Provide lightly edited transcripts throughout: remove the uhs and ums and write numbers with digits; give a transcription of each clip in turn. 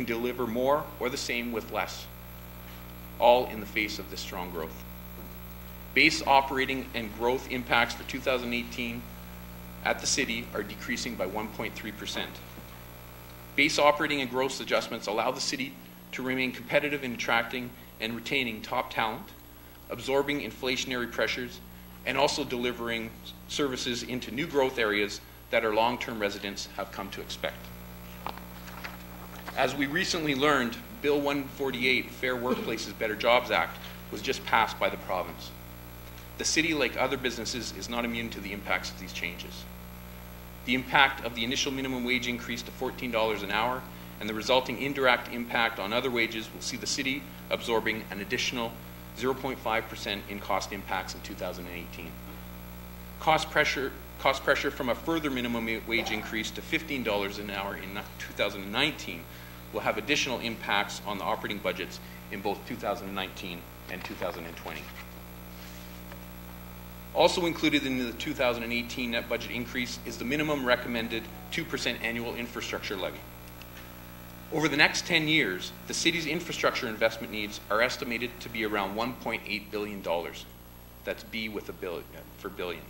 can deliver more or the same with less, all in the face of this strong growth. Base operating and growth impacts for 2018 at the city are decreasing by 1.3%. Base operating and growth adjustments allow the city to remain competitive in attracting and retaining top talent, absorbing inflationary pressures, and also delivering services into new growth areas that our long-term residents have come to expect. As we recently learned, Bill 148, Fair Workplaces, Better Jobs Act, was just passed by the province. The city, like other businesses, is not immune to the impacts of these changes. The impact of the initial minimum wage increase to $14 an hour and the resulting indirect impact on other wages will see the city absorbing an additional 0.5% in cost impacts in 2018. Cost pressure from a further minimum wage increase to $15 an hour in 2019 will have additional impacts on the operating budgets in both 2019 and 2020. Also included in the 2018 net budget increase is the minimum recommended 2% annual infrastructure levy. Over the next 10 years, the city's infrastructure investment needs are estimated to be around $1.8 billion. That's B with a billion, for billion.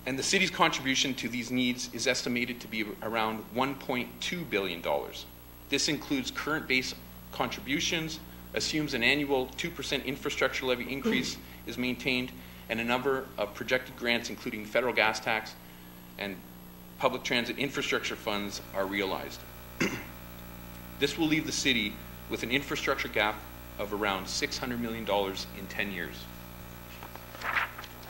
And the city's contribution to these needs is estimated to be around $1.2 billion. This includes current base contributions, assumes an annual 2% infrastructure levy increase is maintained, and a number of projected grants, including federal gas tax and public transit infrastructure funds, are realized. This will leave the city with an infrastructure gap of around $600 million in 10 years.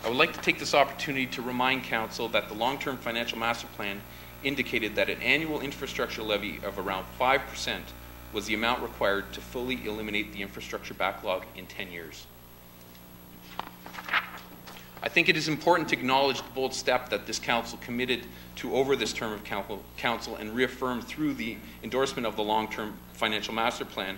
I would like to take this opportunity to remind Council that the long-term financial master plan indicated that an annual infrastructure levy of around 5% was the amount required to fully eliminate the infrastructure backlog in 10 years. I think it is important to acknowledge the bold step that this Council committed to over this term of Council and reaffirmed through the endorsement of the long-term financial master plan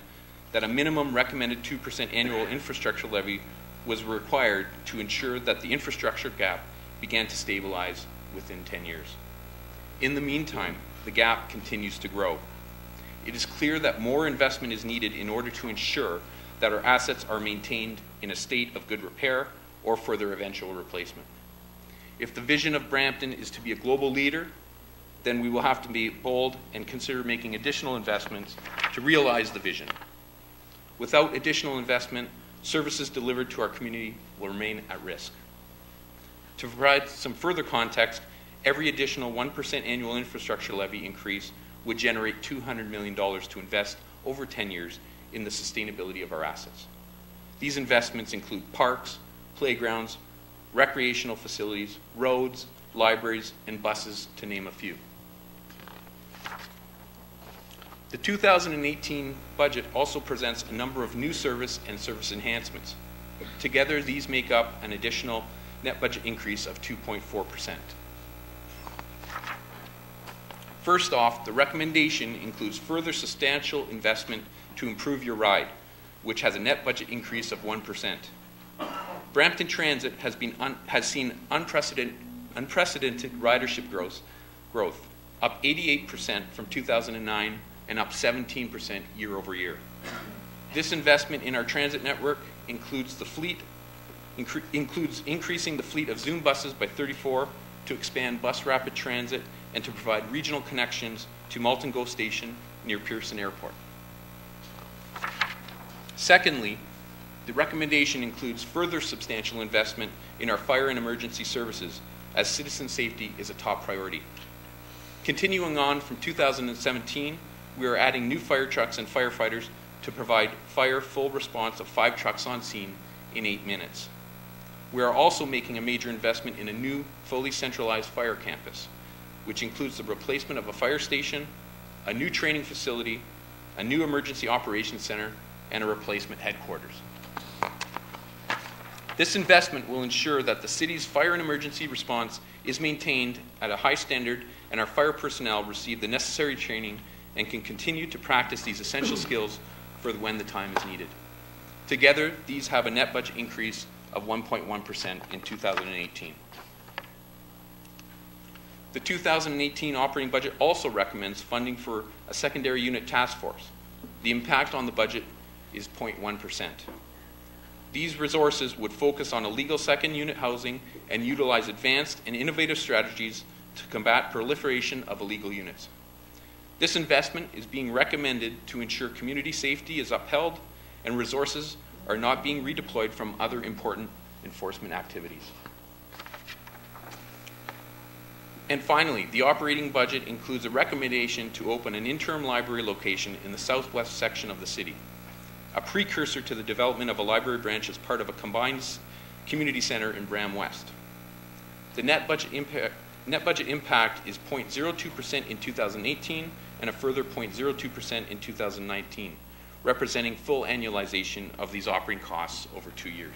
that a minimum recommended 2% annual infrastructure levy was required to ensure that the infrastructure gap began to stabilize within 10 years. In the meantime, the gap continues to grow. It is clear that more investment is needed in order to ensure that our assets are maintained in a state of good repair or for their eventual replacement. If the vision of Brampton is to be a global leader, then we will have to be bold and consider making additional investments to realize the vision. Without additional investment, services delivered to our community will remain at risk. To provide some further context, every additional 1% annual infrastructure levy increase would generate $200 million to invest over 10 years in the sustainability of our assets. These investments include parks, playgrounds, recreational facilities, roads, libraries, and buses, to name a few. The 2018 budget also presents a number of new service and service enhancements. Together, these make up an additional net budget increase of 2.4%. First off, the recommendation includes further substantial investment to improve your ride, which has a net budget increase of 1%. Brampton Transit has seen unprecedented ridership growth, up 88% from 2009 and up 17% year over year. This investment in our transit network includes increasing the fleet of Zoom buses by 34 to expand bus rapid transit and to provide regional connections to Malton GO Station near Pearson Airport. Secondly, the recommendation includes further substantial investment in our fire and emergency services, as citizen safety is a top priority. Continuing on from 2017, we are adding new fire trucks and firefighters to provide fire full response of 5 trucks on scene in 8 minutes. We are also making a major investment in a new, fully centralized fire campus, which includes the replacement of a fire station, a new training facility, a new emergency operations center, and a replacement headquarters. This investment will ensure that the city's fire and emergency response is maintained at a high standard and our fire personnel receive the necessary training and can continue to practice these essential skills for when the time is needed. Together, these have a net budget increase of 1.1% in 2018. The 2018 operating budget also recommends funding for a secondary unit task force. The impact on the budget is 0.1%. These resources would focus on illegal second unit housing and utilize advanced and innovative strategies to combat proliferation of illegal units. This investment is being recommended to ensure community safety is upheld and resources are not being redeployed from other important enforcement activities. And finally, the operating budget includes a recommendation to open an interim library location in the southwest section of the city, a precursor to the development of a library branch as part of a combined community center in Bram West. The net budget impact is 0.02% in 2018 and a further 0.02% in 2019, representing full annualization of these operating costs over 2 years.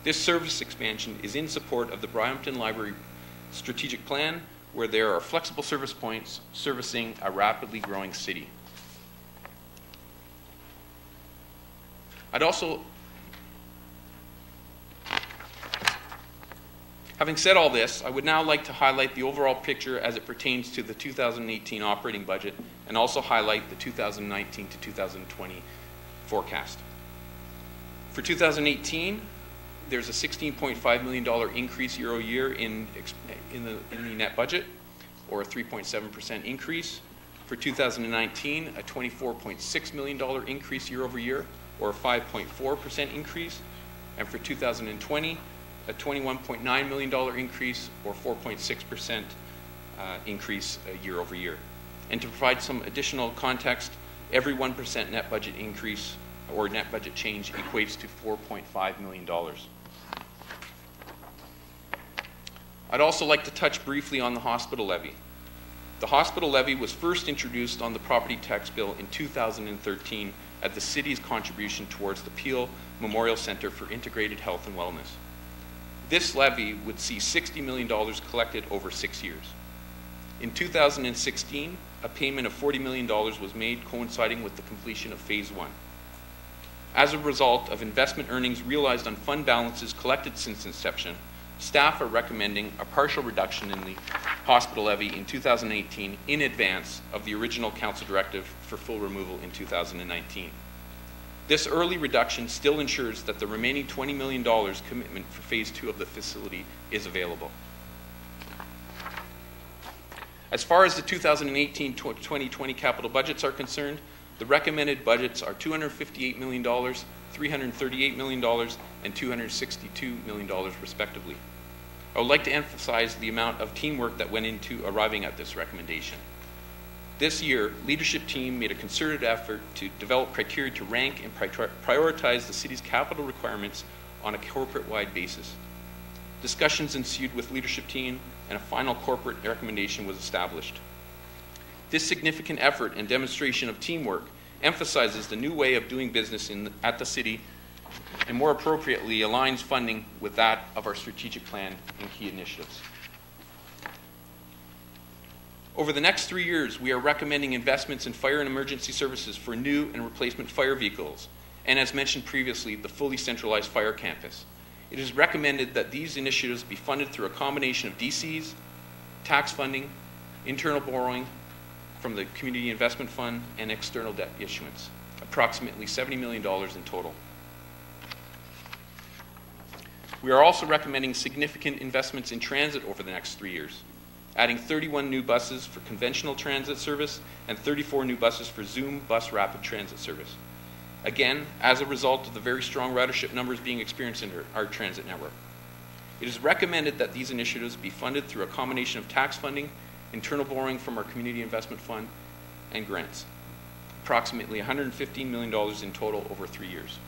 This service expansion is in support of the Brampton Library strategic plan, where there are flexible service points servicing a rapidly growing city. Having said all this, I would now like to highlight the overall picture as it pertains to the 2018 operating budget and also highlight the 2019 to 2020 forecast. For 2018, there's a $16.5 million increase year over year in the net budget, or a 3.7% increase. For 2019, a $24.6 million increase year over year, or a 5.4% increase. And for 2020, a $21.9 million increase, or 4.6% increase year over year. And to provide some additional context, every 1% net budget increase or net budget change equates to $4.5 million. I'd also like to touch briefly on the hospital levy. The hospital levy was first introduced on the property tax bill in 2013 at the city's contribution towards the Peel Memorial Center for Integrated Health and Wellness. This levy would see $60 million collected over 6 years. In 2016, a payment of $40 million was made, coinciding with the completion of Phase 1. As a result of investment earnings realized on fund balances collected since inception, staff are recommending a partial reduction in the hospital levy in 2018 in advance of the original council directive for full removal in 2019. This early reduction still ensures that the remaining $20 million commitment for Phase 2 of the facility is available. As far as the 2018-2020 capital budgets are concerned, the recommended budgets are $258 million, $338 million, and $262 million respectively. I would like to emphasize the amount of teamwork that went into arriving at this recommendation. This year, leadership team made a concerted effort to develop criteria to rank and prioritize the city's capital requirements on a corporate-wide basis. Discussions ensued with leadership team, and a final corporate recommendation was established. This significant effort and demonstration of teamwork emphasizes the new way of doing business at the city and more appropriately aligns funding with that of our strategic plan and key initiatives. Over the next 3 years, we are recommending investments in fire and emergency services for new and replacement fire vehicles, and as mentioned previously, the fully centralized fire campus. It is recommended that these initiatives be funded through a combination of DCs, tax funding, internal borrowing from the Community Investment Fund, and external debt issuance, approximately $70 million in total. We are also recommending significant investments in transit over the next 3 years, adding 31 new buses for conventional transit service and 34 new buses for Zoom Bus Rapid Transit service. Again, as a result of the very strong ridership numbers being experienced in our transit network. It is recommended that these initiatives be funded through a combination of tax funding, internal borrowing from our Community Investment Fund, and grants, approximately $115 million in total over 3 years.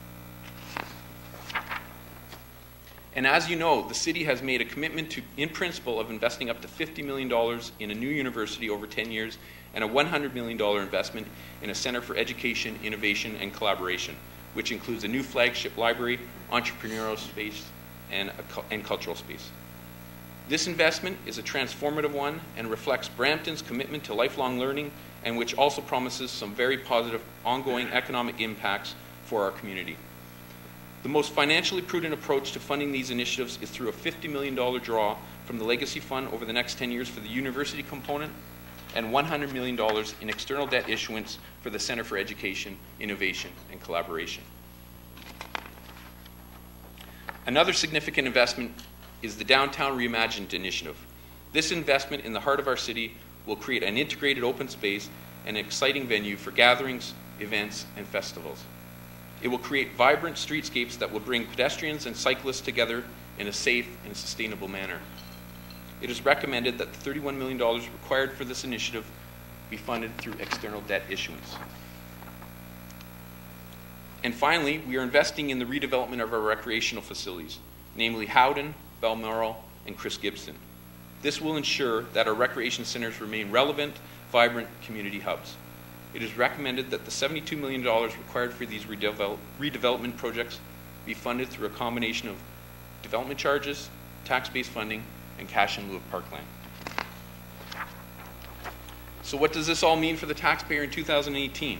And as you know, the city has made a commitment to, in principle, of investing up to $50 million in a new university over 10 years and a $100 million investment in a Center for Education, Innovation, and Collaboration, which includes a new flagship library, entrepreneurial space, and cultural space. This investment is a transformative one and reflects Brampton's commitment to lifelong learning, and which also promises some very positive ongoing economic impacts for our community. The most financially prudent approach to funding these initiatives is through a $50 million draw from the Legacy Fund over the next 10 years for the university component, and $100 million in external debt issuance for the Center for Education, Innovation, and Collaboration. Another significant investment is the Downtown Reimagined initiative. This investment in the heart of our city will create an integrated open space and an exciting venue for gatherings, events, and festivals. It will create vibrant streetscapes that will bring pedestrians and cyclists together in a safe and sustainable manner. It is recommended that the $31 million required for this initiative be funded through external debt issuance. And finally, we are investing in the redevelopment of our recreational facilities, namely Howden, Balmoral, and Chris Gibson. This will ensure that our recreation centers remain relevant, vibrant community hubs. It is recommended that the $72 million required for these redevelopment projects be funded through a combination of development charges, tax-based funding, and cash in lieu of parkland. So what does this all mean for the taxpayer in 2018?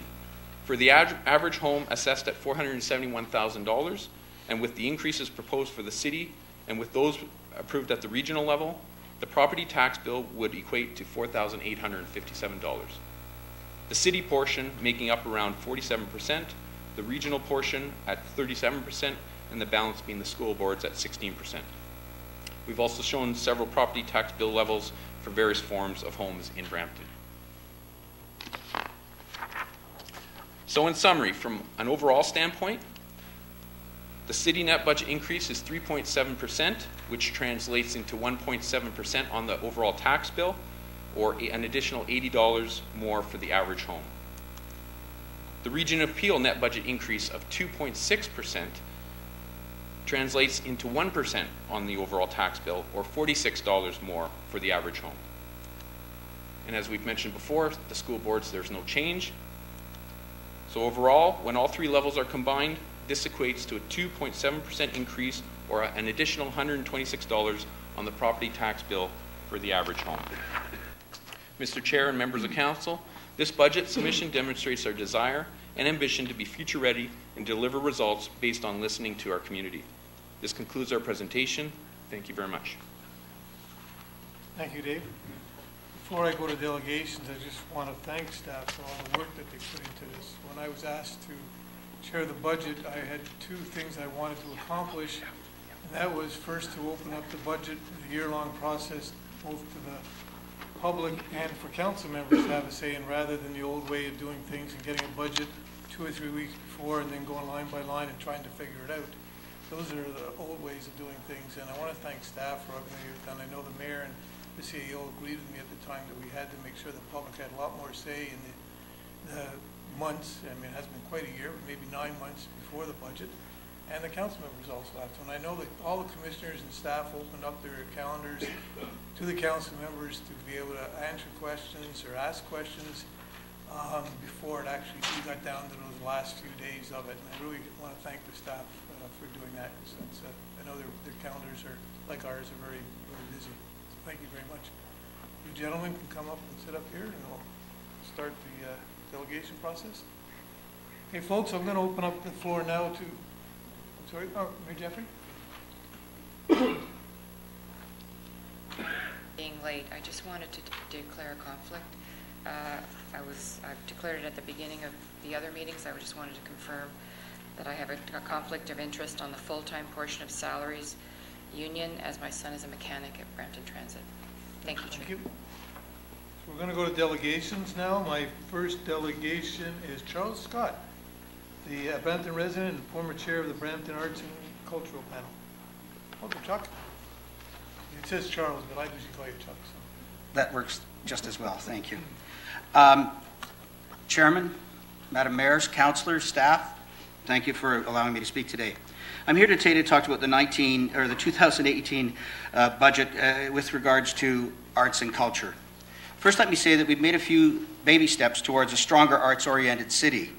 For the average home assessed at $471,000, and with the increases proposed for the city, and with those approved at the regional level, the property tax bill would equate to $4,857. The city portion making up around 47%, the regional portion at 37%, and the balance being the school boards at 16%. We've also shown several property tax bill levels for various forms of homes in Brampton. So in summary, from an overall standpoint, the city net budget increase is 3.7%, which translates into 1.7% on the overall tax bill, or an additional $80 more for the average home. The Region of Peel net budget increase of 2.6% translates into 1% on the overall tax bill, or $46 more for the average home. And as we've mentioned before, the school boards, there's no change. So overall, when all three levels are combined, this equates to a 2.7% increase, or an additional $126 on the property tax bill for the average home. Mr. Chair and members of council, this budget submission demonstrates our desire and ambition to be future ready and deliver results based on listening to our community. This concludes our presentation. Thank you very much. Thank you, Dave. Before I go to delegations, I just want to thank staff for all the work that they put into this. When I was asked to chair the budget, I had two things I wanted to accomplish, and that was first to open up the budget, the year-long process, both to the public and for council members to have a say in, rather than the old way of doing things and getting a budget 2 or 3 weeks before and then going line by line and trying to figure it out. Those are the old ways of doing things, and I want to thank staff for everything they've done. I know the mayor and the CEO agreed with me at the time that we had to make sure the public had a lot more say in the months. I mean, it hasn't been quite a year, but maybe 9 months before the budget. And the council members also have to. And I know that all the commissioners and staff opened up their calendars to the council members to be able to answer questions or ask questions before it actually got down to those last few days of it. And I really want to thank the staff for doing that, because I know their calendars are, like ours, are very, very busy. So thank you very much. You gentlemen can come up and sit up here, and we'll start the delegation process. Okay, folks, I'm going to open up the floor now to, sorry, Mayor Jeffrey? Being late, I just wanted to declare a conflict. I've declared it at the beginning of the other meetings. I just wanted to confirm that I have a conflict of interest on the full-time portion of salaries union, as my son is a mechanic at Brampton Transit. Thank you, Chair. Thank you. So we're going to go to delegations now. My first delegation is Charles Scott, the Brampton resident and former chair of the Brampton Arts and Cultural Panel. Welcome, Chuck. It says Charles, but I usually call you Chuck. So. That works just as well. Thank you. Chairman, Madam Mayors, councillors, staff, thank you for allowing me to speak today. I'm here today to talk about the 2018 budget with regards to arts and culture. First, let me say that we've made a few baby steps towards a stronger arts-oriented city.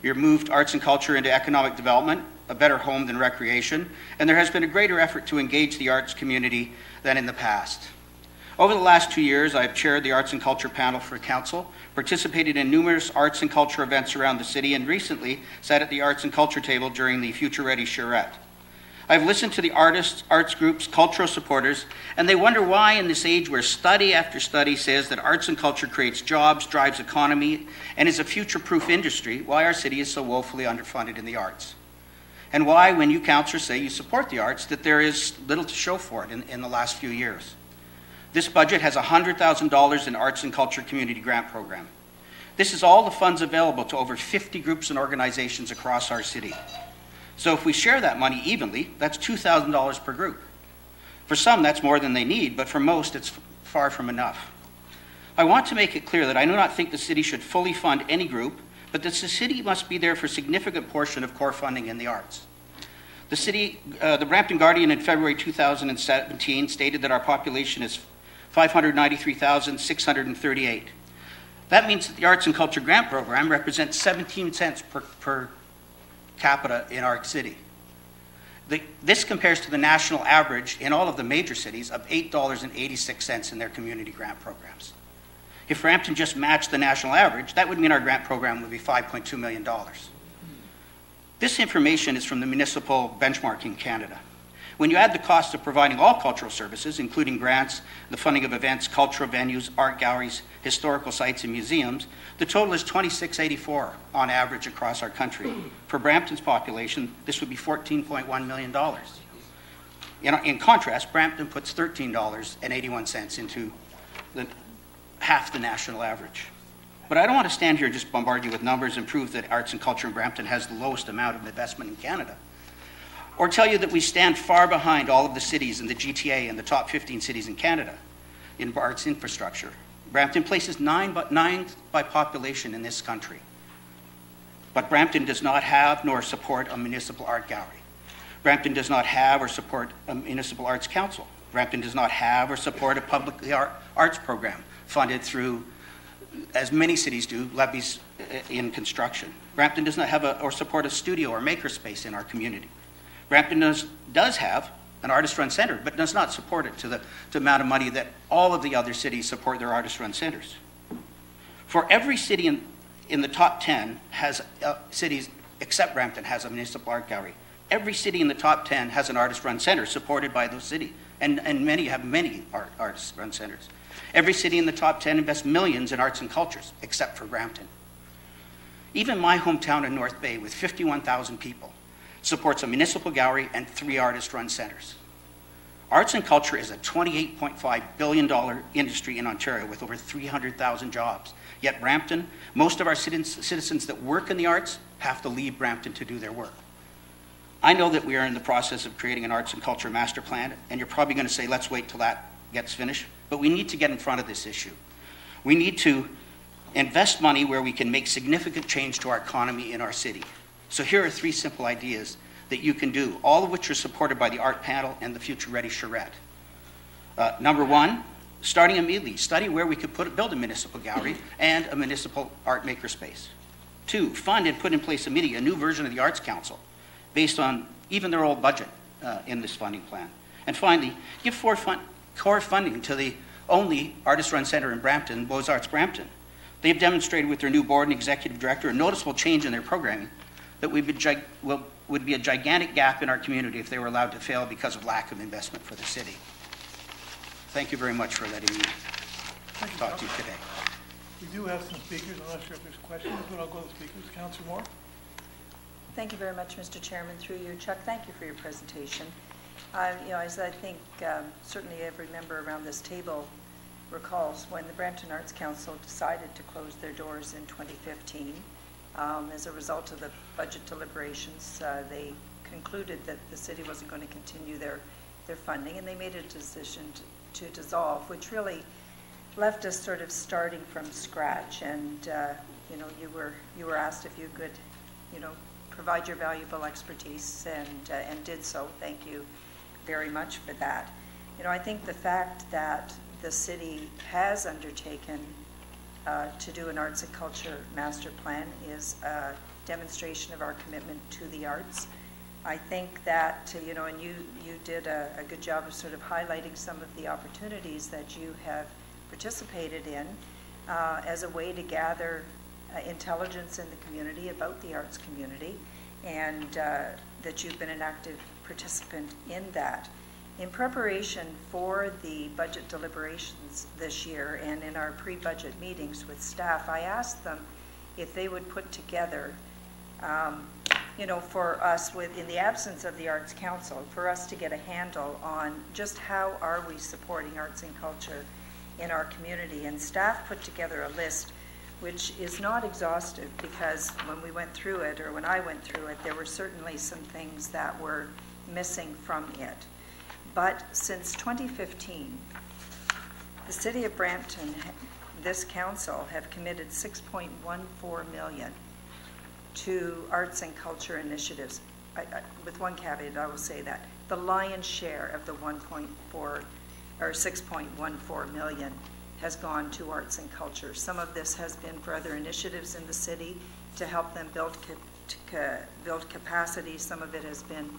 You've moved arts and culture into economic development, a better home than recreation, and there has been a greater effort to engage the arts community than in the past. Over the last 2 years, I've chaired the Arts and Culture Panel for Council, participated in numerous arts and culture events around the city, and recently sat at the Arts and Culture table during the Future Ready Charrette. I've listened to the artists, arts groups, cultural supporters, and they wonder why in this age where study after study says that arts and culture creates jobs, drives economy, and is a future-proof industry, why our city is so woefully underfunded in the arts. And why, when you councillors say you support the arts, that there is little to show for it in the last few years. This budget has $100,000 in arts and culture community grant program. This is all the funds available to over 50 groups and organizations across our city. So if we share that money evenly, that's $2,000 per group. For some, that's more than they need, but for most, it's far from enough. I want to make it clear that I do not think the city should fully fund any group, but that the city must be there for a significant portion of core funding in the arts. The Brampton Guardian in February 2017 stated that our population is 593,638. That means that the Arts and Culture Grant Program represents 17 cents per capita in our city. This compares to the national average in all of the major cities of $8.86 in their community grant programs. If Brampton just matched the national average, that would mean our grant program would be $5.2 million. This information is from the Municipal Benchmarking Canada. When you add the cost of providing all cultural services, including grants, the funding of events, cultural venues, art galleries, historical sites, and museums, the total is $26.84 on average across our country. For Brampton's population, this would be $14.1 million. In contrast, Brampton puts $13.81 into half the national average. But I don't want to stand here and just bombard you with numbers and prove that arts and culture in Brampton has the lowest amount of investment in Canada, or tell you that we stand far behind all of the cities in the GTA and the top 15 cities in Canada in arts infrastructure. Brampton places ninth by population in this country. But Brampton does not have nor support a municipal art gallery. Brampton does not have or support a municipal arts council. Brampton does not have or support a public arts program funded through, as many cities do, levies in construction. Brampton does not have or support a studio or makerspace in our community. Brampton does have an artist-run center, but does not support it to the amount of money that all of the other cities support their artist-run centers. For every city in the top 10 has cities, except Brampton, has a municipal art gallery. Every city in the top 10 has an artist-run center supported by those cities, and many have many artist-run centers. Every city in the top 10 invests millions in arts and cultures, except for Brampton. Even my hometown in North Bay, with 51,000 people, supports a municipal gallery and 3 artist-run centers. Arts and culture is a $28.5 billion industry in Ontario with over 300,000 jobs. Yet Brampton, most of our citizens that work in the arts have to leave Brampton to do their work. I know that we are in the process of creating an arts and culture master plan, and you're probably going to say, let's wait till that gets finished. But we need to get in front of this issue. We need to invest money where we can make significant change to our economy in our city. So here are 3 simple ideas that you can do, all of which are supported by the Art Panel and the Future Ready charrette. Number 1, starting immediately, study where we could build a municipal gallery and a municipal art makerspace. 2, fund and put in place immediately a new version of the Arts Council based on even their old budget in this funding plan. And finally, give core funding to the only artist-run center in Brampton, Beaux-Arts Brampton. They have demonstrated with their new board and executive director a noticeable change in their programming that would be a gigantic gap in our community if they were allowed to fail because of lack of investment for the city. Thank you very much for letting me talk to you today. We do have some speakers. I'm not sure if there's questions, but I'll go to the speakers. Councillor Moore. Thank you very much, Mr. Chairman. Through you, Chuck, thank you for your presentation. As I think certainly every member around this table recalls, when the Brampton Arts Council decided to close their doors in 2015, as a result of the budget deliberations, they concluded that the city wasn't going to continue their funding, and they made a decision to dissolve, which really left us sort of starting from scratch. And you were asked if you could, provide your valuable expertise, and did so. Thank you very much for that. I think the fact that the city has undertaken to do an arts and culture master plan is a demonstration of our commitment to the arts. I think that, and you did a good job of sort of highlighting some of the opportunities that you have participated in as a way to gather intelligence in the community about the arts community, and that you've been an active participant in that. In preparation for the budget deliberations this year and in our pre-budget meetings with staff, I asked them if they would put together, for us, in the absence of the Arts Council, for us to get a handle on just how are we supporting arts and culture in our community. And staff put together a list which is not exhaustive, because when we went through it, or when I went through it, there were certainly some things that were missing from it. But since 2015, the City of Brampton, this council, have committed $6.14 million to arts and culture initiatives. With one caveat, I will say that the lion's share of the 6.14 million has gone to arts and culture. Some of this has been for other initiatives in the city to help them build capacity. Some of it has been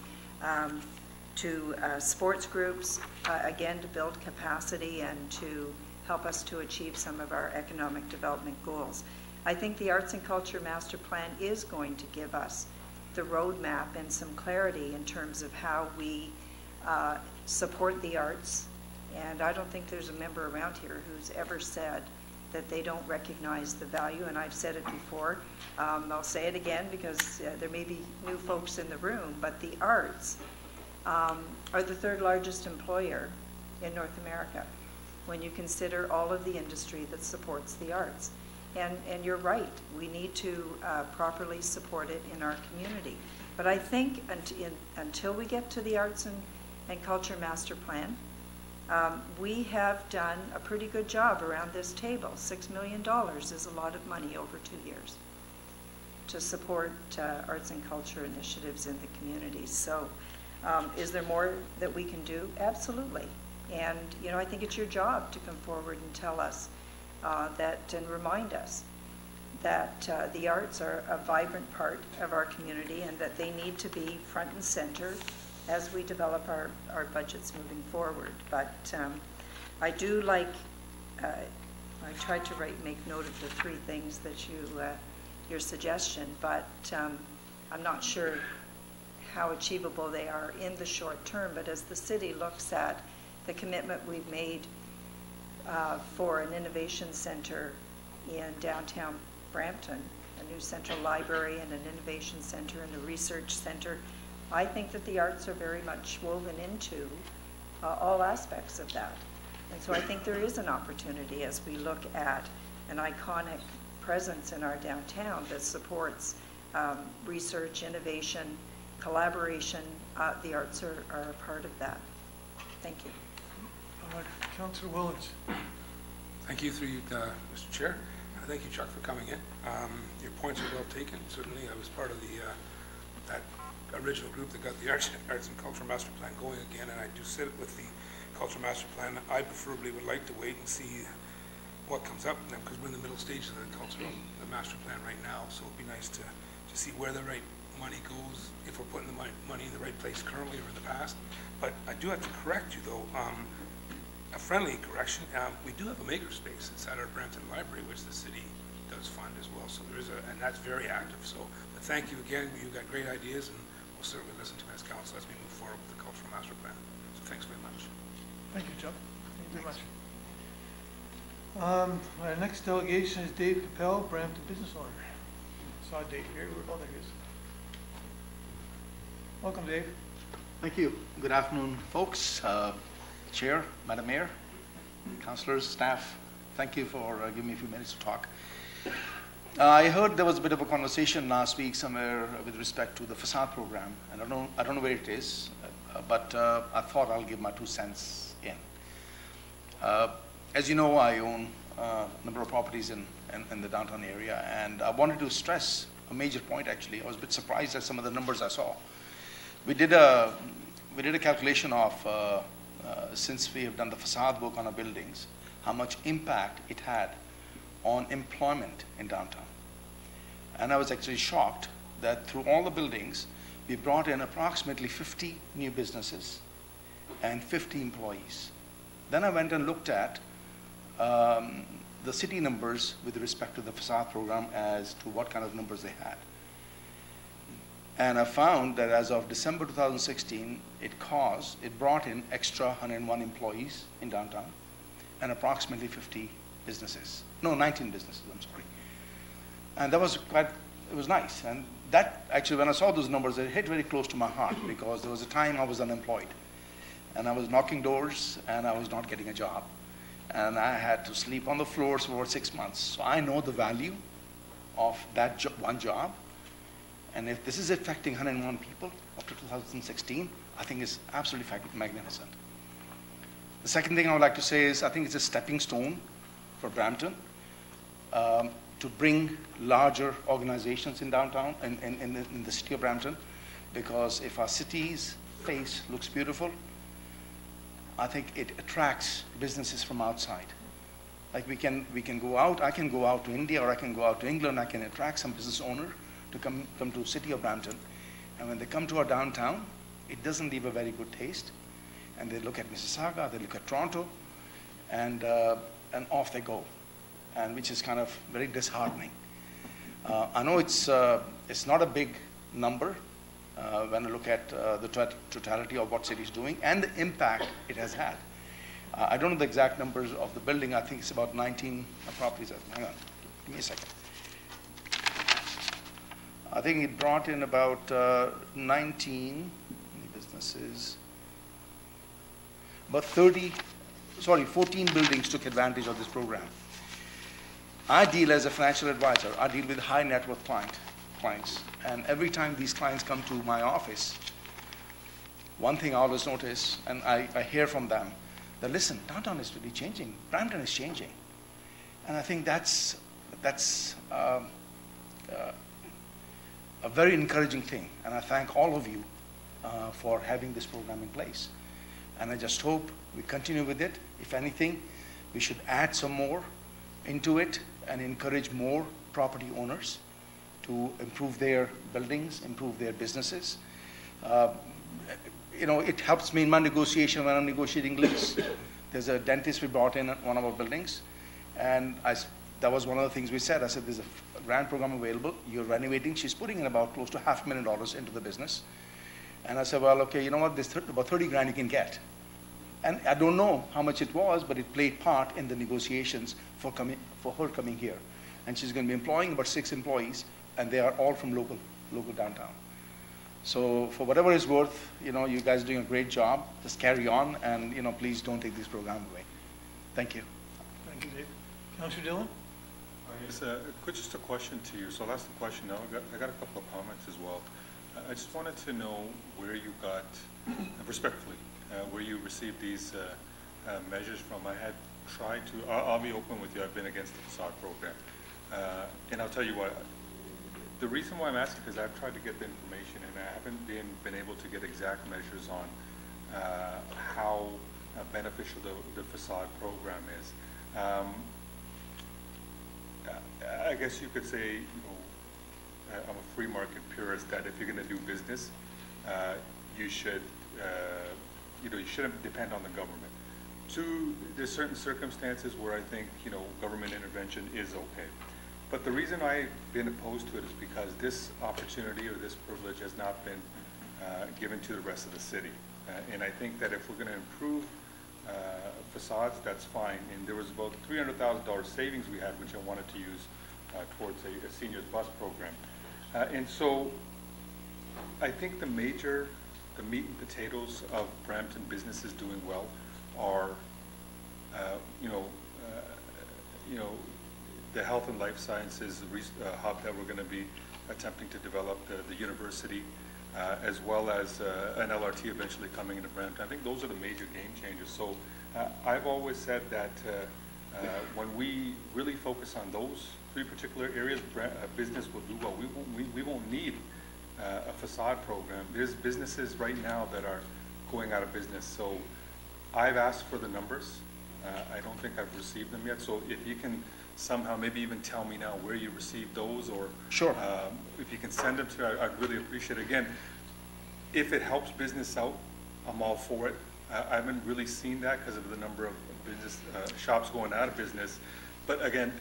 to sports groups, again, to build capacity and to help us to achieve some of our economic development goals. I think the Arts and Culture Master Plan is going to give us the roadmap and some clarity in terms of how we support the arts. And I don't think there's a member around here who's ever said that they don't recognize the value, and I've said it before. I'll say it again because there may be new folks in the room, but the arts are the third largest employer in North America when you consider all of the industry that supports the arts. And you're right, we need to properly support it in our community. But I think until we get to the Arts and Culture Master Plan, we have done a pretty good job around this table. $6 million is a lot of money over 2 years to support arts and culture initiatives in the community. So is there more that we can do? Absolutely. And I think it's your job to come forward and tell us and remind us that the arts are a vibrant part of our community and that they need to be front and center as we develop our budgets moving forward. But I do like, I tried to make note of the 3 things that your suggestion, but I'm not sure how achievable they are in the short term. But as the city looks at the commitment we've made for an innovation center in downtown Brampton, a new central library and an innovation center and a research center, I think that the arts are very much woven into all aspects of that. And so I think there is an opportunity as we look at an iconic presence in our downtown that supports research, innovation, collaboration. The arts are a part of that. Thank you. Councillor Willens. Thank you, through you, Mr. Chair. Thank you, Chuck, for coming in. Your points are well taken. Certainly, I was part of that original group that got the Arts and Culture Master Plan going again, and I do sit with the Culture Master Plan. I preferably would like to wait and see what comes up, because we're in the middle stages of the Master Plan right now, so it'd be nice to see where the right money goes, if we're putting the money in the right place currently or in the past. But I do have to correct you, though. A friendly correction, we do have a makerspace inside our Brampton Library, which the city does fund as well. So there is and that's very active. So, but thank you again. You've got great ideas, and we'll certainly listen to as council as we move forward with the Cultural Master Plan. So thanks very much. Thank you, Chuck. Thank you very much. Our next delegation is Dave Capel, Brampton Business Owner. Saw Dave here. Oh, there he is. Welcome, Dave. Thank you. Good afternoon, folks. Chair, Madam Mayor, councillors, staff, thank you for giving me a few minutes to talk. I heard there was a bit of a conversation last week somewhere with respect to the Facade program, and I don't know where it is, but I thought I'll give my 2 cents in. As you know, I own a number of properties in the downtown area, and I wanted to stress a major point. Actually, I was a bit surprised at some of the numbers I saw. We did a calculation of since we have done the facade work on our buildings, how much impact it had on employment in downtown. And I was actually shocked that through all the buildings, we brought in approximately 50 new businesses and 50 employees. Then I went and looked at the city numbers with respect to the facade program as to what kind of numbers they had. And I found that as of December 2016, it brought in extra 101 employees in downtown and approximately 50 businesses. No, 19 businesses, I'm sorry. And that was it was nice. And that, actually, when I saw those numbers, it hit very close to my heart because there was a time I was unemployed. And I was knocking doors and I was not getting a job. And I had to sleep on the floors for 6 months. So I know the value of that one job. And if this is affecting 101 people up to 2016, I think it's absolutely magnificent. The second thing I would like to say is I think it's a stepping stone for Brampton to bring larger organizations in downtown, in the city of Brampton, because if our city's face looks beautiful, I think it attracts businesses from outside. Like we can go out, I can go out to India or I can go out to England, I can attract some business owner to come to the city of Brampton. And when they come to our downtown, it doesn't leave a very good taste. And they look at Mississauga, they look at Toronto, and off they go, and which is kind of very disheartening. I know it's not a big number when I look at the totality of what city is doing and the impact it has had. I don't know the exact numbers of the building. I think it's about 19 properties. Hang on, give me a second. I think it brought in about 19 businesses. About 14 buildings took advantage of this program. I deal as a financial advisor. I deal with high net worth clients. And every time these clients come to my office, one thing I always notice, and I hear from them, that listen, downtown is really changing. Brampton is changing. And I think that's a very encouraging thing. And I thank all of you for having this program in place. And I just hope we continue with it. If anything, we should add some more into it and encourage more property owners to improve their buildings, improve their businesses. It helps me in my negotiation when I'm negotiating lease. There's a dentist we brought in at one of our buildings, and that was one of the things we said. I said, there's a grant program available. You're renovating. She's putting in about close to $500,000 into the business. And I said, well, okay, you know what, there's about 30 grand you can get. And I don't know how much it was, but it played part in the negotiations for her coming here. And she's going to be employing about 6 employees, and they are all from local downtown. So for whatever it's worth, you guys are doing a great job. Just carry on, and please don't take this program away. Thank you. Thank you, Dave. Councillor Dillon? Yes, just a question to you. So I'll ask the question now. I got a couple of comments as well. I just wanted to know where you got, respectfully, where you received these measures from. I had tried to, I'll be open with you, I've been against the Facade program. And I'll tell you what, the reason why I'm asking is I've tried to get the information and I haven't been able to get exact measures on how beneficial the Facade program is. I guess you could say, I'm a free market purist, that if you're going to do business, you should, you shouldn't depend on the government. There's certain circumstances where I think, government intervention is okay. But the reason I've been opposed to it is because this opportunity or this privilege has not been given to the rest of the city. And I think that if we're going to improve facades, that's fine. And there was about $300,000 savings we had, which I wanted to use towards a seniors bus program. And so I think the meat and potatoes of Brampton businesses doing well are, the health and life sciences hub that we're going to be attempting to develop, the university, as well as an LRT eventually coming into Brampton. I think those are the major game changers. So I've always said that when we really focus on those 3 particular areas, business will do well. We won't need a facade program. There's businesses right now that are going out of business. So I've asked for the numbers. I don't think I've received them yet. So if you can somehow maybe even tell me now where you received those, or sure, if you can send them to me, I'd really appreciate it. Again, if it helps business out, I'm all for it. I haven't really seen that because of the number of business shops going out of business. But again,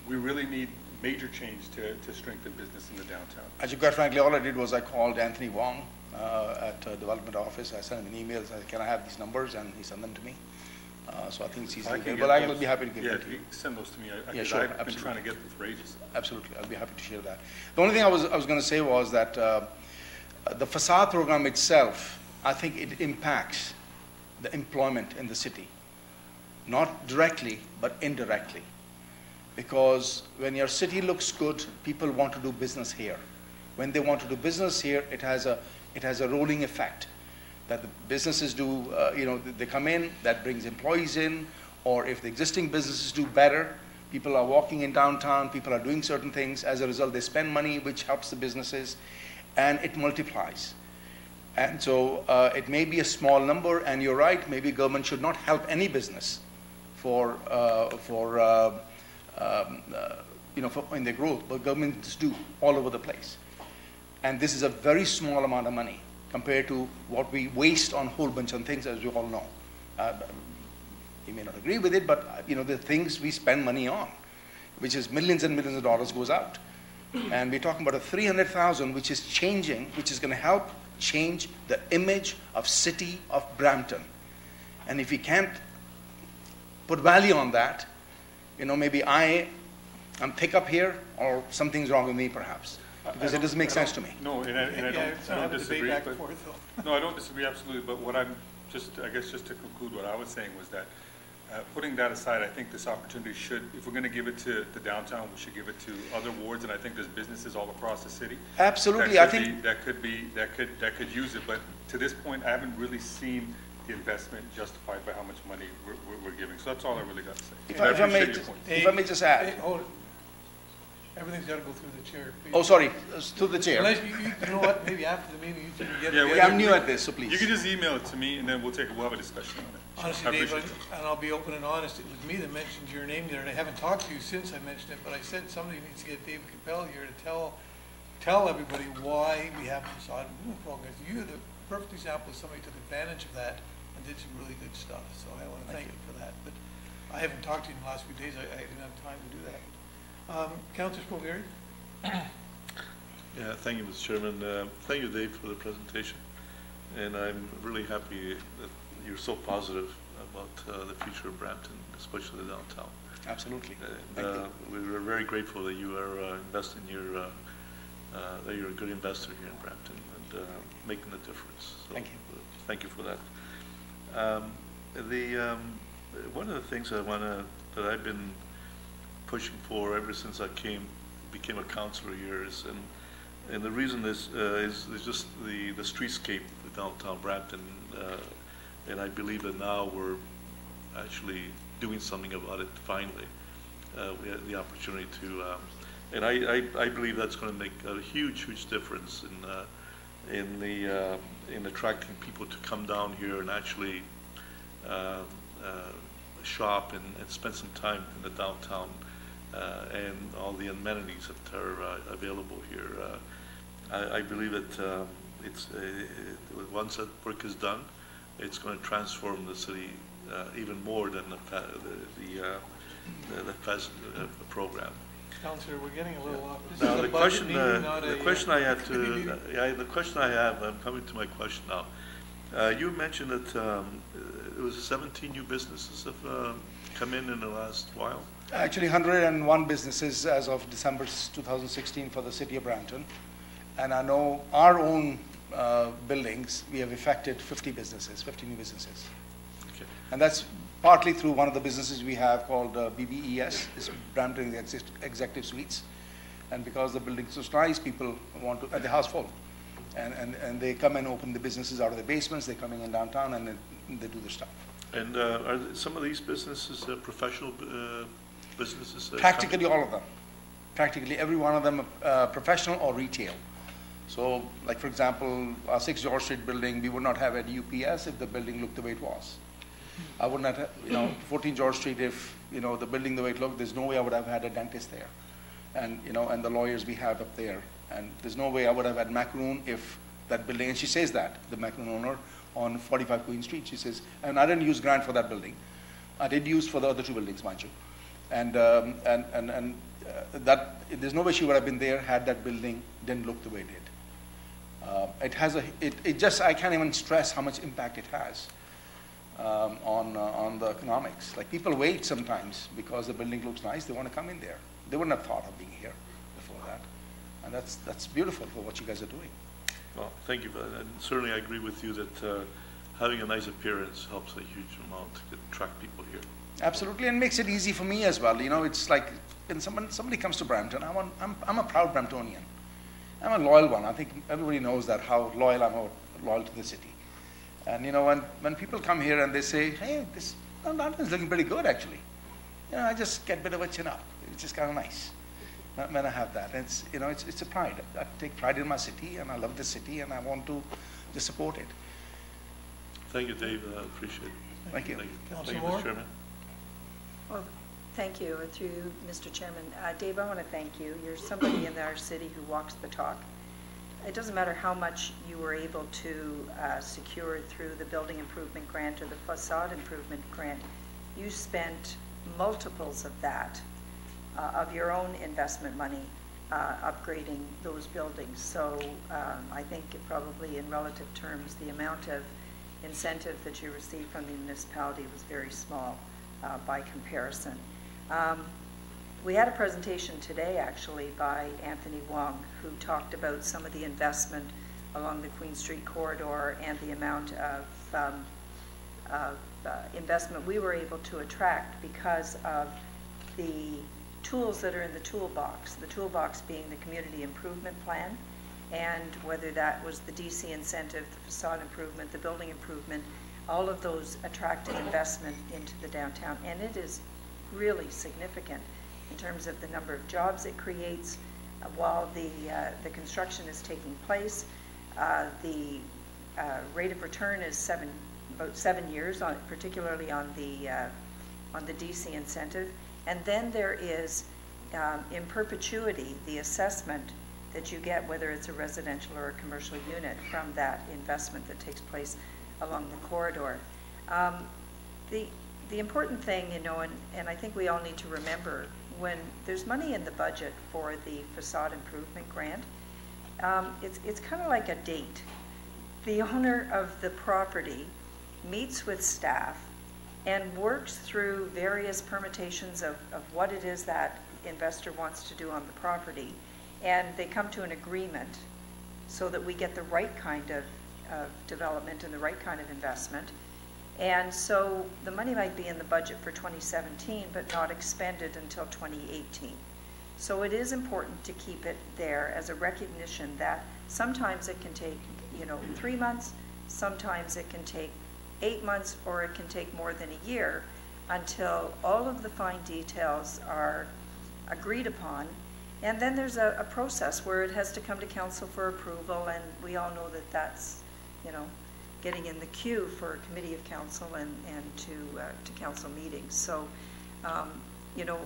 we really need major change to strengthen business in the downtown. Actually, quite frankly, all I did was I called Anthony Wong at development office. I sent him an email, said, can I have these numbers? And he sent them to me. So I think it's easily available. I will be happy to give them to you. Send those to me. Yeah, sure, I've been absolutely. trying to get them for ages. Absolutely, I'll be happy to share that. The only thing I was going to say was that the Facade program itself, I think it impacts the employment in the city, not directly, but indirectly. Because when your city looks good, people want to do business here. When they want to do business here, it has a rolling effect. That the businesses do, they come in, that brings employees in, or if the existing businesses do better, people are walking in downtown, people are doing certain things, as a result they spend money, which helps the businesses, and it multiplies. And so it may be a small number, and you're right, maybe government should not help any business in their growth, but governments do all over the place. And this is a very small amount of money compared to what we waste on a whole bunch of things, as you all know. You may not agree with it, but the things we spend money on, which is millions and millions of dollars, goes out. And we're talking about a $300,000, which is changing, which is going to help change the image of city of Brampton. And if we can't put value on that, maybe I'm thick up here, or something's wrong with me, perhaps, because it doesn't make sense to me. No, and I don't disagree. Back and forth, though. No, I don't disagree absolutely. But what I'm just to conclude, what I was saying was that putting that aside, I think this opportunity should, if we're going to give it to the downtown, we should give it to other wards, and I think there's businesses all across the city. Absolutely, that could use it. But to this point, I haven't really seen the investment justified by how much money we're giving. So that's all I really got to say. If I may just add. Hold it. Everything's got to go through the chair. Please. Oh, sorry, through the chair. Unless you know what, maybe after the meeting, you can get Yeah, together. I'm new at this, so please. You can just email it to me, and then we'll have a discussion on it. Honestly, I Dave, appreciate it. and I'll be open and honest, it was me that mentioned your name there, and I haven't talked to you since I mentioned it, but I said somebody needs to get David Capel here to tell everybody why we have Facade programs. You're the perfect example of somebody who took advantage of that and did some really good stuff, so I want to thank you for that. But I haven't talked to you in the last few days, I didn't have time to do that. Councillor Scovieri? Yeah, thank you, Mr. Chairman. Thank you, Dave, for the presentation. And I'm really happy that you're so positive about the future of Brampton, especially the downtown. Absolutely. And we're very grateful that you are investing that you're a good investor here in Brampton and making a difference. So, thank you. Thank you for that. One of the things that I've been pushing for ever since I became a councillor here is, and the reason is just the streetscape of downtown Brampton, and I believe that now we're actually doing something about it finally. We had the opportunity to, and I believe that's going to make a huge difference in attracting people to come down here and actually shop and spend some time in the downtown and all the amenities that are available here. I believe that once that work is done, it's going to transform the city even more than the FES program. Councillor, we're getting a little off. This Now is a the budget question, meeting, not the a, question I have committee to, meeting. the question I have, I'm coming to my question now. You mentioned that it was 17 new businesses have come in the last while. Actually, 101 businesses as of December 2016 for the city of Brampton. And I know our own buildings, we have affected 50 new businesses. Okay. And that's partly through one of the businesses we have called BBES, is Brampton Executive Suites. And because the building is so nice, people want to, the house full. And they come and open the businesses out of the basements, they're coming in downtown and they do their stuff. And are some of these businesses professional businesses? Practically all of them. Practically every one of them professional or retail. So, like for example, our 6 George Street building, we would not have had UPS if the building looked the way it was. I would not have, 14 George Street, if, the building the way it looked, there's no way I would have had a dentist there. And, and the lawyers we have up there. And there's no way I would have had macaroon if that building, and she says that, the macaroon owner, on 45 Queen Street, she says, and I didn't use grant for that building. I did use for the other 2 buildings, mind you. And there's no way she would have been there had that building didn't look the way it did. It has it just, I can't even stress how much impact it has on the economics. Like, people wait sometimes because the building looks nice, they want to come in there. They wouldn't have thought of being here before that. And that's beautiful for what you guys are doing. Well, thank you for that. And certainly I agree with you that having a nice appearance helps a huge amount to attract people here. Absolutely, and makes it easy for me as well. You know, it's like when somebody comes to Brampton, I'm a proud Bramptonian. I'm a loyal one. I think everybody knows that, how loyal I'm loyal to the city. And you know, when people come here and they say, hey, this Brampton is looking pretty good actually, you know, I just get a bit of a chin up. It's just kind of nice when I have that. And it's, you know, it's a pride. I take pride in my city, and I love the city, and I want to just support it. Thank you, Dave. I appreciate it. Thank you. Thank you, Councilor Mr. Moore? Chairman. Well, thank you, and through you, Mr. Chairman. Dave, I want to thank you. You're somebody in our city who walks the talk. It doesn't matter how much you were able to secure through the building improvement grant or the facade improvement grant. You spent multiples of that, of your own investment money, upgrading those buildings. So I think probably in relative terms, the amount of incentive that you received from the municipality was very small by comparison. We had a presentation today actually by Anthony Wong, who talked about some of the investment along the Queen Street corridor and the amount of investment we were able to attract because of the tools that are in the toolbox being the community improvement plan, and whether that was the DC incentive, the facade improvement, the building improvement, all of those attracted investment into the downtown. And it is really significant in terms of the number of jobs it creates while the construction is taking place. The rate of return is about 7 years, particularly on the DC incentive. And then there is, in perpetuity, the assessment that you get, whether it's a residential or a commercial unit, from that investment that takes place along the corridor. The important thing, you know, and I think we all need to remember, when there's money in the budget for the facade improvement grant, it's kind of like a date. The owner of the property meets with staff and works through various permutations of what it is that investor wants to do on the property, and they come to an agreement so that we get the right kind of development and the right kind of investment. And so the money might be in the budget for 2017, but not expended until 2018. So it is important to keep it there as a recognition that sometimes it can take, you know, 3 months, sometimes it can take 8 months, or it can take more than a year until all of the fine details are agreed upon. And then there's a process where it has to come to council for approval, and we all know that that's, you know, getting in the queue for a committee of council and to council meetings. So, you know,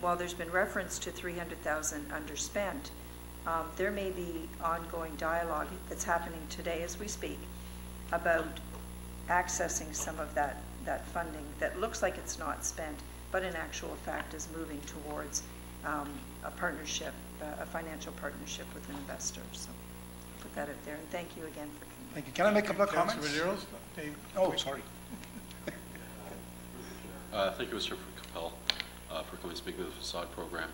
while there's been reference to 300,000 underspent, there may be ongoing dialogue that's happening today as we speak about accessing some of that funding that looks like it's not spent, but in actual fact is moving towards a partnership, a financial partnership with an investor. So put that out there, and thank you again for coming. Thank you. Can I make a couple of comments? Councilor Medeiros, Dave. Oh, sorry. Thank you, Mr. Capel, for coming to speak to the facade program.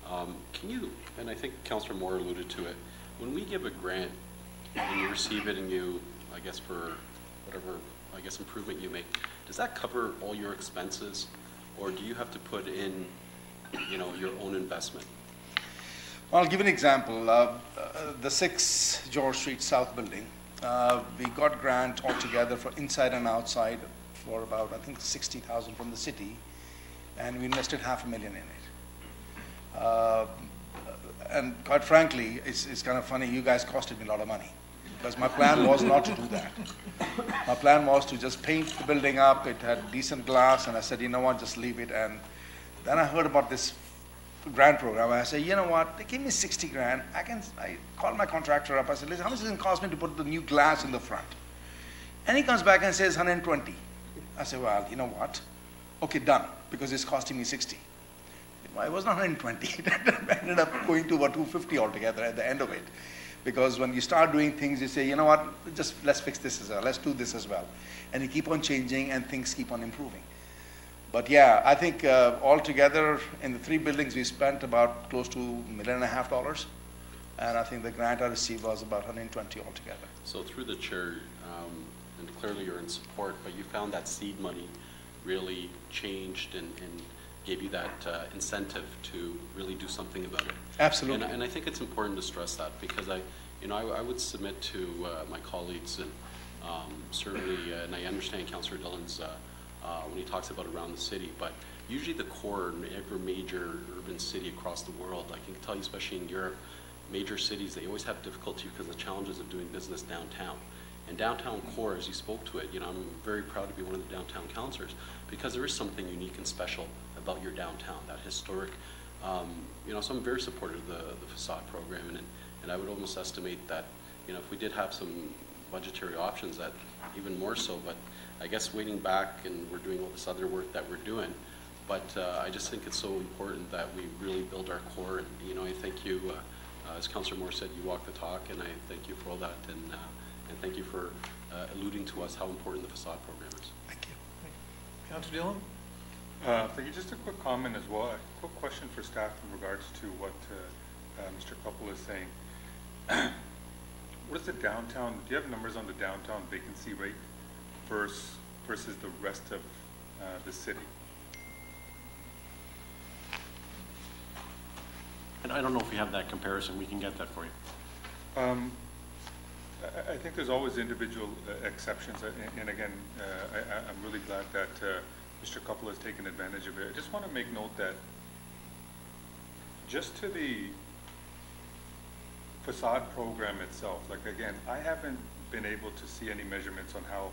Can you, and I think Councillor Moore alluded to it, when we give a grant and you receive it and you, I guess for whatever, I guess improvement you make, does that cover all your expenses, or do you have to put in, you know, your own investment? Well, I'll give you an example. The 6 George Street South building, we got grant altogether for inside and outside for about, I think, 60,000 from the city, and we invested $500,000 in it. And quite frankly, it's kind of funny, you guys costed me a lot of money, because my plan was not to do that. My plan was to just paint the building up. It had decent glass, and I said, you know what, just leave it. And then I heard about this grant program, and I said, you know what, they gave me 60 grand. I called my contractor up. I said, listen, how much is it going to cost me to put the new glass in the front? And he comes back and says 120. I said, well, you know what? Okay, done, because it's costing me 60. It wasn't 120. It ended up going to about 250 altogether at the end of it. Because when you start doing things, you say, you know what, just let's fix this as well, let's do this as well. And you keep on changing and things keep on improving. But yeah, I think altogether in the 3 buildings we spent about close to $1.5 million. And I think the grant I received was about 120 altogether. So through the chair, and clearly you're in support, but you found that seed money really changed and gave you that incentive to really do something about it. Absolutely. And I think it's important to stress that, because I would submit to my colleagues, and certainly, and I understand Councillor Dillon's when he talks about around the city, but usually the core in every major urban city across the world, I can tell you, especially in Europe, major cities, they always have difficulty because of the challenges of doing business downtown. And downtown core, as you spoke to it, I'm very proud to be one of the downtown councillors, because there is something unique and special about your downtown, that historic, so I'm very supportive of the Facade program, and I would almost estimate that, if we did have some budgetary options, that even more so, but I guess waiting back, and we're doing all this other work that we're doing, but I just think it's so important that we really build our core, and I thank you, as Councillor Moore said, you walk the talk, and I thank you for all that, and thank you for alluding to us how important the Facade program is. Thank you. Councillor Dillon? Thank you. Just a quick comment as well. A quick question for staff in regards to what Mr. Koppel is saying. What is the downtown, do you have numbers on the downtown vacancy rate versus the rest of the city? And I don't know if we have that comparison. We can get that for you. I think there's always individual exceptions, and again, I'm really glad that Mr. Koppel has taken advantage of it. I just want to make note that just to the Facade program itself, like again, I haven't been able to see any measurements on how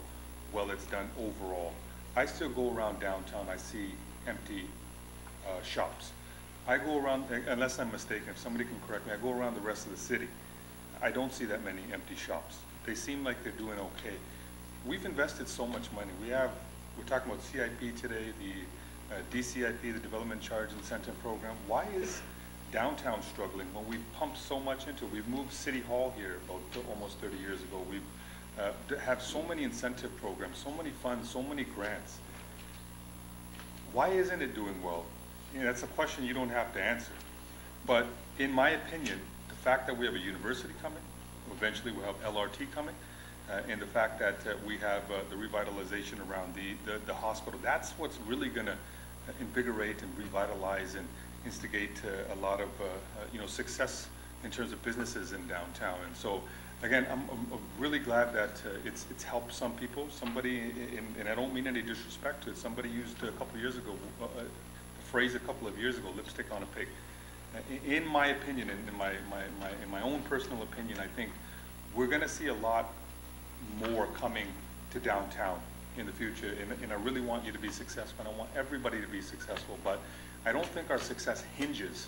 well it's done overall. I still go around downtown, I see empty shops. I go around, unless I'm mistaken, if somebody can correct me, I go around the rest of the city. I don't see that many empty shops. They seem like they're doing okay. We've invested so much money. We're talking about CIP today, the DCIP, the Development Charge Incentive Program. Why is downtown struggling when we've pumped so much into it? We've moved City Hall here about almost 30 years ago. We've have so many incentive programs, so many funds, so many grants. Why isn't it doing well? That's a question you don't have to answer. But in my opinion, the fact that we have a university coming, eventually we'll have LRT coming, and the fact that we have the revitalization around the hospital, that's what's really going to invigorate and revitalize and instigate a lot of success in terms of businesses in downtown. And so again, I'm really glad that it's helped some people. Somebody, and I don't mean any disrespect to it, somebody used a couple of years ago, a phrase a couple of years ago, lipstick on a pig. In my opinion, and in my own personal opinion, I think we're going to see a lot more coming to downtown in the future, and I really want you to be successful, and I want everybody to be successful, but I don't think our success hinges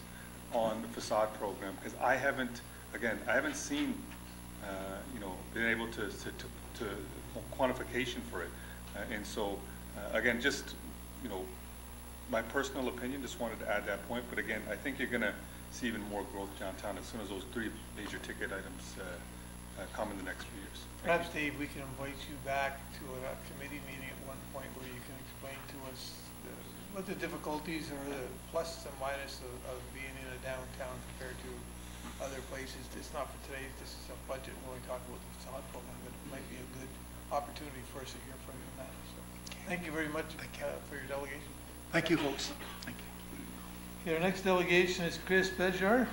on the Facade program, because I haven't seen, been able to quantification for it, and so, again, just, my personal opinion, just wanted to add that point, but again, I think you're going to see even more growth downtown as soon as those 3 major ticket items come in the next few years. Perhaps, Dave, we can invite you back to a committee meeting at one point where you can explain to us what the difficulties or the pluses and minuses of being in a downtown compared to other places. It's not for today, this is a budget, we're only talking about the Facade program, but it might be a good opportunity for us to hear from you on that. So, thank you very much for your delegation. Thank you, folks. Thank you. Okay, our next delegation is Chris Bejar,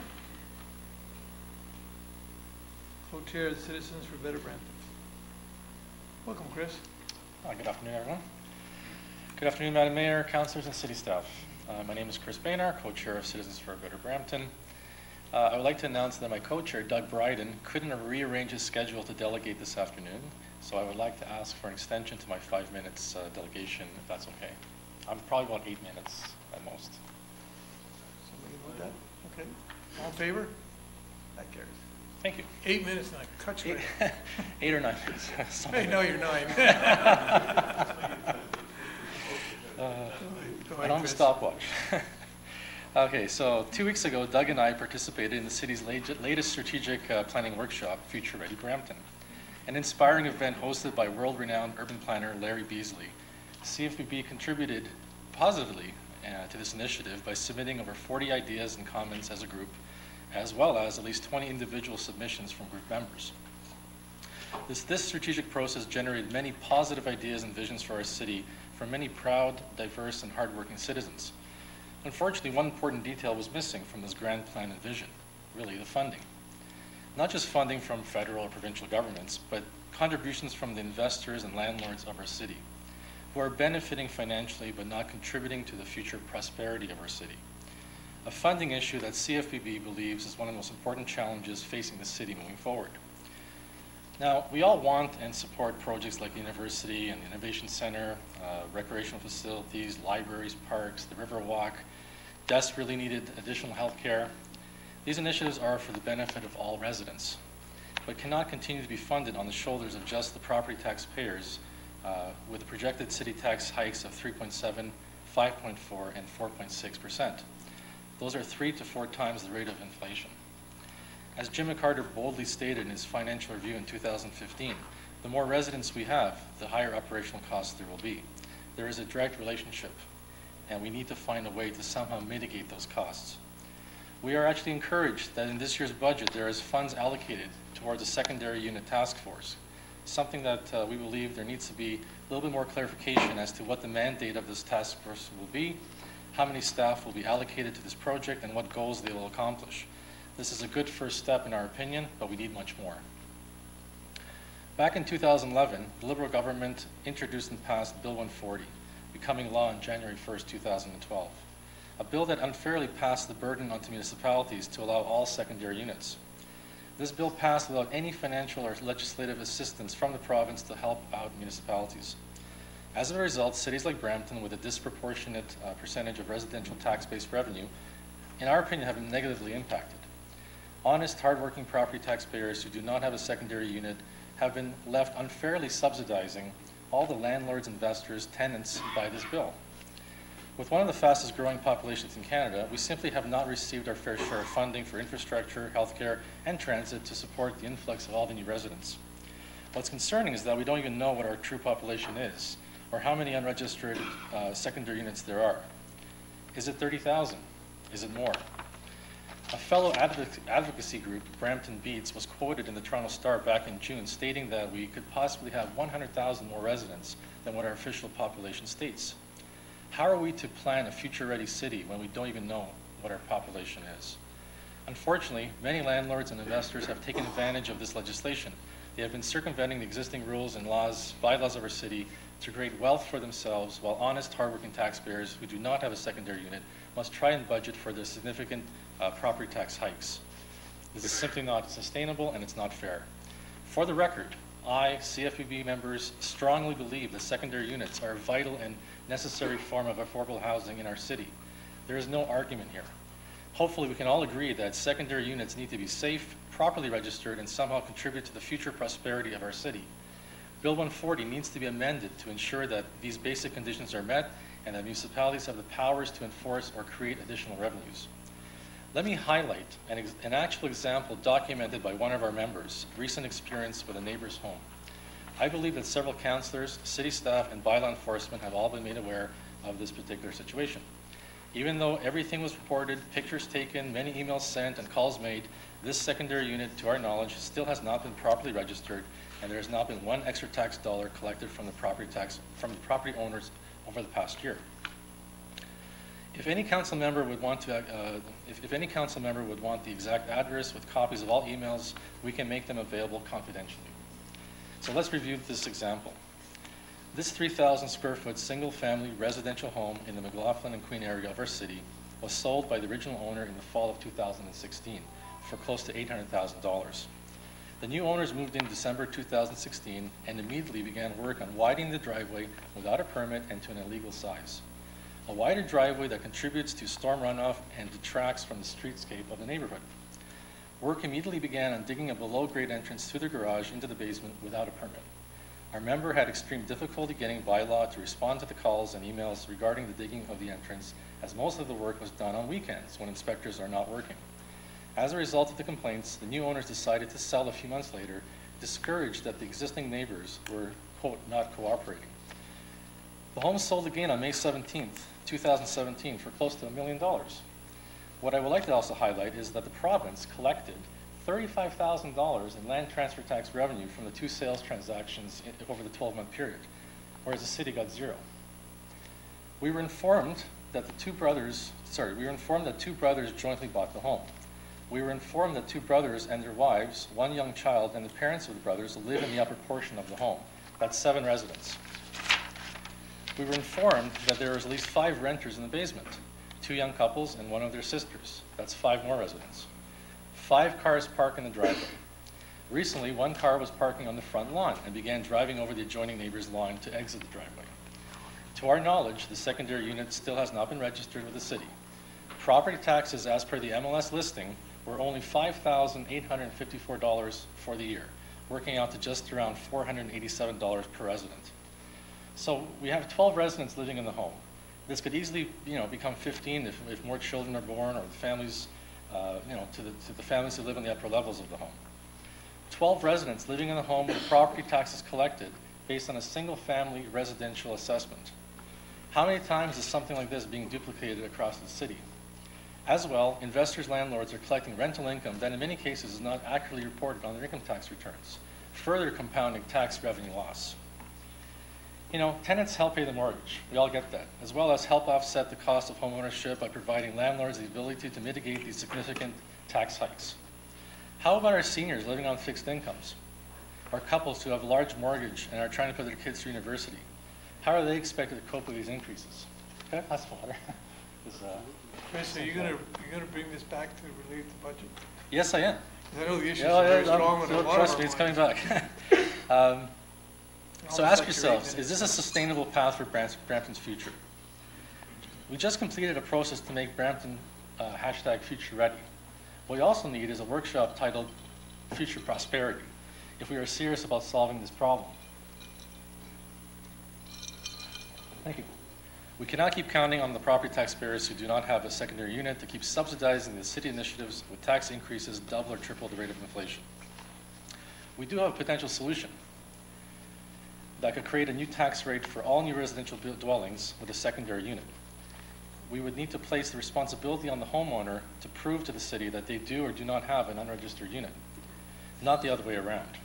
co-chair of the Citizens for Better Brampton. Welcome, Chris. Good afternoon, everyone. Good afternoon, Madam Mayor, councillors, and city staff. My name is Chris Baynar, co-chair of Citizens for Better Brampton. I would like to announce that my co-chair, Doug Bryden, couldn't rearrange his schedule to delegate this afternoon, so I would like to ask for an extension to my 5 minutes delegation, if that's okay. I'm probably about 8 minutes at most. Somebody want that? Okay. All in favor? That carries. Thank you. 8 minutes, and I cut you. 8 or 9 minutes. Hey, no, you're 9. I don't have a stopwatch. Okay, so 2 weeks ago, Doug and I participated in the city's latest strategic planning workshop, Future Ready Brampton, an inspiring event hosted by world-renowned urban planner Larry Beasley. CFBB contributed positively to this initiative by submitting over 40 ideas and comments as a group, as well as at least 20 individual submissions from group members. This strategic process generated many positive ideas and visions for our city from many proud, diverse, and hardworking citizens. Unfortunately, one important detail was missing from this grand plan and vision, really the funding. Not just funding from federal or provincial governments, but contributions from the investors and landlords of our city, who are benefiting financially but not contributing to the future prosperity of our city. A funding issue that CFBB believes is one of the most important challenges facing the city moving forward. Now, we all want and support projects like the university and the innovation center, recreational facilities, libraries, parks, the Riverwalk, desperately needed additional health care. These initiatives are for the benefit of all residents, but cannot continue to be funded on the shoulders of just the property taxpayers with the projected city tax hikes of 3.7%, 5.4%, and 4.6%. Those are 3 to 4 times the rate of inflation. As Jim McCarter boldly stated in his financial review in 2015, the more residents we have, the higher operational costs there will be. There is a direct relationship, and we need to find a way to somehow mitigate those costs. We are actually encouraged that in this year's budget there is funds allocated towards a secondary unit task force, something that we believe there needs to be a little bit more clarification as to what the mandate of this task force will be, how many staff will be allocated to this project, and what goals they will accomplish. This is a good first step in our opinion, but we need much more. Back in 2011, the Liberal government introduced and passed Bill 140, becoming law on January 1st, 2012. A bill that unfairly passed the burden onto municipalities to allow all secondary units. This bill passed without any financial or legislative assistance from the province to help out municipalities. As a result, cities like Brampton, with a disproportionate percentage of residential tax-based revenue, in our opinion, have been negatively impacted. Honest, hardworking property taxpayers who do not have a secondary unit have been left unfairly subsidizing all the landlords, investors, tenants by this bill. With one of the fastest growing populations in Canada, we simply have not received our fair share of funding for infrastructure, healthcare, and transit to support the influx of all the new residents. What's concerning is that we don't even know what our true population is, or how many unregistered secondary units there are. Is it 30,000? Is it more? A fellow advocacy group, Brampton Beats, was quoted in the Toronto Star back in June stating that we could possibly have 100,000 more residents than what our official population states. How are we to plan a future-ready city when we don't even know what our population is? Unfortunately, many landlords and investors have taken advantage of this legislation. They have been circumventing the existing rules and bylaws of our city to create wealth for themselves, while honest, hardworking taxpayers who do not have a secondary unit must try and budget for the significant property tax hikes. This is simply not sustainable, and it's not fair. For the record, I, CFBB members, strongly believe that secondary units are a vital and necessary form of affordable housing in our city. There is no argument here. Hopefully we can all agree that secondary units need to be safe, properly registered, and somehow contribute to the future prosperity of our city. Bill 140 needs to be amended to ensure that these basic conditions are met and that municipalities have the powers to enforce or create additional revenues. Let me highlight an actual example documented by one of our members, recent experience with a neighbor's home. I believe that several councillors, city staff, and bylaw enforcement have all been made aware of this particular situation. Even though everything was reported, pictures taken, many emails sent, and calls made, this secondary unit, to our knowledge, still has not been properly registered, and there has not been one extra tax dollar collected from the property owners over the past year. If any council member would want to, if any council member would want the exact address with copies of all emails, we can make them available confidentially. So let's review this example. This 3,000 square foot single family residential home in the McLaughlin and Queen area of our city was sold by the original owner in the fall of 2016 for close to $800,000. The new owners moved in December 2016 and immediately began work on widening the driveway without a permit and to an illegal size. A wider driveway that contributes to storm runoff and detracts from the streetscape of the neighborhood. Work immediately began on digging a below-grade entrance to the garage into the basement without a permit. Our member had extreme difficulty getting bylaw to respond to the calls and emails regarding the digging of the entrance, as most of the work was done on weekends when inspectors are not working. As a result of the complaints, the new owners decided to sell a few months later, discouraged that the existing neighbors were, quote, not cooperating. The home sold again on May 17th, 2017 for close to $1 million. What I would like to also highlight is that the province collected $35,000 in land transfer tax revenue from the two sales transactions over the 12-month period, whereas the city got zero. We were informed that two brothers jointly bought the home. We were informed that two brothers and their wives, one young child, and the parents of the brothers live in the upper portion of the home. That's 7 residents. We were informed that there was at least 5 renters in the basement, 2 young couples and one of their sisters. That's 5 more residents. 5 cars parked in the driveway. Recently, 1 car was parking on the front lawn and began driving over the adjoining neighbor's lawn to exit the driveway. To our knowledge, the secondary unit still has not been registered with the city. Property taxes, as per the MLS listing, were only $5,854 for the year, working out to just around $487 per resident. So we have 12 residents living in the home. This could easily, become 15 if more children are born, or the families, to the families who live in the upper levels of the home. 12 residents living in the home with property taxes collected based on a single-family residential assessment. How many times is something like this being duplicated across the city? As well, investors' landlords are collecting rental income that in many cases is not accurately reported on their income tax returns, further compounding tax revenue loss. Tenants help pay the mortgage. We all get that, as well as help offset the cost of homeownership by providing landlords the ability to mitigate these significant tax hikes. How about our seniors living on fixed incomes? Or couples who have a large mortgage and are trying to put their kids through university? How are they expected to cope with these increases? Okay, that's water. Chris, are you gonna bring this back to relate the budget? Yes, I am. 'Cause I know the issues are very strong with a lot of trust our me, it's money. coming back. So Almost ask like you're yourselves, eating it. is this a sustainable path for Brampton's future? We just completed a process to make Brampton #future ready. What we also need is a workshop titled Future Prosperity if we are serious about solving this problem. Thank you. We cannot keep counting on the property taxpayers who do not have a secondary unit to keep subsidizing the city initiatives with tax increases double or triple the rate of inflation. We do have a potential solution that could create a new tax rate for all new residential dwellings with a secondary unit. We would need to place the responsibility on the homeowner to prove to the city that they do or do not have an unregistered unit, not the other way around.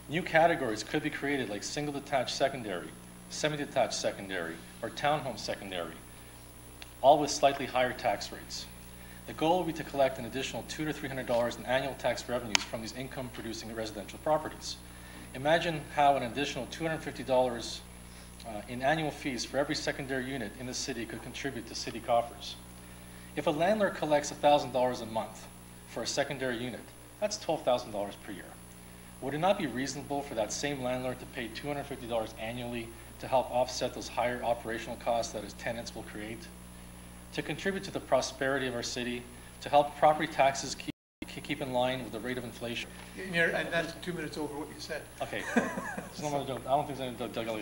New categories could be created like single detached secondary, semi-detached secondary, or townhome secondary, all with slightly higher tax rates. The goal will be to collect an additional $200 to $300 in annual tax revenues from these income-producing residential properties. Imagine how an additional $250 in annual fees for every secondary unit in the city could contribute to city coffers. If a landlord collects $1,000 a month for a secondary unit, that's $12,000 per year. Would it not be reasonable for that same landlord to pay $250 annually to help offset those higher operational costs that his tenants will create? To contribute to the prosperity of our city, to help property taxes keep in line with the rate of inflation. And that's 2 minutes over what you said. Okay. So I don't think there's any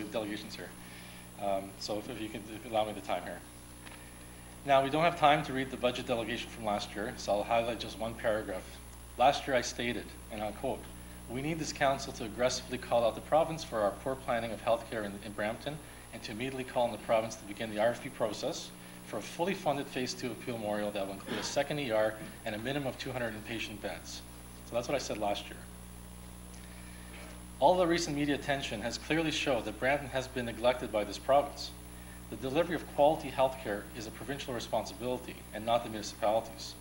delegations here. So if you could allow me the time here. Now, we don't have time to read the budget delegation from last year, so I'll highlight just one paragraph. Last year I stated, and I'll quote, "We need this council to aggressively call out the province for our poor planning of healthcare in Brampton, and to immediately call on the province to begin the RFP process for a fully funded Phase 2 of Peel Memorial that will include a second ER and a minimum of 200 inpatient beds." So that's what I said last year. All the recent media attention has clearly showed that Brampton has been neglected by this province. The delivery of quality health care is a provincial responsibility and not the municipalities.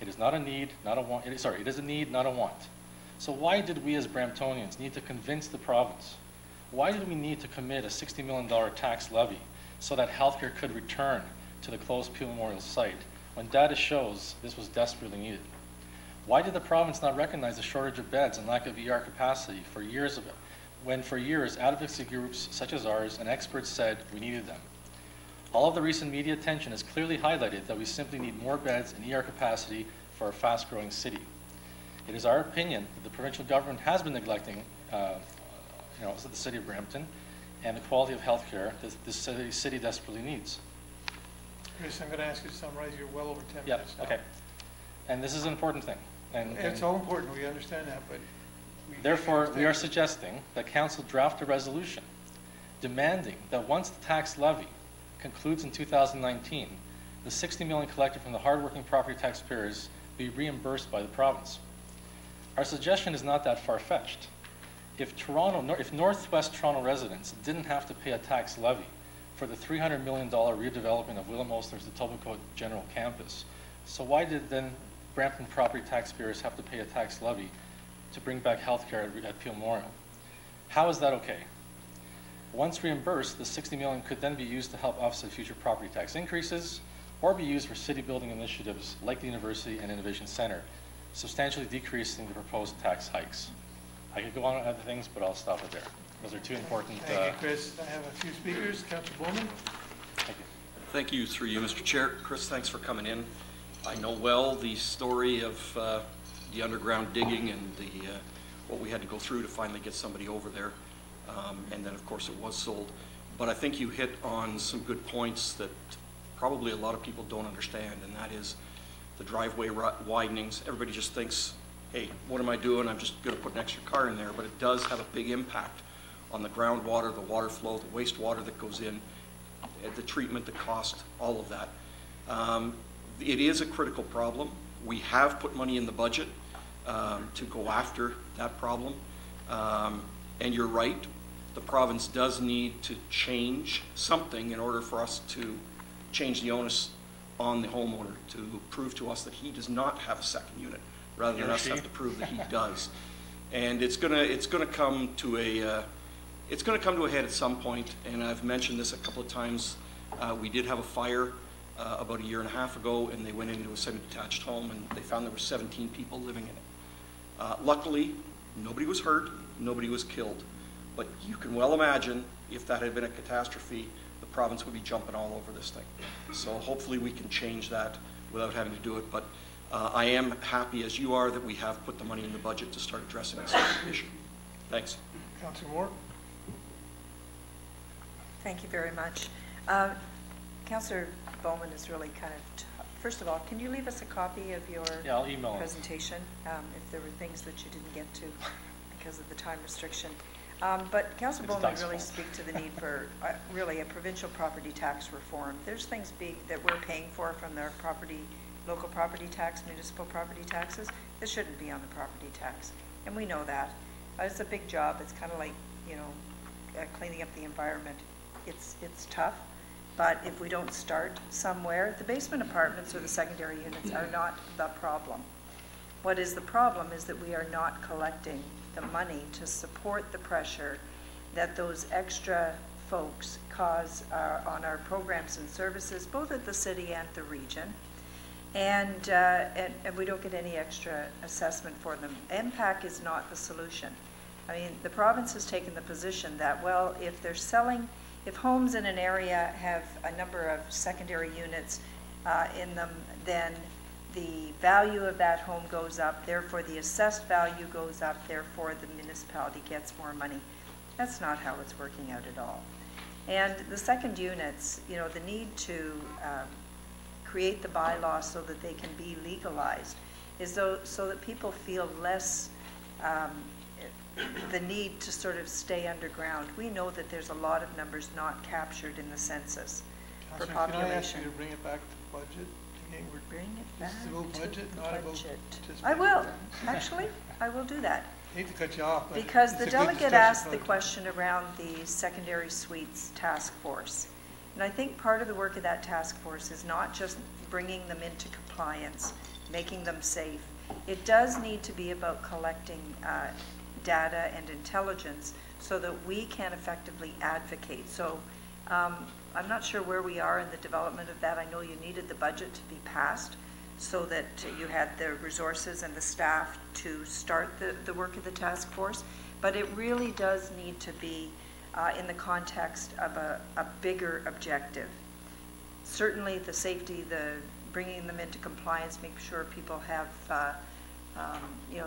It is not a need, not a want. It is a need, not a want. So why did we as Bramptonians need to convince the province? Why did we need to commit a $60 million tax levy so that healthcare could return to the closed Peel Memorial site when data shows this was desperately needed? Why did the province not recognize the shortage of beds and lack of ER capacity for years when for years advocacy groups such as ours and experts said we needed them? All of the recent media attention has clearly highlighted that we simply need more beds and ER capacity for a fast-growing city. It is our opinion that the provincial government has been neglecting the city of Brampton, and the quality of healthcare that this city desperately needs. Chris, I'm going to ask you to summarize. You're well over 10 Yeah, minutes now. okay. And this is an important thing. And It's all important, we understand that, but therefore, we are suggesting that council draft a resolution demanding that once the tax levy concludes in 2019, the $60 million collected from the hardworking property taxpayers be reimbursed by the province. Our suggestion is not that far-fetched. If Northwest Toronto residents didn't have to pay a tax levy for the $300 million redevelopment of William Osler's Etobicoke General Campus, so why did then Brampton property taxpayers have to pay a tax levy to bring back healthcare at Peel Memorial? How is that okay? Once reimbursed, the $60 million could then be used to help offset future property tax increases, or be used for city building initiatives like the University and Innovation Center, substantially decreasing the proposed tax hikes. I could go on with other things, but I'll stop it there. Those are two important. Thank you, Chris. I have a few speakers. Councillor Bowman. Thank you. Thank you, through you, Mr. Chair. Chris, thanks for coming in. I know well the story of the underground digging and what we had to go through to finally get somebody over there. And then, of course, it was sold. But I think you hit on some good points that probably a lot of people don't understand, and that is the driveway widenings. Everybody just thinks, hey, what am I doing? I'm just going to put an extra car in there. But it does have a big impact on the groundwater, the water flow, the wastewater that goes in, the treatment, the cost, all of that. It is a critical problem. We have put money in the budget to go after that problem. And you're right, the province does need to change something in order for us to change the onus on the homeowner to prove to us that he does not have a second unit, rather than us have to prove that he does. And it's gonna come to a head at some point. And I've mentioned this a couple of times. We did have a fire about 1.5 years ago, and they went into a semi-detached home, and they found there were 17 people living in it. Luckily, nobody was hurt, nobody was killed. But you can well imagine if that had been a catastrophe, the province would be jumping all over this thing. So hopefully we can change that without having to do it. But I am happy, as you are, that we have put the money in the budget to start addressing this issue. Thanks. Councillor Moore. Thank you very much. Councillor Bowman is really kind of, first of all, can you leave us a copy of your I'll email presentation if there were things that you didn't get to because of the time restriction? But Councillor Bowman really speak to the need for really a provincial property tax reform. There's things that we're paying for from their local property tax, municipal property taxes, that shouldn't be on the property tax. And we know that. It's a big job. It's kind of like, cleaning up the environment. It's tough. But if we don't start somewhere, the basement apartments or the secondary units are not the problem. What is the problem is that we are not collecting the money to support the pressure that those extra folks cause on our programs and services, both at the city and the region. And we don't get any extra assessment for them. MPAC is not the solution. I mean, the province has taken the position that, well, if homes in an area have a number of secondary units in them, then the value of that home goes up, therefore the assessed value goes up, therefore the municipality gets more money. That's not how it's working out at all. And the second units, the need to create the bylaw so that they can be legalized is so that people feel less the need to sort of stay underground. We know that there's a lot of numbers not captured in the census for population. Can I ask you to bring it back to budget? Again, Bring it back this is about budget, to not about budget. participation. I will, actually, I will do that. I hate to cut you off, but Because it's the a good delegate discussion asked the point. question around the secondary suites task force. And I think part of the work of that task force is not just bringing them into compliance, making them safe. It does need to be about collecting data and intelligence so that we can effectively advocate. So I'm not sure where we are in the development of that. I know you needed the budget to be passed so that you had the resources and the staff to start the work of the task force. But it really does need to be in the context of a bigger objective. Certainly the safety, the bringing them into compliance, making sure people have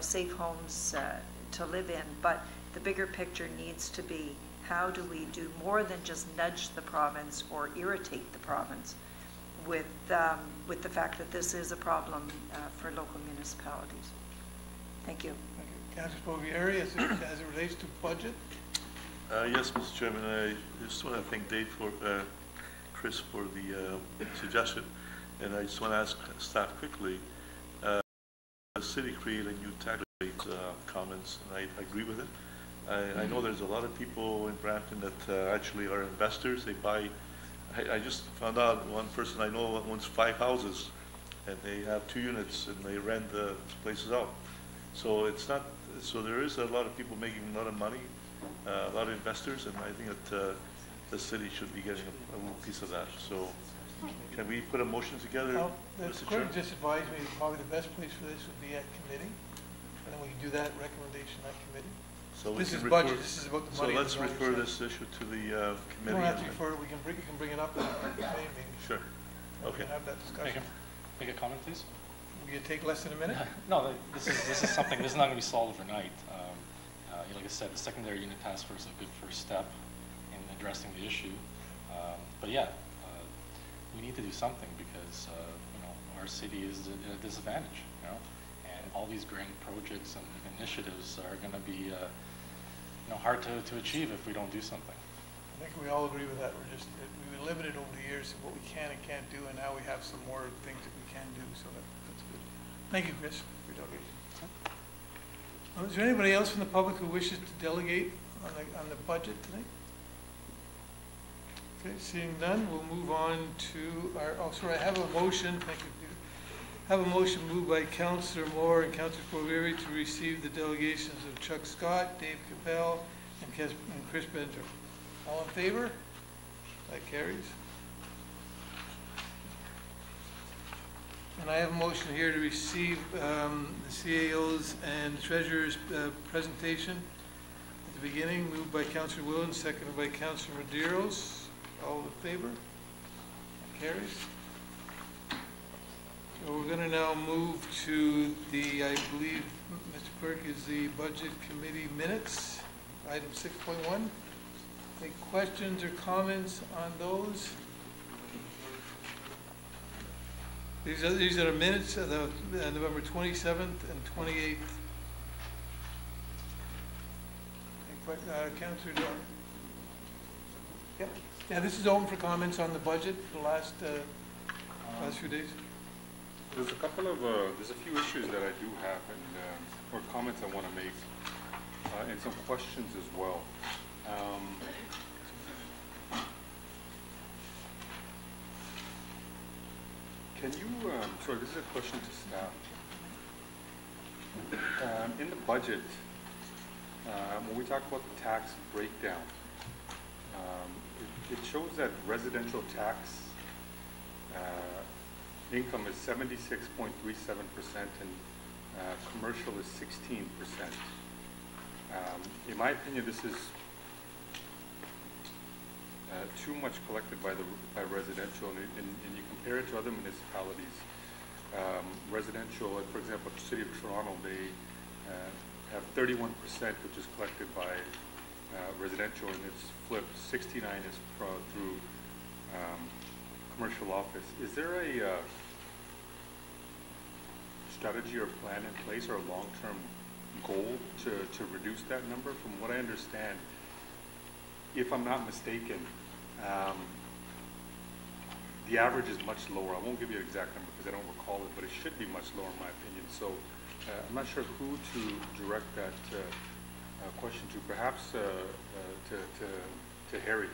safe homes to live in, but The bigger picture needs to be, how do we do more than just nudge the province or irritate the province with the fact that this is a problem for local municipalities? Thank you. Councillor Bovieri, as it relates to budget? Yes, Mr. Chairman, I just want to thank Dave for, Chris for the suggestion, and I just want to ask staff quickly, the city created a new tax rate comments, and I agree with it. I know there's a lot of people in Brampton that actually are investors. They buy, I just found out one person I know owns 5 houses, and they have 2 units, and they rent the places out. So it's not, so there is a lot of people making a lot of money, a lot of investors, and I think that the city should be getting a little piece of that. So can we put a motion together, The Mr. clerk Chair? just advised me that probably the best place for this would be at committee, and then we can do that recommendation at committee. So we This can is refer- budget, this is about the So money. let's and the refer zoning, this issue to the You committee. don't have to and- refer it, you can bring it up at the committee meeting. Sure, We okay. can have that discussion. Make a comment, please? Will you take less than a minute? No, this is something, this is not going to be solved overnight. Like I said, the secondary unit task force is a good first step in addressing the issue. But yeah, we need to do something because, our city is at a disadvantage, and all these grant projects and initiatives are going to be, hard to achieve if we don't do something. I think we all agree with that. We've been limited over the years to what we can and can't do, and now we have some more things that we can do, so that's good. Thank you, Chris, for your delegation. Is there anybody else from the public who wishes to delegate on the budget tonight? Okay, seeing none, we'll move on to I have a motion, thank you, Peter. I have a motion moved by Councillor Moore and Councillor Bovieri to receive the delegations of Chuck Scott, Dave Capel, and Chris Bender. All in favor? That carries. And I have a motion here to receive the CAO's and the Treasurer's presentation at the beginning, moved by Councillor Williams, seconded by Councillor Medeiros. All in favor? That carries. So we're going to now move to the, I believe, Mr. Clerk, is the Budget Committee minutes, item 6.1. Any questions or comments on those? These are the minutes of the November 27th and 28th. Councillor Dorr. Yep. Yeah, this is open for comments on the budget for the last few days. There's a couple of, there's a few issues that I do have and, or comments I want to make, and some questions as well. Can you, sorry, this is a question to staff. In the budget, when we talk about the tax breakdown, it shows that residential tax income is 76.37% and commercial is 16%. In my opinion, this is too much collected by residential, and you compare it to other municipalities. Residential, like for example, the City of Toronto, they have 31%, which is collected by residential, and it's flipped. 69 is through commercial office. Is there a strategy or plan in place or a long-term goal to reduce that number? From what I understand, if I'm not mistaken, the average is much lower. I won't give you an exact number because I don't recall it, but it should be much lower in my opinion. So I'm not sure who to direct that question to. Perhaps to Harry,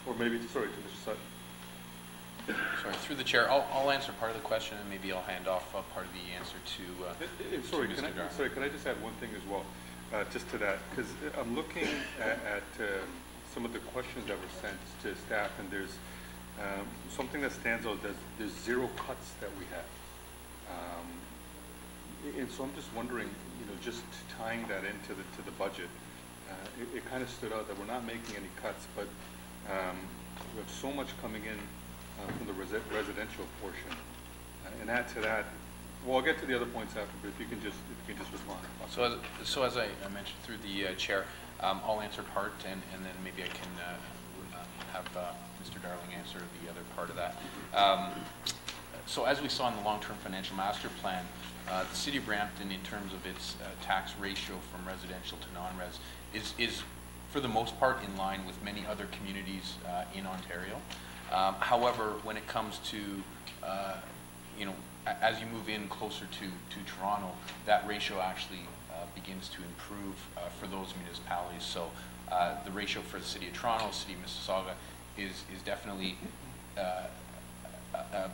or maybe sorry, to Mr. Sutton. Sorry, through the chair, I'll answer part of the question, and maybe I'll hand off part of the answer to Sorry, Mr. Darwin. sorry, can I just add one thing as well, just to that, because I'm looking at some of the questions that were sent to staff, and there's something that stands out. There's 0 cuts that we have, and so I'm just wondering, just tying that into the budget, it kind of stood out that we're not making any cuts, but we have so much coming in from the residential portion, and add to that Well, I'll get to the other points after, but if you can just respond. So as I mentioned through the chair, I'll answer part, and then maybe I can have Mr. Darling answer the other part of that. So as we saw in the long-term financial master plan, the City of Brampton, in terms of its tax ratio from residential to non-res, is for the most part in line with many other communities in Ontario. However, when it comes to, as you move in closer to Toronto, that ratio actually begins to improve for those municipalities. So the ratio for the City of Toronto, City of Mississauga, is definitely a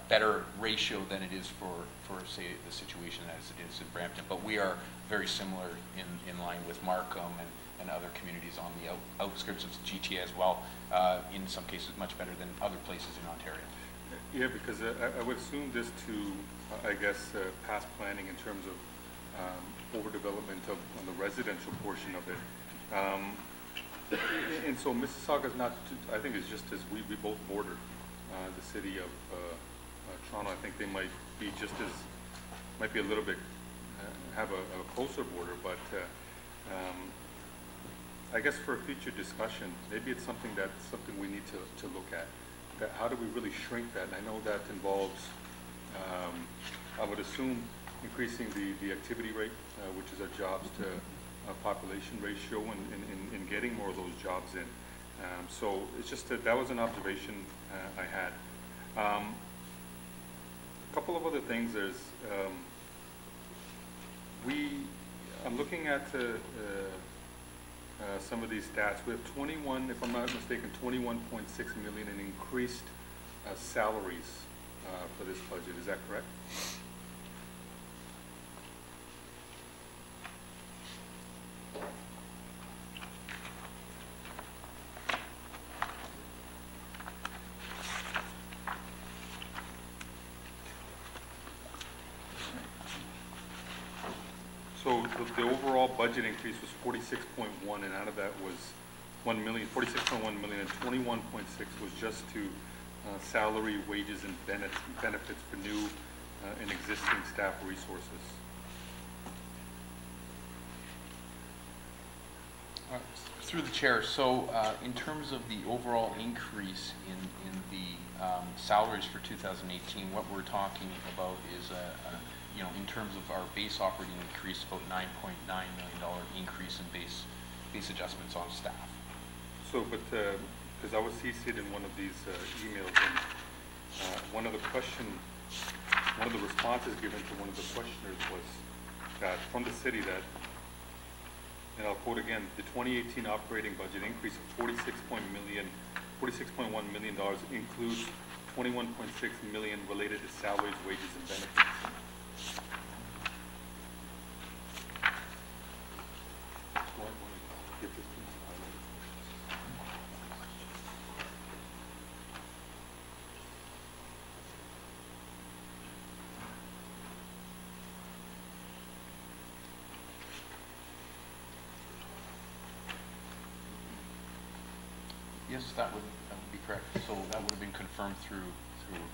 better ratio than it is for say the situation as it is in Brampton. But we are very similar in line with Markham and other communities on the outskirts of GTA as well. In some cases, much better than other places in Ontario. Yeah, because I would assume this to, I guess, past planning in terms of overdevelopment on the residential portion of it. And so Mississauga is not, I think it's just as we both border the city of Toronto. I think they might be just as, might be a little bit, have a closer border, but I guess for a future discussion, maybe it's something we need to look at. That how do we really shrink that? And I know that involves, I would assume, increasing the activity rate, which is our jobs to population ratio, and getting more of those jobs in. So it's just that was an observation I had. A couple of other things. There's I'm looking at some of these stats. We have 21, if I'm not mistaken, 21.6 million in increased salaries for this budget. Is that correct? So the overall budget increase was 46.1, and out of that was 1 million, 46.1 million, and 21.6 was just to salary, wages, and benefits for new and existing staff resources. Through the chair, so in terms of the overall increase in the salaries for 2018, what we're talking about is in terms of our base operating increase, about $9.9 million increase in base adjustments on staff. So, but because I was CC'd in one of these emails, and one of the responses given to one of the questioners was that from the city that, and I'll quote again, the 2018 operating budget increase of $46.1 million includes $21.6 million related to salaries, wages, and benefits. Yes, that would be correct. So that would have been confirmed through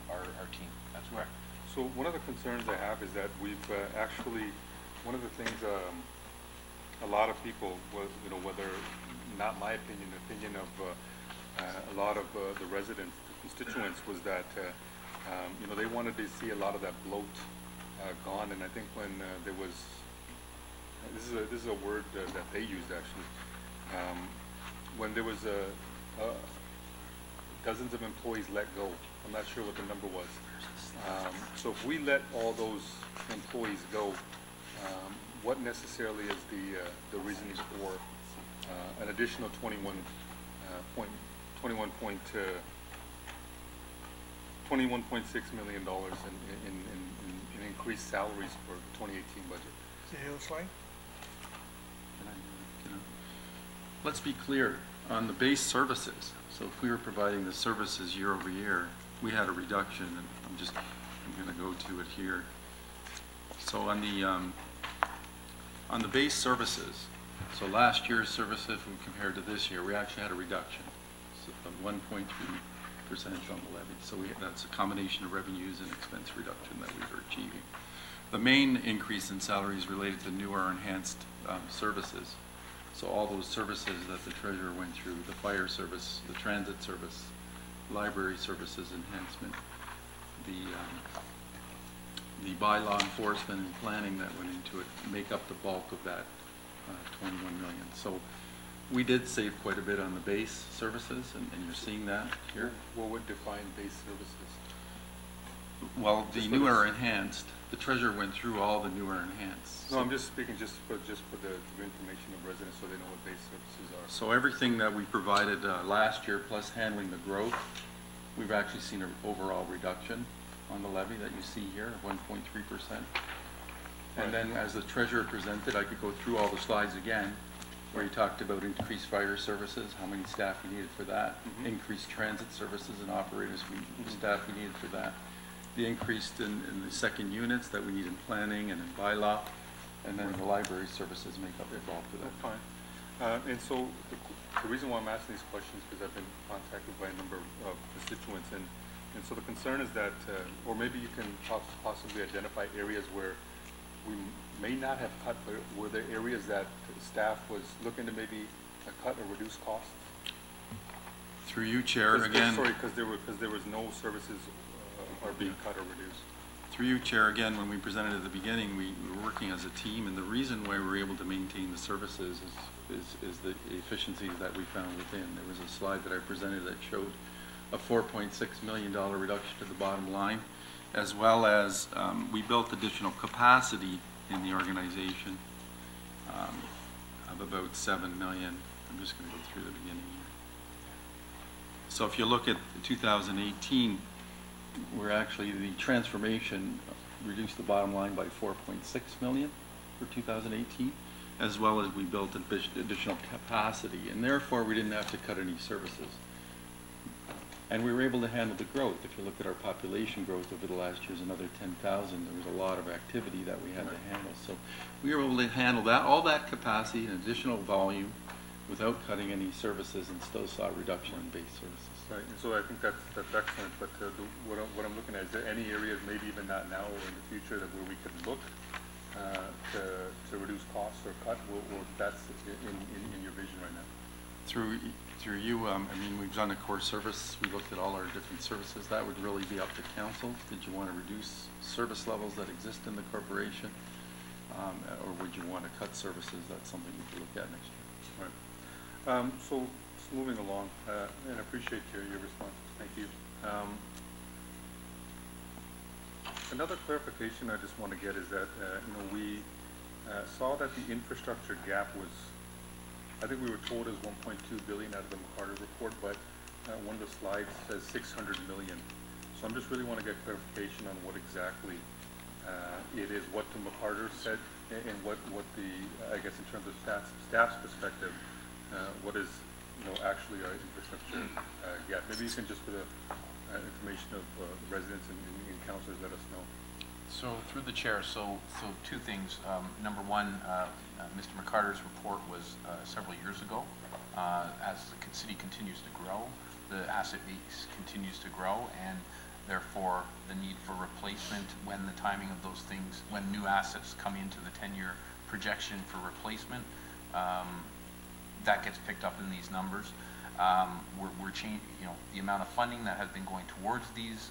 our team. That's correct. So one of the concerns I have is that we've actually, one of the things a lot of people, whether not my opinion, the opinion of a lot of the residents, the constituents, was that they wanted to see a lot of that bloat gone. And I think when there was, this is a word that they used actually, when there was dozens of employees let go. I'm not sure what the number was. So if we let all those employees go, what necessarily is the reasons for an additional $21.6 million in increased salaries for the 2018 budget? Slide. Let's be clear on the base services. So if we were providing the services year over year, we had a reduction, and I'm going to go to it here. So on the base services, so last year's services when compared to this year, we actually had a reduction of 1.3% on the levy. So that's a combination of revenues and expense reduction that we were achieving. The main increase in salary is related to newer enhanced services. So all those services that the treasurer went through, the fire service, the transit service, library services enhancement, the bylaw enforcement and planning that went into it make up the bulk of that 21 million. So we did save quite a bit on the base services, and you're seeing that here. What would define base services? Well, the newer enhanced, the treasurer went through all the newer enhanced. No, I'm just speaking just for the information of residents so they know what base services are. So everything that we provided last year, plus handling the growth, we've actually seen an overall reduction on the levy that you see here, 1.3%. And then as the treasurer presented, I could go through all the slides again, where he talked about increased fire services, how many staff we needed for that, increased transit services and operators, staff we needed for that, the increase in the second units that we need in planning and in bylaw, and then the library services make up the bulk of that. Fine. And so the reason why I'm asking these questions is because I've been contacted by a number of constituents, and so the concern is that, or maybe you can possibly identify areas where we may not have cut, but were there areas that staff was looking to maybe cut or reduce costs? Through you, Chair, again. Sorry, because there was no services are being cut or reduced. Through you, Chair, again, when we presented at the beginning, we were working as a team, and the reason why we were able to maintain the services is the efficiencies that we found within. There was a slide that I presented that showed a $4.6 million reduction to the bottom line, as well as we built additional capacity in the organization of about $7 million. I'm just going to go through the beginning here. So if you look at 2018, we're actually, the transformation reduced the bottom line by $4.6 million for 2018, as well as we built additional capacity, and therefore we didn't have to cut any services. And we were able to handle the growth. If you look at our population growth over the last year's another 10,000, there was a lot of activity that we had to handle. So we were able to handle that, all that capacity and additional volume without cutting any services, and still saw a reduction in base services. Right, and so I think that's excellent, but what I'm looking at, is there any areas, maybe even not now or in the future, that where we could look to reduce costs or cut, or that's in your vision right now? Through you, I mean, we've done a core service. We looked at all our different services. That would really be up to council. Did you want to reduce service levels that exist in the corporation, or would you want to cut services? That's something we could look at next year. Right. So moving along, and I appreciate your responses. Thank you. Another clarification I just want to get is that we saw that the infrastructure gap was, I think we were told it was 1.2 billion out of the McCarter report, but one of the slides says 600 million. So I'm just really want to get clarification on what exactly it is, what the McCarter said, and what the, I guess in terms of staff's perspective, what is actually our infrastructure gap. Maybe you can just, for the information of residents and councilors, let us know. So through the chair, so two things. Number one, Mr. McCarter's report was several years ago. As the city continues to grow, the asset base continues to grow, and therefore the need for replacement when the timing of those things, when new assets come into the 10-year projection for replacement, that gets picked up in these numbers. We're changing, the amount of funding that has been going towards these,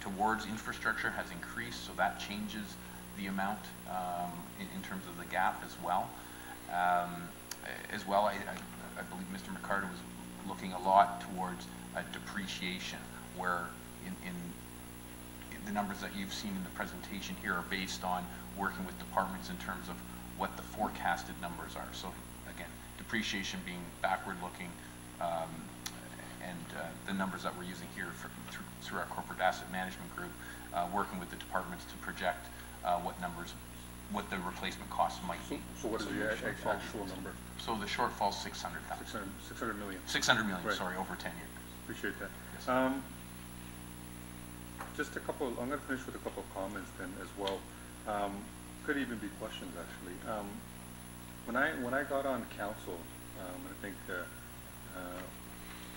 towards infrastructure has increased, so that changes the amount in terms of the gap as well. I believe Mr. McCarter was looking a lot towards depreciation, where in the numbers that you've seen in the presentation here are based on working with departments in terms of what the forecasted numbers are. So again, depreciation being backward-looking, and the numbers that we're using here through our corporate asset management group, working with the departments to project what the replacement costs might be. So what is the actual number? So the shortfall is 600,000. 600 million. 600 million, right. Sorry, over 10 years. Appreciate that. Yes. Just a couple, I'm going to finish with a couple of comments then as well. Could even be questions actually. When I got on council, I think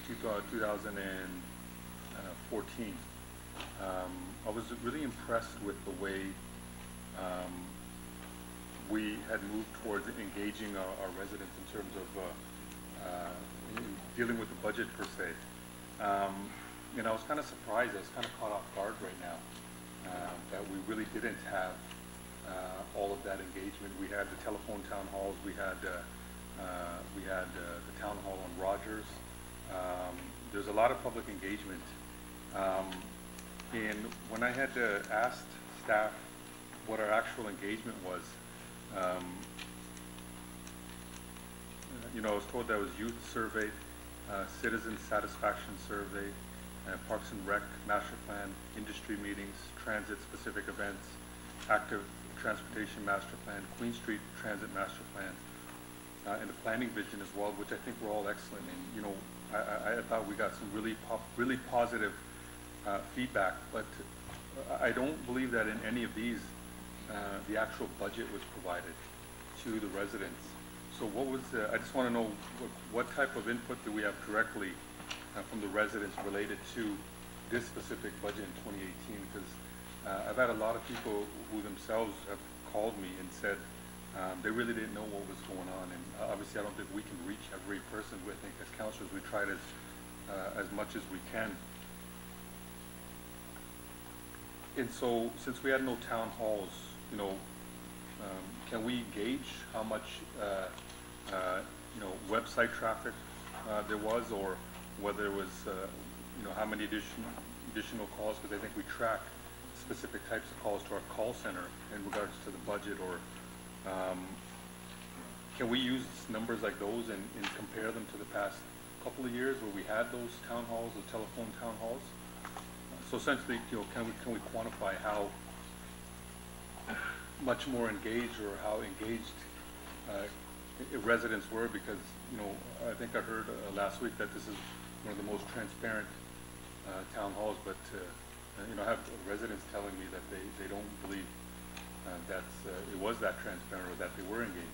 2014, I was really impressed with the way we had moved towards engaging our residents in terms of dealing with the budget per se. And I was kind of surprised, I was kind of caught off guard right now that we really didn't have all of that engagement. We had the telephone town halls, we had the town hall on Rogers. There's a lot of public engagement. And when I had asked staff what our actual engagement was, you know, I was told that was youth survey, citizen satisfaction survey, Parks and Rec master plan, industry meetings, transit specific events, active transportation master plan, Queen Street transit master plan, and the planning vision as well, which I think were all excellent. And you know, I thought we got some really positive feedback, but I don't believe that in any of these the actual budget was provided to the residents. So what was I just want to know what type of input do we have directly from the residents related to this specific budget in 2018? Because I've had a lot of people who themselves have called me and said they really didn't know what was going on. And obviously I don't think we can reach every person. I think as councillors we tried as much as we can. And so since we had no town halls, you know, can we gauge how much you know, website traffic there was, or whether it was you know, how many additional calls? Because I think we track specific types of calls to our call center in regards to the budget, or can we use numbers like those and compare them to the past couple of years where we had those town halls, the telephone town halls? So essentially, you know, can we quantify how much more engaged or how engaged residents were? Because, you know, I think I heard last week that this is one of the most transparent town halls, but you know, I have residents telling me that they don't believe that it was that transparent or that they were engaged.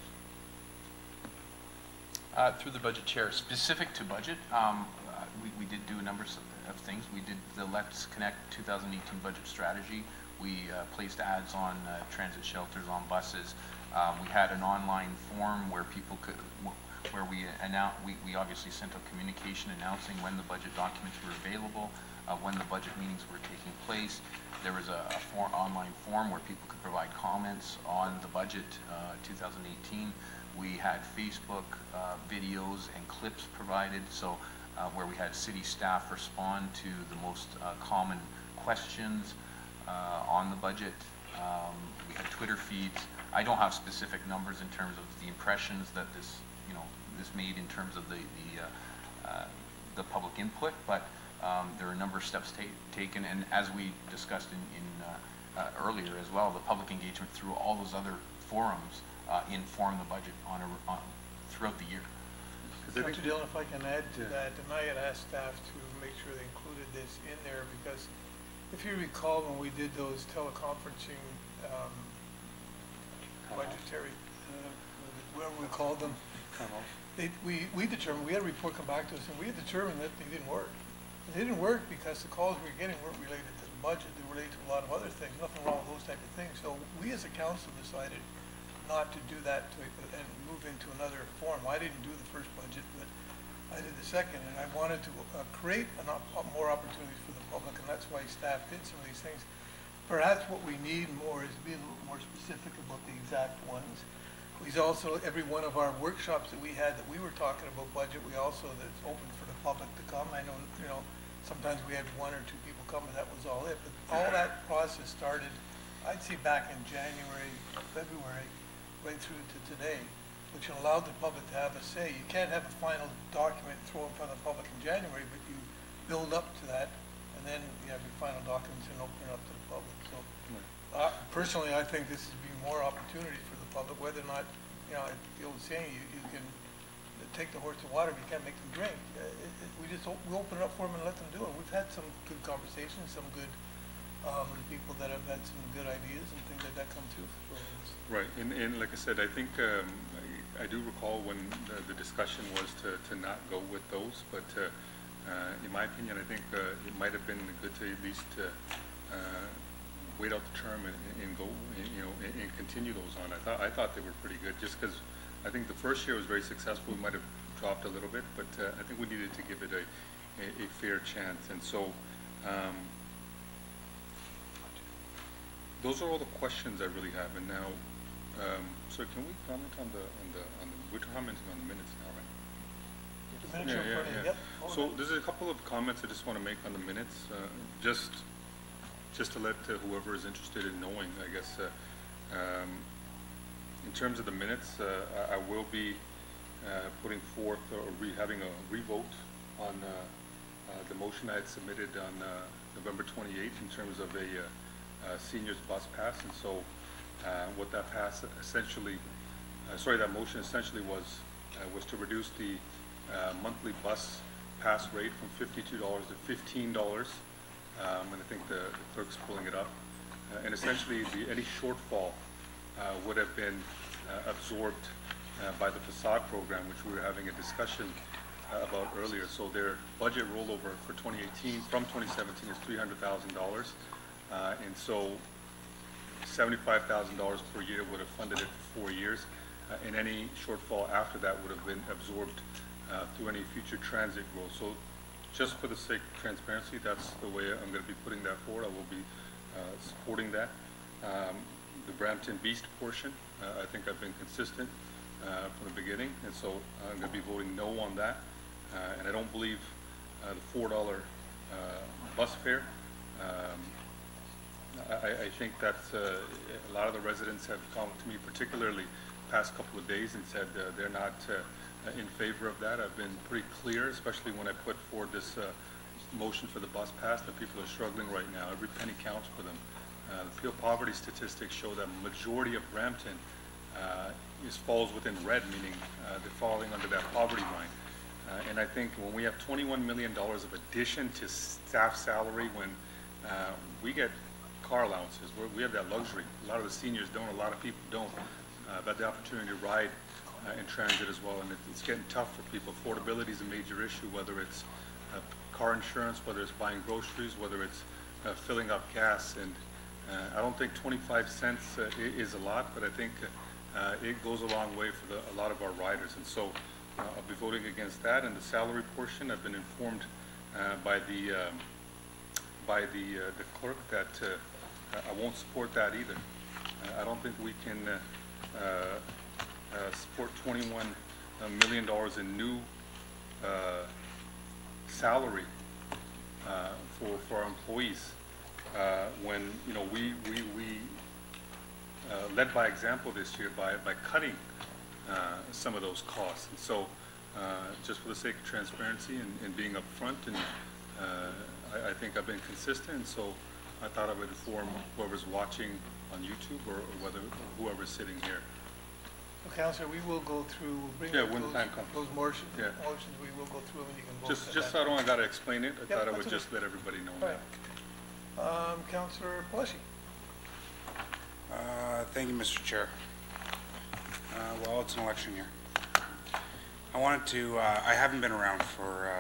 Through the budget chair, specific to budget, we did do a number of things. We did the Let's Connect 2018 budget strategy. We placed ads on transit shelters, on buses. We had an online form where people could, where we obviously sent a communication announcing when the budget documents were available, when the budget meetings were taking place. There was a online form where people could provide comments on the budget 2018. We had Facebook videos and clips provided, so where we had city staff respond to the most common questions on the budget. We had Twitter feeds. I don't have specific numbers in terms of the impressions that this, you know, this made in terms of the public input, but there are a number of steps taken, and as we discussed earlier as well, the public engagement through all those other forums inform the budget throughout the year. Dr. Dillon, if I can add to that, and I had asked staff to make sure they included this in there, because if you recall when we did those teleconferencing budgetary, whatever we called them, we determined, we had a report come back to us, and we had determined that they didn't work. And they didn't work because the calls we were getting weren't related to the budget, they were related to a lot of other things, nothing wrong with those type of things. So we as a council decided not to do that and move into another form. I didn't do the first budget, but I did the second, and I wanted to create more opportunities for the public, and that's why staff did some of these things. Perhaps what we need more is be a little more specific about the exact ones. We also, every one of our workshops that we had that we were talking about budget, we also, that's open for the public to come. I know, you know, sometimes we had 1 or 2 people come and that was all it, but all that process started, I'd say back in January, February, right through to today, which allowed the public to have a say. You can't have a final document thrown in front of the public in January, but you build up to that, and then you have your final documents and open it up to the public. So personally, I think this would be more opportunity for the public, whether or not, you know, the old saying, you can take the horse to water, but you can't make them drink. We open it up for them and let them do it. We've had some good conversations, some good people that have had some good ideas and things like that come through for us. Right, and like I said, I think I do recall when the discussion was to not go with those, but in my opinion, I think it might have been good to at least wait out the term and go, and continue those on. I thought they were pretty good, just because I think the first year was very successful. We might have dropped a little bit, but I think we needed to give it a fair chance. And so those are all the questions I really have. And now, so can we comment on we're commenting on the minutes now, right? The minutes are in front of you. Yep. So there's a couple of comments I just want to make on the minutes, just to let whoever is interested in knowing, I guess, in terms of the minutes, I will be putting forth or having a revote on the motion I had submitted on November 28th in terms of a seniors bus pass. And so what that pass essentially, that motion essentially was to reduce the monthly bus pass rate from $52 to $15. And I think the clerk's pulling it up. And essentially, any shortfall would have been absorbed by the Facade program, which we were having a discussion about earlier. So their budget rollover for 2018 from 2017 is $300,000. And so $75,000 per year would have funded it for 4 years. And any shortfall after that would have been absorbed through any future transit growth. So just for the sake of transparency, that's the way I'm going to be putting that forward. I will be supporting that. The Brampton Beast portion, I think I've been consistent from the beginning, and so I'm going to be voting no on that. And I don't believe the $4 bus fare. I think that a lot of the residents have come to me, particularly the past couple of days, and said they're not in favor of that. I've been pretty clear, especially when I put forward this motion for the bus pass, that people are struggling right now. Every penny counts for them. The pure poverty statistics show that majority of Brampton falls within red, meaning they're falling under that poverty line. And I think when we have $21 million of addition to staff salary, when we get car allowances, we have that luxury. A lot of the seniors don't, a lot of people don't. But the opportunity to ride in transit as well, and it's getting tough for people. Affordability is a major issue, whether it's car insurance, whether it's buying groceries, whether it's filling up gas. And I don't think 25 cents is a lot, but I think it goes a long way for a lot of our riders. And so I'll be voting against that. And the salary portion, I've been informed by the clerk that I won't support that either. I don't think we can support $21 million in new salary for our employees when we led by example this year by cutting some of those costs. And so just for the sake of transparency and being upfront, and I think I've been consistent, and so I thought I would inform whoever's watching on YouTube or whoever's sitting here. Well, Councillor, we will go through, we'll bring when the time comes. those motions, we will go through and you can vote. Just so I don't got to explain it, I thought I would just let everybody know that. Councillor Pelesi. Thank you, Mr. Chair. Well, it's an election year. I wanted to, I haven't been around for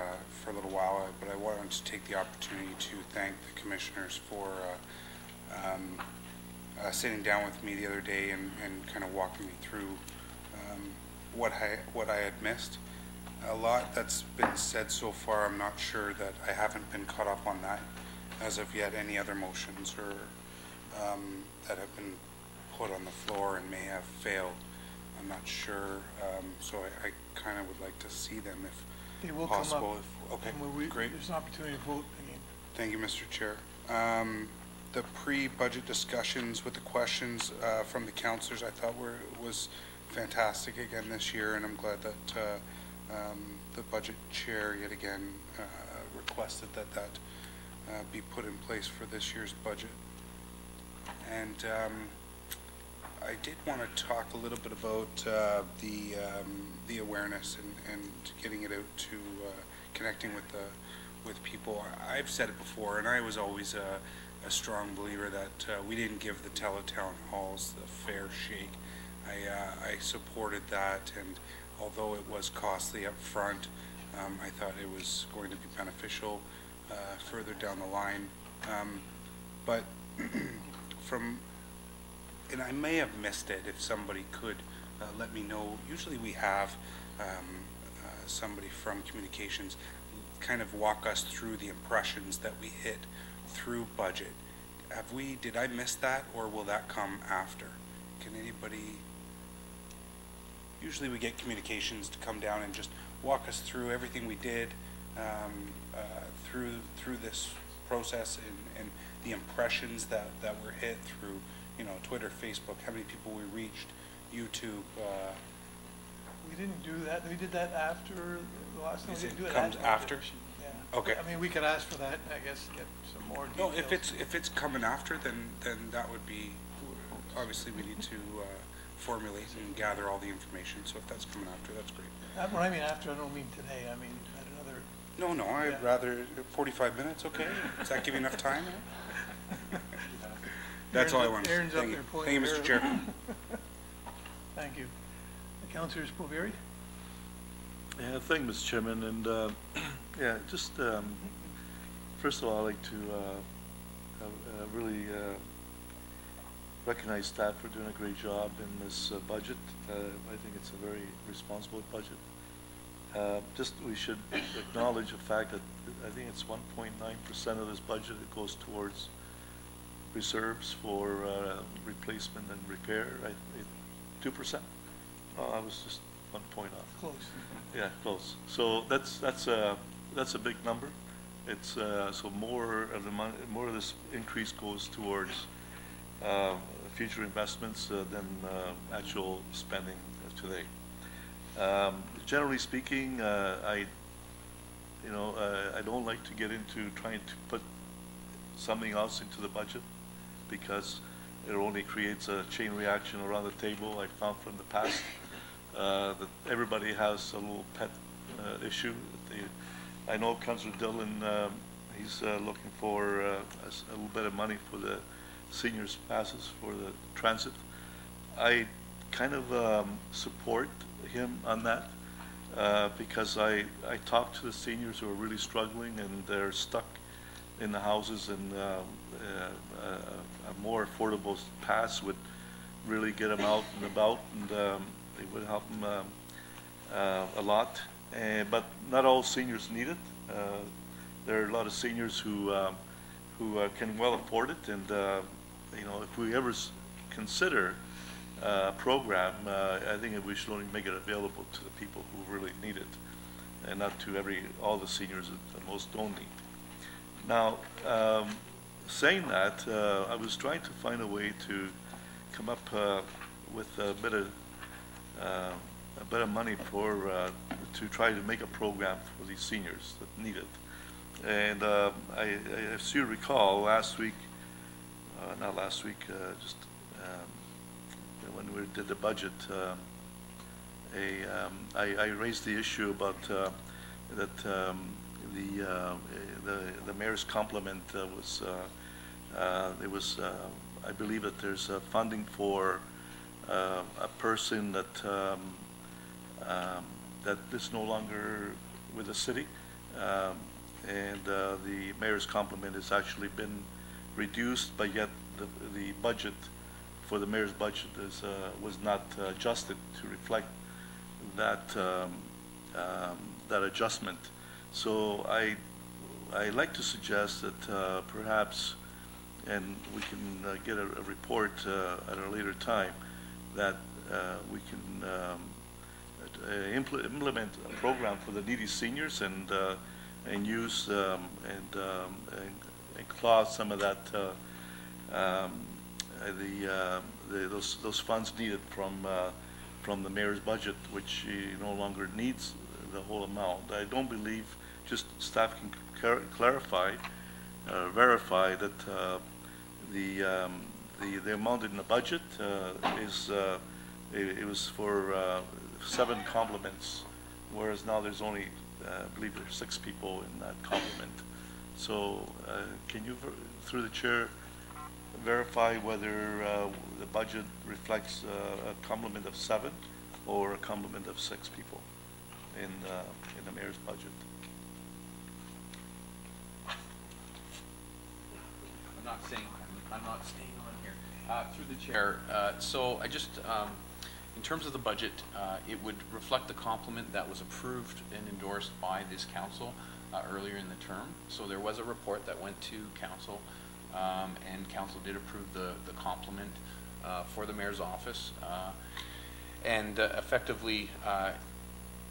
a little while, but I wanted to take the opportunity to thank the commissioners for sitting down with me the other day and kind of walking me through what I had missed. A lot that's been said so far, I'm not sure that I haven't been caught up on that as of yet. Any other motions or that have been put on the floor and may have failed, I'm not sure. So I kind of would like to see them if they will possible. Come up. Okay, great. There's an opportunity to vote again. Thank you, Mr. Chair. The pre-budget discussions with the questions from the councillors, I thought was fantastic again this year, and I'm glad that the budget chair yet again requested that be put in place for this year's budget. And I did want to talk a little bit about the awareness and getting it out to connecting with people. I've said it before, and I was always a strong believer that we didn't give the teletown halls the fair shake. I supported that, and although it was costly up front, I thought it was going to be beneficial further down the line. But and I may have missed it, if somebody could let me know. Usually we have somebody from communications kind of walk us through the impressions that we hit through budget. Did I miss that, or will that come after? Can anybody, usually we get communications to come down and just walk us through everything we did through this process, and the impressions that were hit through, Twitter, Facebook, how many people we reached, YouTube. We didn't do that. We did that after the last time. We didn't do it comes after? Yeah. Okay. I mean, we could ask for that, and I guess get some more No, details. if it's coming after, then that would be, obviously we need to formulate and gather all the information. So if that's coming after, that's great. When I mean after, I don't mean today. I mean at another. No, I'd rather 45 minutes. Okay, does that give you enough time? That's all I wanted. Aaron's up Thank there you. pulling Thank you, Mr. Chair. Thank you. Councillor Spovieri? Yeah, thank you, Mr. Chairman, and yeah, just first of all, I'd like to really recognize staff for doing a great job in this budget. I think it's a very responsible budget. Just we should acknowledge the fact that I think it's 1.9% of this budget that goes towards reserves for replacement and repair. 2%. Oh, I was just 1 point off. Close. Yeah, close. So that's a big number. It's so more of the money, more of this increase goes towards future investments than actual spending today. Generally speaking, I don't like to get into trying to put something else into the budget, because it only creates a chain reaction around the table. I found from the past that everybody has a little pet issue. I know Councillor Dillon, he's looking for a little bit of money for the seniors passes for the transit. I kind of support him on that because I talk to the seniors who are really struggling and they're stuck in the houses, and a more affordable pass would really get them out and about, and it would help them a lot. But not all seniors need it. There are a lot of seniors who can well afford it, and if we ever consider a program, I think we should only make it available to the people who really need it, and not to all the seniors that most don't need. Now, saying that, I was trying to find a way to come up with a bit of money to try to make a program for these seniors that need it. And as you recall, when we did the budget, I raised the issue about that the mayor's complement was I believe that there's funding for a person that is no longer with the city, and the mayor's complement has actually been reduced, but yet the budget for the mayor's budget was not adjusted to reflect that that adjustment. So I like to suggest that perhaps, and we can get a report at a later time, that we can implement a program for the needy seniors and use and claw some of that those funds needed from the mayor's budget, which he no longer needs the whole amount. I don't believe, just staff can clarify, verify that the amount in the budget it was for 7 compliments, whereas now there's only I believe there's 6 people in that complement. So can you, through the chair, verify whether the budget reflects a complement of 7 or a complement of 6 people in the mayor's budget? I'm not staying on here. Through the chair. So I just, in terms of the budget, it would reflect the complement that was approved and endorsed by this council earlier in the term. So there was a report that went to council, and council did approve the complement for the mayor's office. And effectively,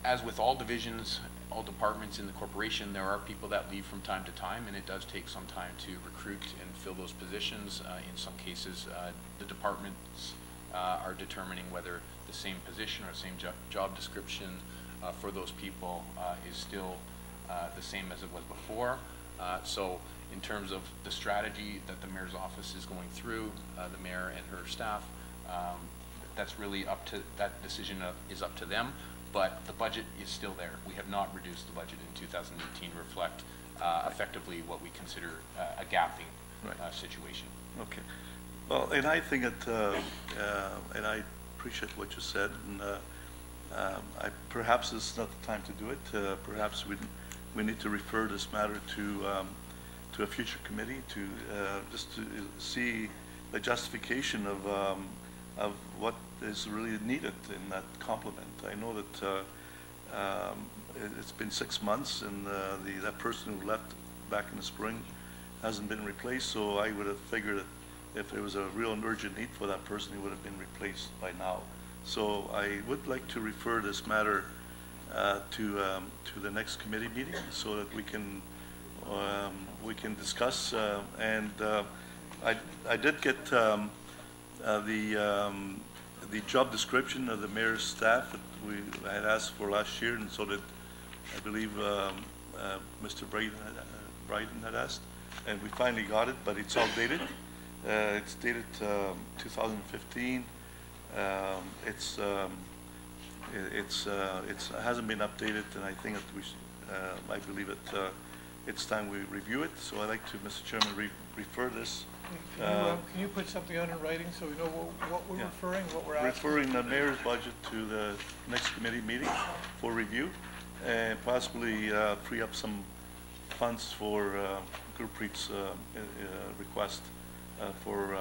as with all divisions, all departments in the corporation, there are people that leave from time to time, and it does take some time to recruit and fill those positions. In some cases, the departments are determining whether the same position or same job description for those people is still the same as it was before. So in terms of the strategy that the mayor's office is going through, the mayor and her staff, that's really up to, that decision is up to them. But the budget is still there. We have not reduced the budget in 2018 to reflect effectively what we consider a gapping situation. Okay. Well, and I think that, and I appreciate what you said, and perhaps it's not the time to do it. Perhaps we need to refer this matter to a future committee to just to see the justification of what is really needed in that complement. I know that it's been 6 months, and that person who left back in the spring hasn't been replaced, so I would have figured that if there was a real and urgent need for that person, he would have been replaced by now. So I would like to refer this matter to the next committee meeting so that we can discuss. And I did get the job description of the mayor's staff that I had asked for last year, and so did, I believe, Mr. Bryden had asked, and we finally got it, but it's outdated. It's dated 2015. It hasn't been updated, and I think that I believe that it's time we review it. So I'd like to, Mr. Chairman, refer this. Can you put something on in writing so we know what we're referring, what we're asking? Referring the mayor's budget to the next committee meeting for review, and possibly free up some funds for Gurpreet's request for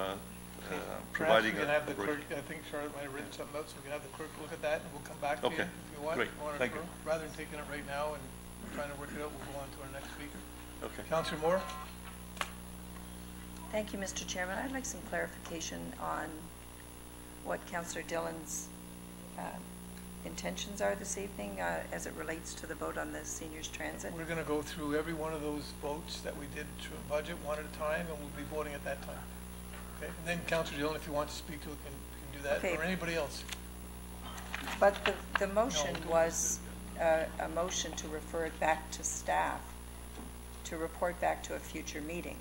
providing. Perhaps we can have the clerk, I think Charlotte might have written something out, so we can have the clerk look at that, and we'll come back to you if you want. Great. Thank you. Rather than taking it right now and trying to work it out, we'll go on to our next speaker. Okay. Councillor Moore? Thank you, Mr. Chairman. I'd like some clarification on what Councillor Dillon's intentions are this evening as it relates to the vote on the seniors transit. We're going to go through every one of those votes that we did through a budget one at a time, and we'll be voting at that time. Okay? And then Councillor Dillon, if you want to speak to it, can do that, okay. Or anybody else. But the motion was a motion to refer it back to staff to report back to a future meeting.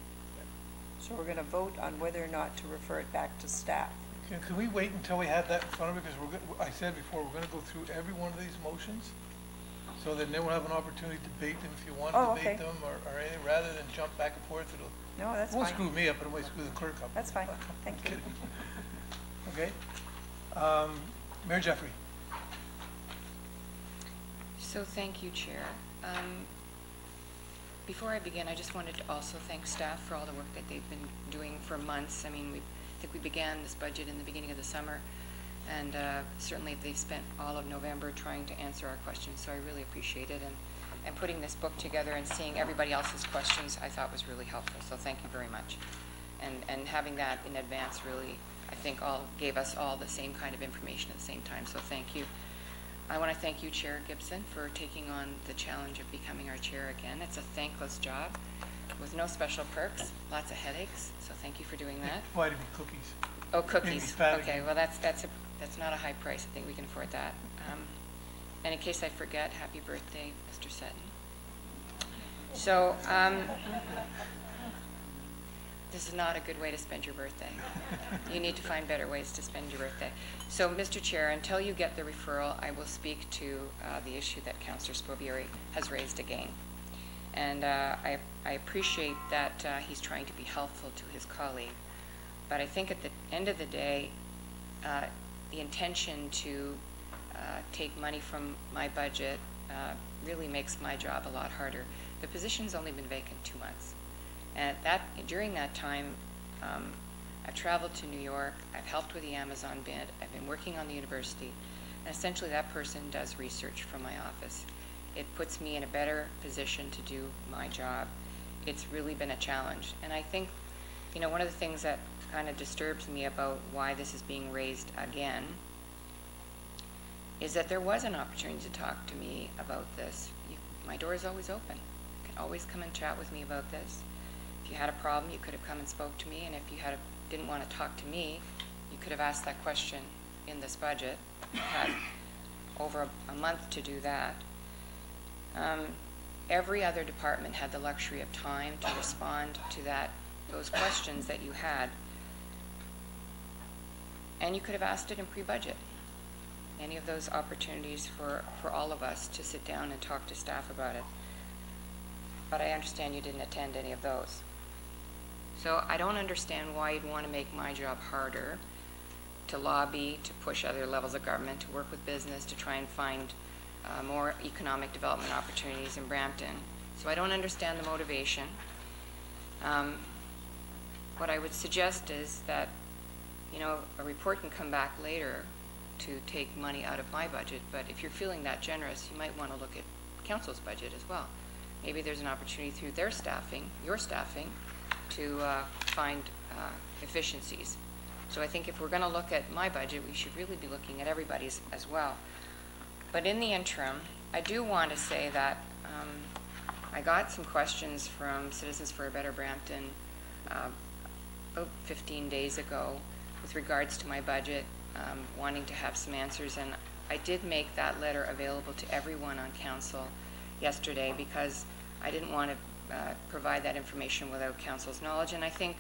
So we're going to vote on whether or not to refer it back to staff. Can we wait until we have that in front of us? Because I said before, we're going to go through every one of these motions, so that then we'll have an opportunity to debate them if you want to debate them or anything, rather than jump back and forth. No, that's fine. It won't screw me up, but it might screw the clerk up. That's fine. Thank you. Okay. Mayor Jeffrey. So thank you, Chair. Before I begin, I just wanted to also thank staff for all the work that they've been doing for months. I mean, I think we began this budget in the beginning of the summer, and certainly they've spent all of November trying to answer our questions, so I really appreciate it. And putting this book together and seeing everybody else's questions, I thought was really helpful, so thank you very much. And having that in advance really, I think, all gave us all the same kind of information at the same time, so thank you. I want to thank you, Chair Gibson, for taking on the challenge of becoming our chair again. It's a thankless job with no special perks, lots of headaches, so thank you for doing that. Why to be cookies? Oh, cookies. Okay, well, that's not a high price. I think we can afford that. And in case I forget, happy birthday, Mr. Sutton. So, this is not a good way to spend your birthday. You need to find better ways to spend your birthday. So, Mr. Chair, until you get the referral, I will speak to the issue that Councillor Spovieri has raised again. And I appreciate that he's trying to be helpful to his colleague. But I think at the end of the day, the intention to take money from my budget really makes my job a lot harder. The position's only been vacant 2 months. And during that time, I've traveled to New York, I've helped with the Amazon bid, I've been working on the university, and essentially that person does research from my office. It puts me in a better position to do my job. It's really been a challenge. And I think, you know, one of the things that kind of disturbs me about why this is being raised again is that there was an opportunity to talk to me about this. My door is always open. You can always come and chat with me about this. If you had a problem, you could have come and spoke to me, and if you didn't want to talk to me, you could have asked that question in this budget. You had over a month to do that. Every other department had the luxury of time to respond to those questions that you had, and you could have asked it in pre-budget. Any of those opportunities for all of us to sit down and talk to staff about it. But I understand you didn't attend any of those. So I don't understand why you'd want to make my job harder, to lobby, to push other levels of government, to work with business, to try and find more economic development opportunities in Brampton. So I don't understand the motivation. What I would suggest is that, you know, a report can come back later to take money out of my budget, but if you're feeling that generous, you might want to look at council's budget as well. Maybe there's an opportunity through their staffing, your staffing, to find efficiencies. So I think if we're going to look at my budget, we should really be looking at everybody's as well. But in the interim, I do want to say that I got some questions from Citizens for a Better Brampton about 15 days ago with regards to my budget, wanting to have some answers, and I did make that letter available to everyone on council yesterday because I didn't want to provide that information without council's knowledge, and I think,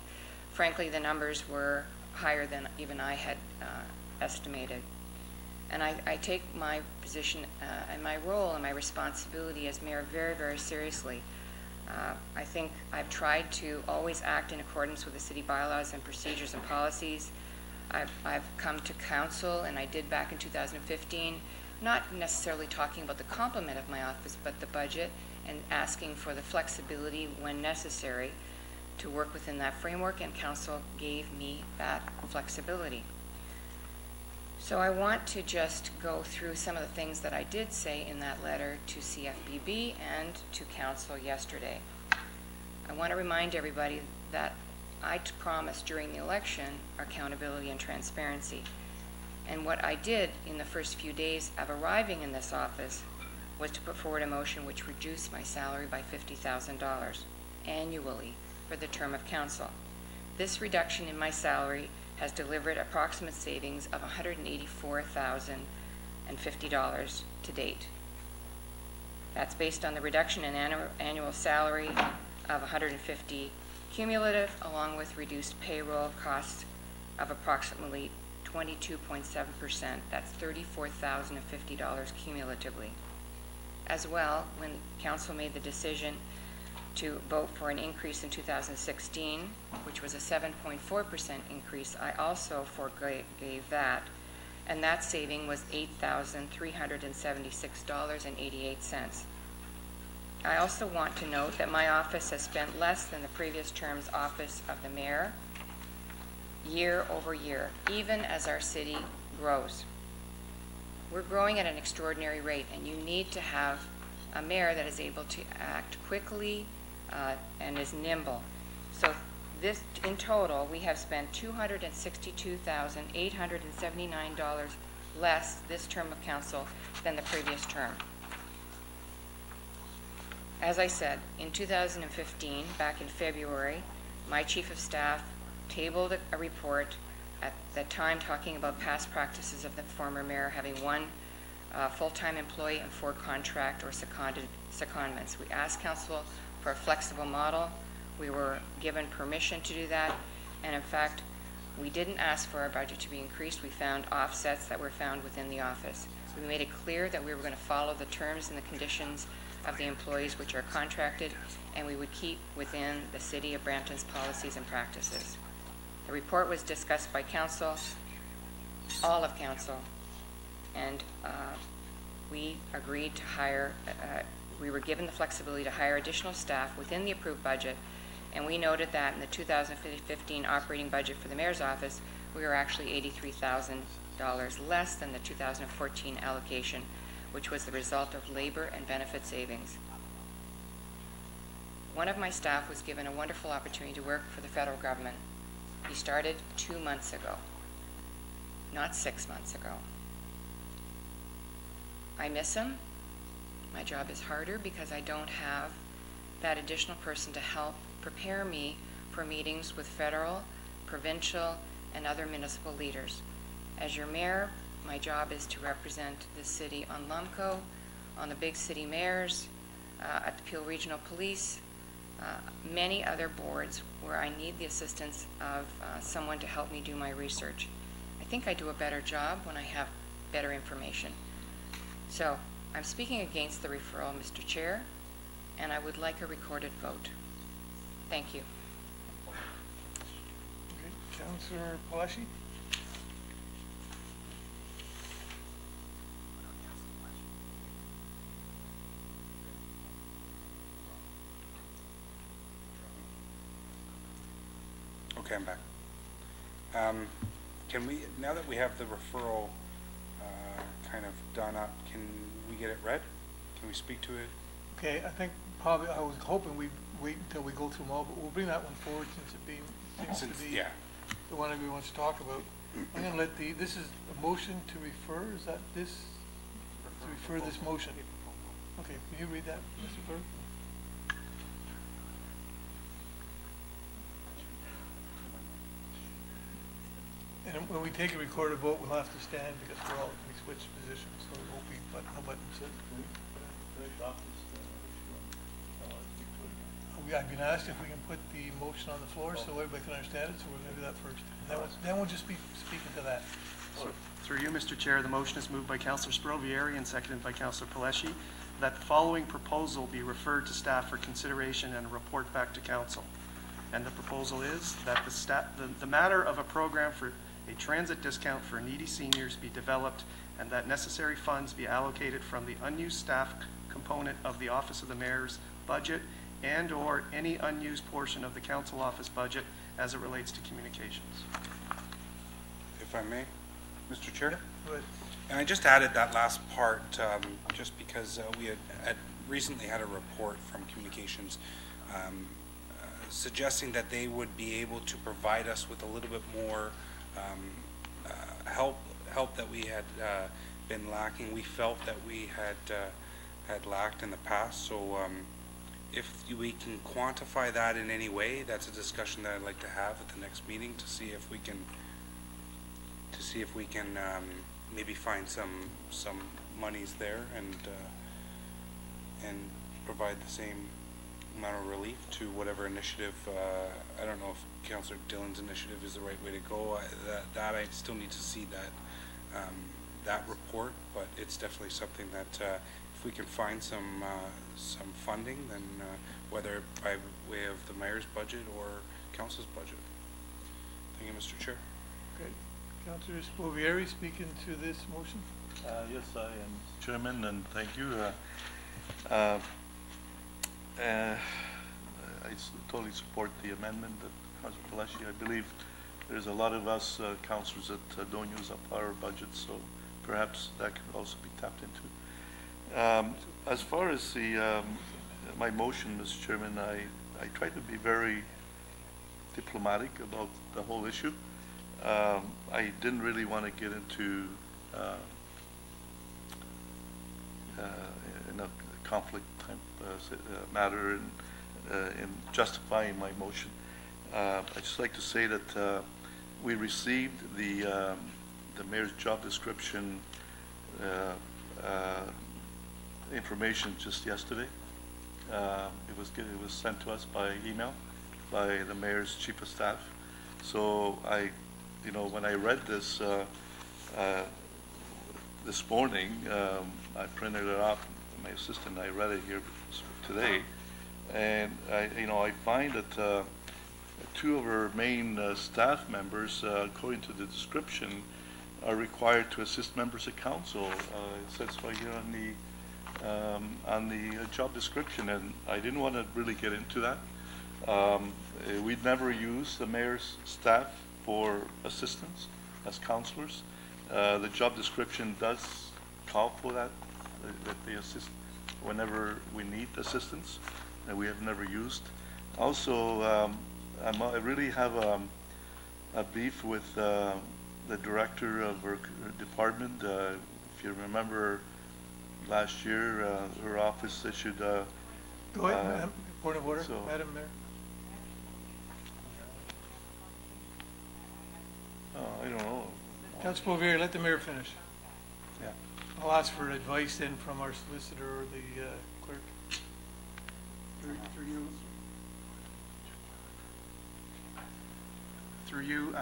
frankly, the numbers were higher than even I had estimated. And I take my position and my role and my responsibility as mayor very, very seriously. I think I've tried to always act in accordance with the city bylaws and procedures and policies. I've come to council, and I did back in 2015, not necessarily talking about the complement of my office, but the budget, and asking for the flexibility when necessary to work within that framework, and council gave me that flexibility. So I want to just go through some of the things that I did say in that letter to CFBB and to council yesterday. I want to remind everybody that I promised during the election accountability and transparency. And what I did in the first few days of arriving in this office was to put forward a motion which reduced my salary by $50,000 annually for the term of council. This reduction in my salary has delivered approximate savings of $184,050 to date. That's based on the reduction in annual salary of $150,000 cumulative, along with reduced payroll costs of approximately 22.7%. That's $34,050 cumulatively. As well, when council made the decision to vote for an increase in 2016, which was a 7.4% increase, I also forgave that, and that saving was $8,376.88. I also want to note that my office has spent less than the previous term's office of the mayor year over year, even as our city grows. We're growing at an extraordinary rate, and you need to have a mayor that is able to act quickly and is nimble. So this, in total, we have spent $262,879 less this term of council than the previous term. As I said, in 2015, back in February, my chief of staff tabled a report at the time talking about past practices of the former mayor having one full-time employee and 4 contract or secondments. We asked council for a flexible model. We were given permission to do that, and in fact, we didn't ask for our budget to be increased. We found offsets that were found within the office. So we made it clear that we were going to follow the terms and the conditions of the employees which are contracted, and we would keep within the City of Brampton's policies and practices. The report was discussed by council, all of council, and we agreed to hire, we were given the flexibility to hire additional staff within the approved budget And we noted that in the 2015 operating budget for the mayor's office, we were actually $83,000 less than the 2014 allocation, which was the result of labor and benefit savings. One of my staff was given a wonderful opportunity to work for the federal government. He started 2 months ago, not 6 months ago. I miss him. My job is harder because I don't have that additional person to help prepare me for meetings with federal, provincial, and other municipal leaders. As your mayor, my job is to represent the city on LUMCO, on the big city mayors, at the Peel Regional Police, many other boards where I need the assistance of someone to help me do my research. I think I do a better job when I have better information. So I'm speaking against the referral, Mr. Chair, and I would like a recorded vote. Thank you. Okay, Councillor Palashi? Okay, I'm back. Can we, now that we have the referral kind of done up, can we get it read? Can we speak to it? Okay, I think probably, I was hoping we'd wait until we go through them all, but we'll bring that one forward since it seems to be Yeah. the one everyone wants to talk about. I'm gonna let this is a motion to refer, is that this? To refer this motion? Okay, can you read that, Mr. Clerk? And when we take a recorded vote, we'll have to stand because we switch positions, so it won't be no buttons. I've been asked if we can put the motion on the floor so everybody can understand it, so we're going to do that first. Then we'll just be speaking to that. Through you, Mr. Chair, the motion is moved by Councillor Sprovieri and seconded by Councillor Paleshi that the following proposal be referred to staff for consideration and a report back to council. And the proposal is that the matter of a program for a transit discount for needy seniors be developed and that necessary funds be allocated from the unused staff component of the Office of the Mayor's budget and or any unused portion of the council office budget as it relates to communications. If I may, Mr. Chair? Go ahead. And I just added that last part just because we had recently had a report from communications suggesting that they would be able to provide us with a little bit more help that we had been lacking. We felt that we had lacked in the past. So if we can quantify that in any way, that's a discussion that I'd like to have at the next meeting to see if we can maybe find some monies there and provide the same amount of relief to whatever initiative. I don't know if Councillor Dillon's initiative is the right way to go. That I still need to see that report, but it's definitely something that if we can find some funding, then whether by way of the mayor's budget or council's budget. Thank you, Mr. Chair. Okay, Councillor Sprovieri speaking to this motion. Yes, I am Chairman, and thank you. I totally support the amendment that Councillor Palashi. I believe there's a lot of us councillors that don't use up our budget, so perhaps that could also be tapped into. As far as my motion, Mr. Chairman, I tried to be very diplomatic about the whole issue. I didn't really want to get into in a conflict type matter in justifying my motion. I'd just like to say that we received the mayor's job description information just yesterday. It was sent to us by email by the mayor's chief of staff. So when I read this this morning, I printed it off. My assistant and I read it here today, and I find that two of our main staff members, according to the description, are required to assist members of council. It says right here on the job description, and I didn't want to really get into that. We'd never use the mayor's staff for assistance as councillors. The job description does call for that they assist whenever we need assistance, and we have never used. Also, I really have a beef with the director of our department. If you remember, last year, her office issued Go ahead, ma'am. Point of order, Madam Mayor. I don't know. Councilor Bouvier, let the mayor finish. Yeah. I'll ask for advice then from our solicitor or the clerk. Through you,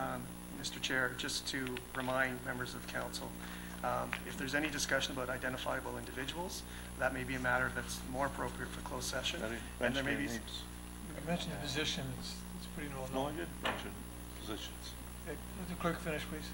Mr. Chair, just to remind members of council, if there's any discussion about identifiable individuals, that may be a matter that's more appropriate for closed session. And there may be. You mentioned the position, it's pretty well known. No, I did mention positions. Okay, let the clerk finish, please.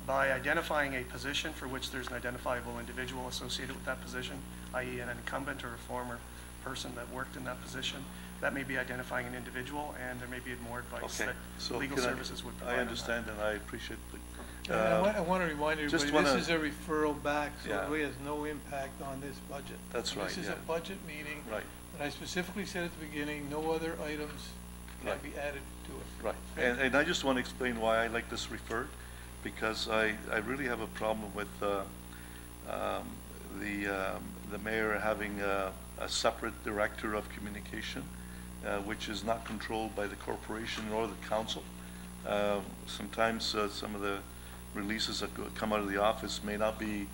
By identifying a position for which there's an identifiable individual associated with that position, i.e. an incumbent or a former person that worked in that position, that may be identifying an individual, and there may be more advice that legal services would provide. I understand, and I appreciate the. I want to remind everybody, this is a referral back, so it really has no impact on this budget. That's right. This is a budget meeting. Right. And I specifically said at the beginning, no other items can be added to it. Right. Okay? And I just want to explain why I like this referred, because I really have a problem with the mayor having a separate director of communication, which is not controlled by the corporation or the council. Sometimes some of the releases that come out of the office may not be,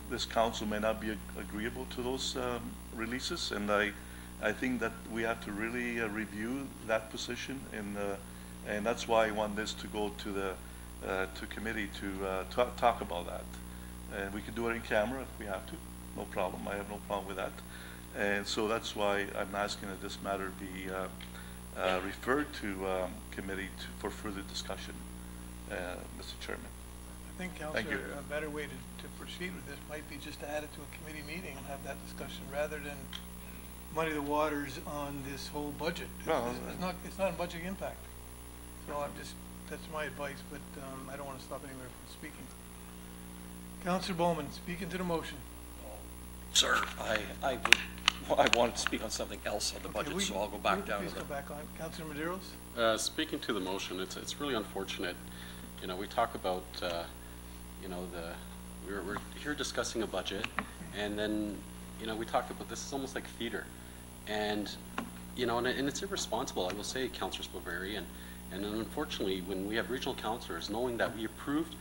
this council may not be agreeable to those releases, and I think that we have to really review that position, and that's why I want this to go to the to committee to talk about that. And we can do it in camera if we have to, no problem. I have no problem with that. And so that's why I'm asking that this matter be referred to committee for further discussion, Mr. Chairman. I think, Councillor, a better way to proceed with this might be just to add it to a committee meeting and have that discussion rather than muddy the waters on this whole budget. No, it's not a budget impact. So that's my advice, but I don't want to stop anyone from speaking. Councillor Bowman, speaking to the motion. Sir, I wanted to speak on something else on the budget, so I'll go back down to the... Please go back on. Councillor Medeiros? Speaking to the motion, it's really unfortunate. You know, we talk about, you know, we're here discussing a budget, and then, you know, we talk about this is almost like theater. And, you know, and it's irresponsible, I will say, Councillor Spaveri, and unfortunately, when we have regional councillors, knowing that we approved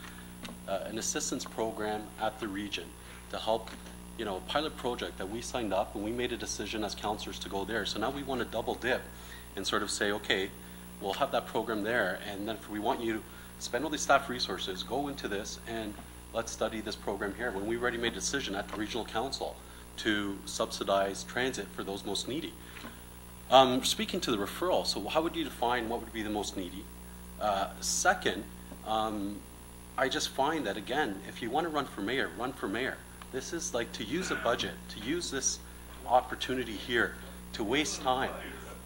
an assistance program at the region to help, you know, a pilot project that we signed up and we made a decision as councillors to go there. So now we want to double dip and sort of say, okay, we'll have that program there, and then if we want you to spend all these staff resources, go into this, and let's study this program here, when we already made a decision at the regional council to subsidize transit for those most needy. Speaking to the referral, so how would you define what would be the most needy? Second, I just find that, again, if you want to run for mayor, run for mayor. This is like to use a budget, to use this opportunity here, to waste time.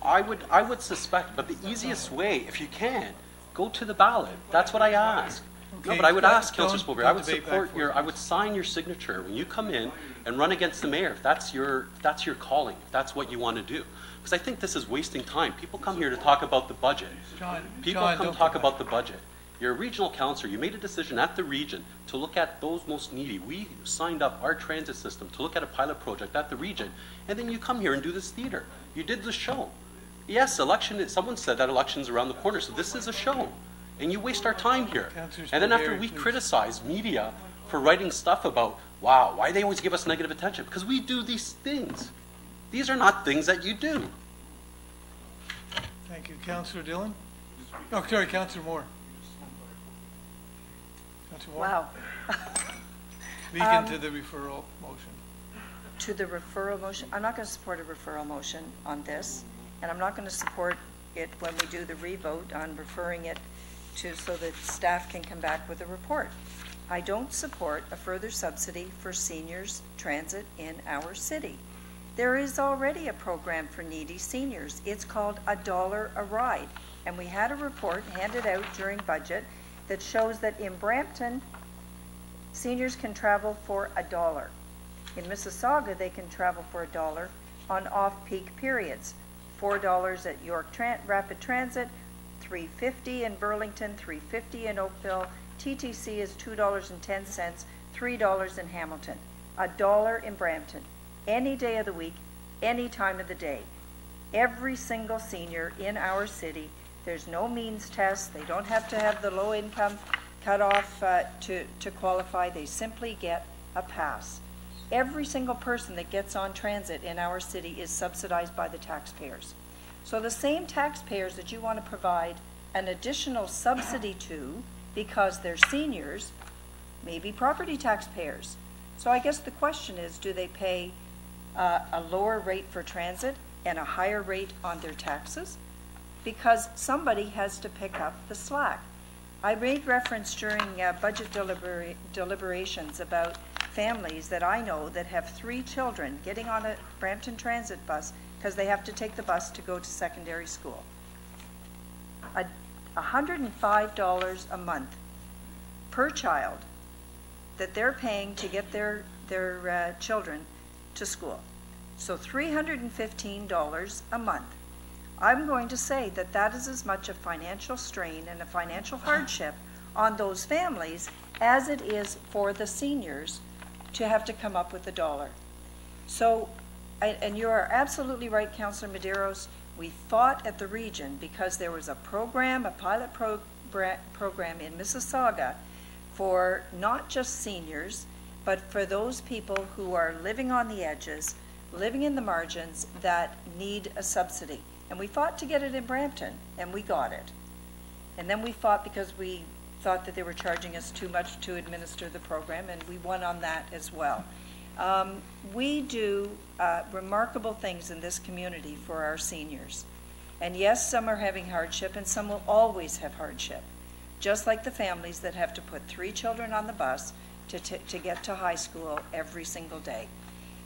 I would suspect, but the easiest way, if you can, go to the ballot. That's what I ask. Okay, no, but I would ask, Councillor Spilberg, I would support I would sign your signature when you come in and run against the mayor, if that's your calling, if that's what you want to do. Because I think this is wasting time. People come here to talk about the budget. People come talk about the budget. You're a regional councillor. You made a decision at the region to look at those most needy. We signed up our transit system to look at a pilot project at the region, and then you come here and do this theater. You did the show. Yes, someone said that election's around the corner, so this is a show. And you waste our time here. And then after we criticize media for writing stuff about, wow, why they always give us negative attention? Because we do these things. These are not things that you do. Thank you. Councillor Dillon? Oh, sorry, Councillor Moore. Councillor Moore? Wow. Speaking to the referral motion. To the referral motion, I'm not going to support a referral motion on this, and I'm not going to support it when we do the revote on referring it to so that staff can come back with a report. I don't support a further subsidy for seniors transit in our city. There is already a program for needy seniors. It's called $1 a ride. And we had a report handed out during budget that shows that in Brampton, seniors can travel for $1. In Mississauga, they can travel for $1 on off-peak periods. $4 at York Rapid Transit, $3.50 in Burlington, $3.50 in Oakville. TTC is $2.10, $3 in Hamilton. $1 in Brampton, any day of the week, any time of the day. Every single senior in our city, there's no means test. They don't have to have the low income cut off to qualify. They simply get a pass. Every single person that gets on transit in our city is subsidized by the taxpayers. So the same taxpayers that you want to provide an additional subsidy to because they're seniors may be property taxpayers. So I guess the question is, do they pay a lower rate for transit and a higher rate on their taxes? Because somebody has to pick up the slack. I made reference during budget deliberations about families that I know that have 3 children getting on a Brampton Transit bus because they have to take the bus to go to secondary school. $105 a month per child that they're paying to get their children to school. So $315 a month. I'm going to say that that is as much a financial strain and a financial hardship on those families as it is for the seniors to have to come up with $1. So, and you are absolutely right, Councillor Medeiros, we fought at the region because there was a program, a pilot program in Mississauga for not just seniors, but for those people who are living on the edges, living in the margins that need a subsidy. And we fought to get it in Brampton, and we got it. And then we fought because we thought that they were charging us too much to administer the program, and we won on that as well. We do remarkable things in this community for our seniors. And yes, some are having hardship, and some will always have hardship. Just like the families that have to put 3 children on the bus to get to high school every single day.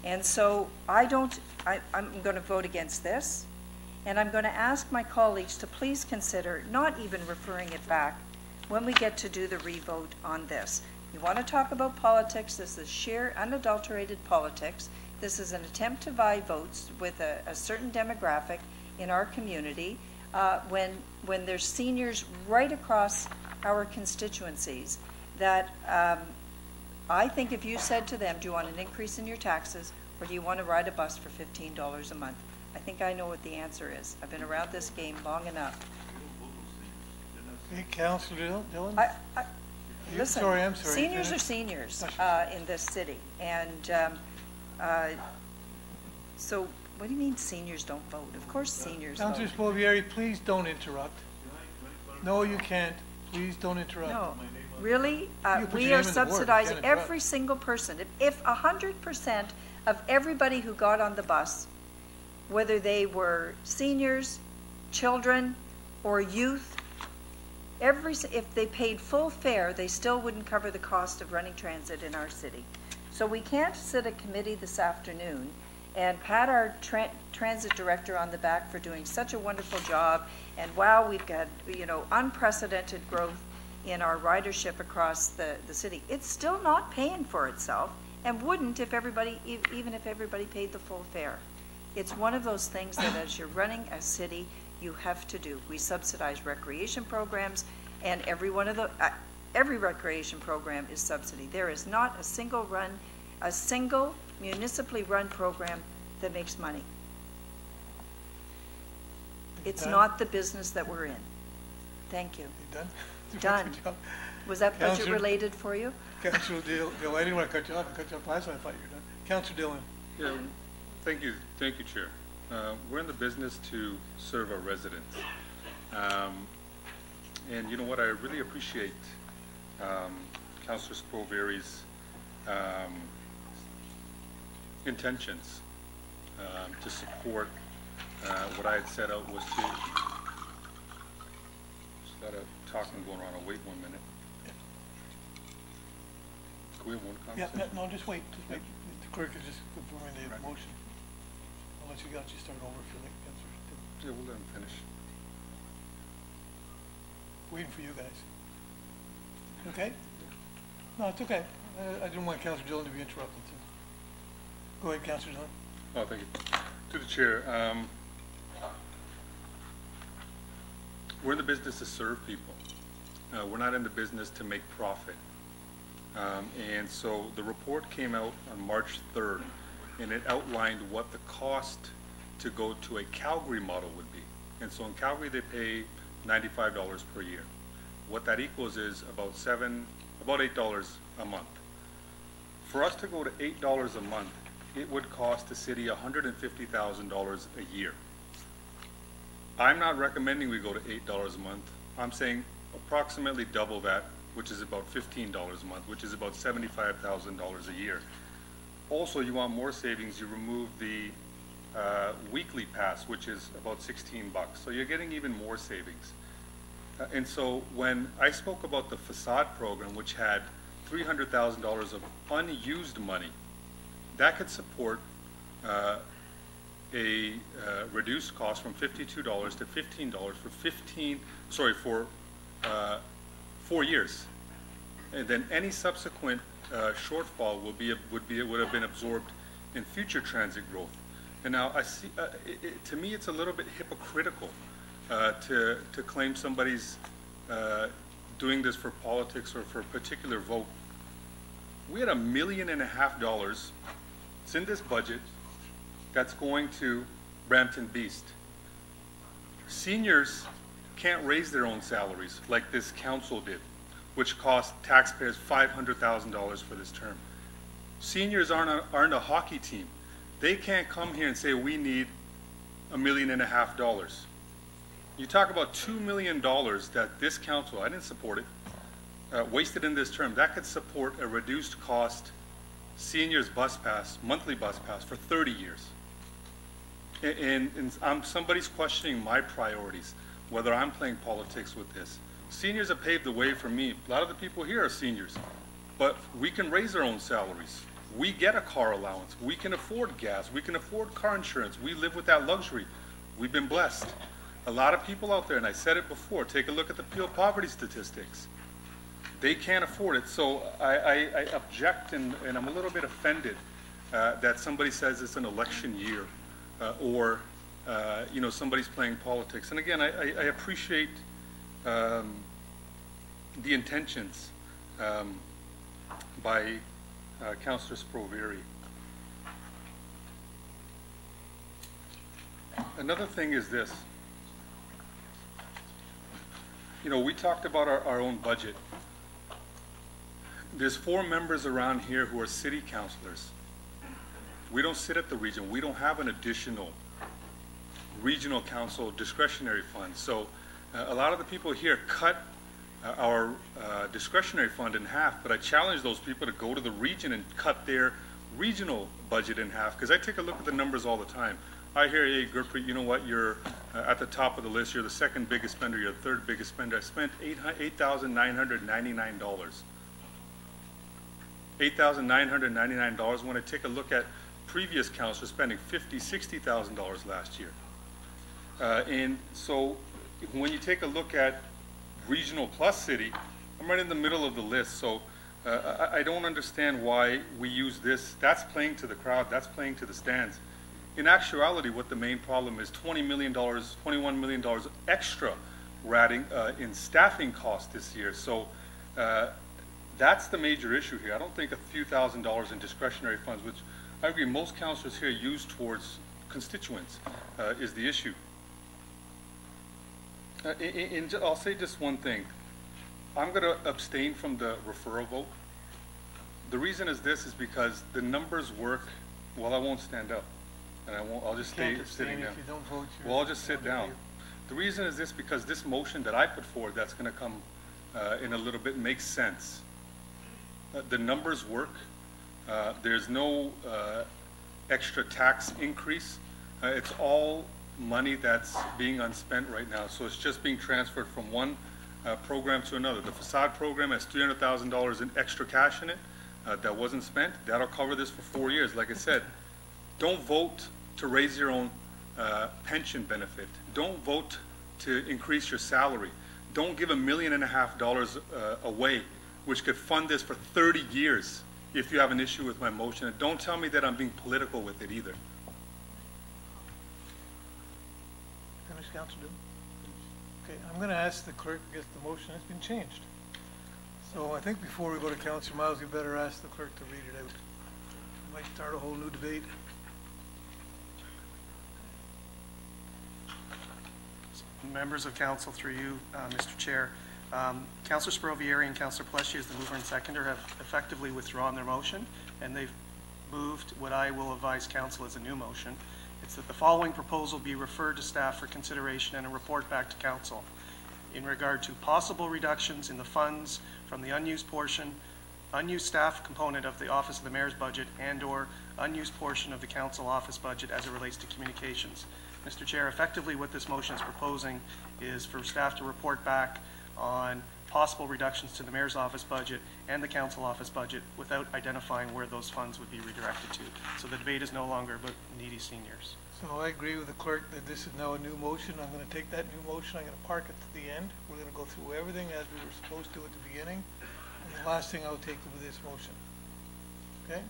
And so I'm going to vote against this. And I'm going to ask my colleagues to please consider not even referring it back when we get to do the revote on this. You want to talk about politics, this is sheer unadulterated politics. This is an attempt to buy votes with a certain demographic in our community when there's seniors right across our constituencies that I think if you said to them, do you want an increase in your taxes or do you want to ride a bus for $15 a month? I think I know what the answer is. I've been around this game long enough. Hey, Councillor Dillon? Listen, sorry, I'm sorry. Seniors are seniors in this city. And so what do you mean seniors don't vote? Of course seniors vote. Councillor Spovieri, please don't interrupt. No, you can't. Please don't interrupt. No, really? We are subsidizing every single person. If 100% of everybody who got on the bus, whether they were seniors, children, or youth, if they paid full fare, they still wouldn't cover the cost of running transit in our city. So we can't sit a committee this afternoon and pat our transit director on the back for doing such a wonderful job, and wow, we've got, unprecedented growth in our ridership across the city. It's still not paying for itself, and wouldn't if everybody, even if everybody paid the full fare. It's one of those things that as you're running a city, you have to do. We subsidize recreation programs, and every recreation program is subsidy. There is not a single municipally run program that makes money. It's not the business that we're in. Thank you. You done? Done. Was that budget related for you? Councillor Dillon, I didn't want to cut you off. I cut you off last time. I thought you were done. Councillor Dillon. Yeah, thank you, Chair. We're in the business to serve our residents. And you know what, I really appreciate Councillor Spovieri's intentions to support what I had set out was to, just got a talking going around, I'll wait 1 minute. Can we have one conversation? Yeah, no, just wait. The clerk is just confirming the motion. why don't you start over if you like, Councillor? Yeah, we'll let him finish. Waiting for you guys. Okay? No, it's okay. I didn't want Councillor Dillon to be interrupted. So. Go ahead, Councillor Dillon. Oh, thank you. To the chair, we're in the business to serve people. We're not in the business to make profit. And so the report came out on March 3rd, and it outlined what the cost to go to a Calgary model would be. And so in Calgary, they pay $95 per year. What that equals is about $8 a month. For us to go to $8 a month, it would cost the city $150,000 a year. I'm not recommending we go to $8 a month. I'm saying approximately double that, which is about $15 a month, which is about $75,000 a year. Also, you want more savings, you remove the weekly pass, which is about $16. So you're getting even more savings. And so when I spoke about the Facade program, which had $300,000 of unused money, that could support a reduced cost from $52 to $15 for 4 years, and then any subsequent shortfall would have been absorbed in future transit growth. And now I see, to me, it's a little bit hypocritical to claim somebody's doing this for politics or for a particular vote. We had $1.5 million. It's in this budget that's going to Brampton Beast. Seniors can't raise their own salaries like this council did, which cost taxpayers $500,000 for this term. Seniors aren't a hockey team. They can't come here and say we need $1.5 million. You talk about $2 million that this council, I didn't support it, wasted in this term. That could support a reduced cost seniors bus pass, monthly bus pass for 30 years. And somebody's questioning my priorities, whether I'm playing politics with this. Seniors have paved the way for me. A lot of the people here are seniors, but we can raise our own salaries. We get a car allowance. We can afford gas. We can afford car insurance. We live with that luxury. We've been blessed. A lot of people out there, and I said it before, take a look at the Peel poverty statistics. They can't afford it. So I object, and I'm a little bit offended that somebody says it's an election year or somebody's playing politics. And again, I appreciate the intentions by Councillor Sprovieri. Another thing is this. We talked about our own budget. There's 4 members around here who are city councilors. We don't sit at the region. We don't have an additional regional council discretionary fund. So a lot of the people here cut our discretionary fund in half, but I challenge those people to go to the region and cut their regional budget in half, because I take a look at the numbers all the time. I hear, hey, Gurpreet, you know what, you're at the top of the list, you're the second biggest spender, you're the third biggest spender. I spent $8,999. $8,999 when I take a look at previous councils spending $50,000, $60,000 last year. And so when you take a look at regional plus city, I'm right in the middle of the list. So I don't understand why we use this. That's playing to the crowd, that's playing to the stands. In actuality, what the main problem is, $20 million, $21 million extra ratting in staffing costs this year. So that's the major issue here. I don't think a few $1,000s in discretionary funds, which I agree most councillors here use towards constituents, is the issue. I'll say just one thing. I'm going to abstain from the referral vote. The reason is this is because the numbers work. Well, I won't stand up, and I'll just stay sitting down. If you don't vote, well, I'll just sit down. The reason is this because this motion that I put forward that's going to come in a little bit makes sense. The numbers work. There's no extra tax increase. It's all money that's being unspent right now. So it's just being transferred from one program to another. The Facade program has $300,000 in extra cash in it that wasn't spent. That'll cover this for 4 years. Like I said, don't vote to raise your own pension benefit. Don't vote to increase your salary. Don't give $1.5 million away, which could fund this for 30 years if you have an issue with my motion. And don't tell me that I'm being political with it either. Finish, Councilor Dillon? Okay, I'm going to ask the clerk if the motion has been changed. So I think before we go to Councilor Miles, we better ask the clerk to read it out. Might start a whole new debate. Members of council, through you, Mr. Chair, Councillor Sprovieri and Councillor Pleshy, as the mover and seconder, have effectively withdrawn their motion, and they've moved what I will advise council as a new motion. It's that the following proposal be referred to staff for consideration and a report back to council in regard to possible reductions in the funds from the unused staff component of the Office of the Mayor's budget and/or unused portion of the council office budget as it relates to communications. Mr. Chair, effectively what this motion is proposing is for staff to report back on possible reductions to the Mayor's office budget and the council office budget without identifying where those funds would be redirected to. So the debate is no longer about needy seniors. So I agree with the clerk that this is now a new motion. I'm going to take that new motion, I'm going to park it to the end. We're going to go through everything as we were supposed to at the beginning. And the last thing I'll take with this motion. Okay?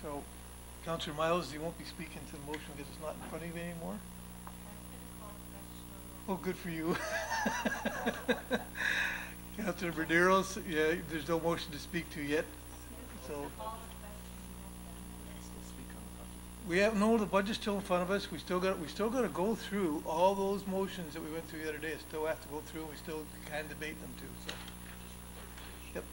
So, Councillor Miles, you won't be speaking to the motion because it's not in front of you anymore? Oh, good for you. Councillor Berderos, yeah, there's no motion to speak to yet. So we have the budget's still in front of us. We still got to go through all those motions that we went through the other day. Still have to go through. We still can debate them too. So, yep.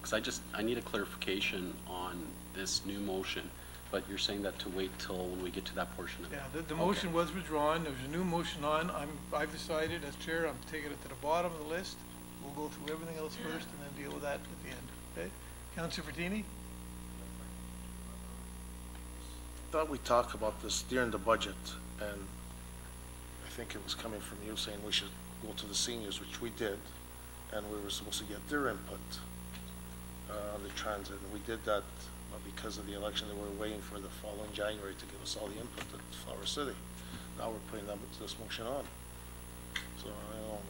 Because I need a clarification on this new motion, but you're saying that to wait till when we get to that portion of it. Yeah, the motion was withdrawn. There's a new motion on. I've decided as chair, I'm taking it to the bottom of the list. We'll go through everything else first and then deal with that at the end. Okay? Councillor Fertini? Thought we talked about this during the budget, and I think it was coming from you saying we should go to the seniors, which we did, and we were supposed to get their input on the transit, and we did that because of the election. They were waiting for the following January to give us all the input at Flower City. Now we're putting this motion on. So I don't know,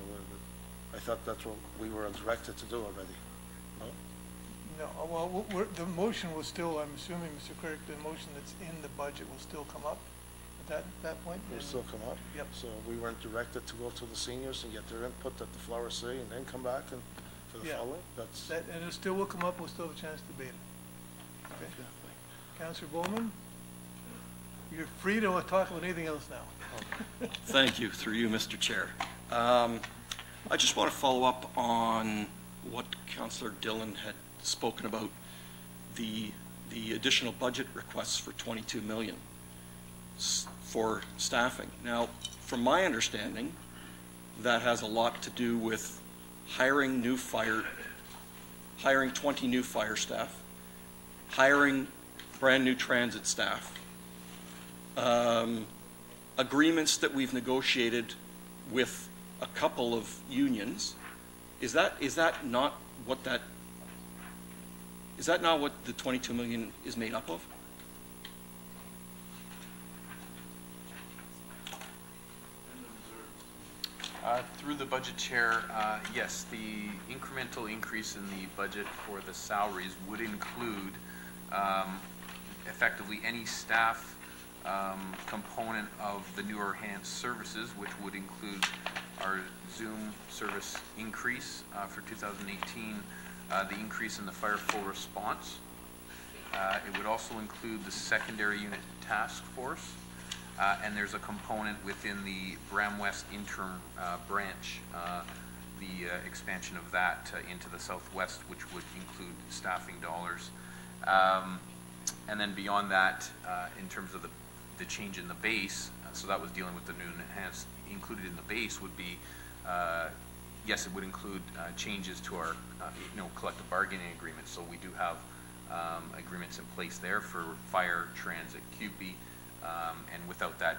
I thought that's what we were directed to do already. No? No, well, the motion will still, I'm assuming, Mr. Clerk, the motion that's in the budget will still come up at that point? It will still come up? Yep. So we weren't directed to go to the seniors and get their input at the Flower City and then come back and for the following? And it still will come up, we'll still have a chance to debate it. Okay. Councillor Bowman, you're free to talk about anything else now. Thank you, through you, Mr. Chair. I just want to follow up on what Councillor Dillon had spoken about, the additional budget requests for $22 million for staffing. Now, from my understanding, that has a lot to do with hiring 20 new fire staff, hiring brand new transit staff, agreements that we've negotiated with a couple of unions. Is that not what the $22 million is made up of? Through the budget chair, yes, the incremental increase in the budget for the salaries would include effectively any staff component of the newer enhanced services, which would include our Zoom service increase for 2018, the increase in the fire full response. It would also include the secondary unit task force. And there's a component within the Bram West interim branch, the expansion of that into the Southwest, which would include staffing dollars. And then beyond that, in terms of the change in the base, so that was dealing with the new enhanced, included in the base would be, yes, it would include changes to our collective bargaining agreements. So we do have agreements in place there for fire, transit, QP. And without that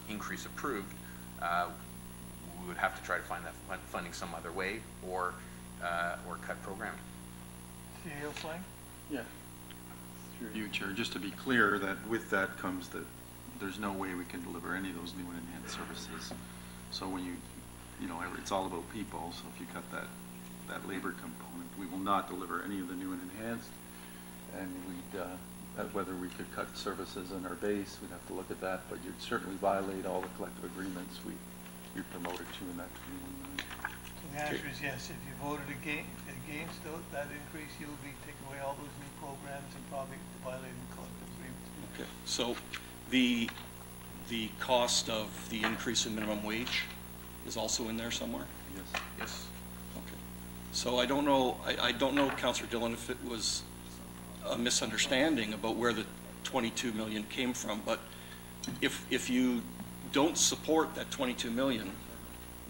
increase approved, we would have to try to find that funding some other way or cut programming. CEO Slang? Yeah. Through you, Chair, just to be clear that with that comes that there's no way we can deliver any of those new and enhanced services. So when you know, it's all about people, so if you cut that labor component, we will not deliver any of the new and enhanced, and we'd, whether we could cut services in our base, we'd have to look at that, but you'd certainly violate all the collective agreements you promoted to in that 21 million. So the answer is yes. If you voted against that increase, you'll be taking away all those new programs and probably violating collective agreements. Okay, so the cost of the increase in minimum wage is also in there somewhere? Yes. Yes. Okay. So I don't know, Councillor Dillon, if it was a misunderstanding about where the 22 million came from, but if you don't support that 22 million,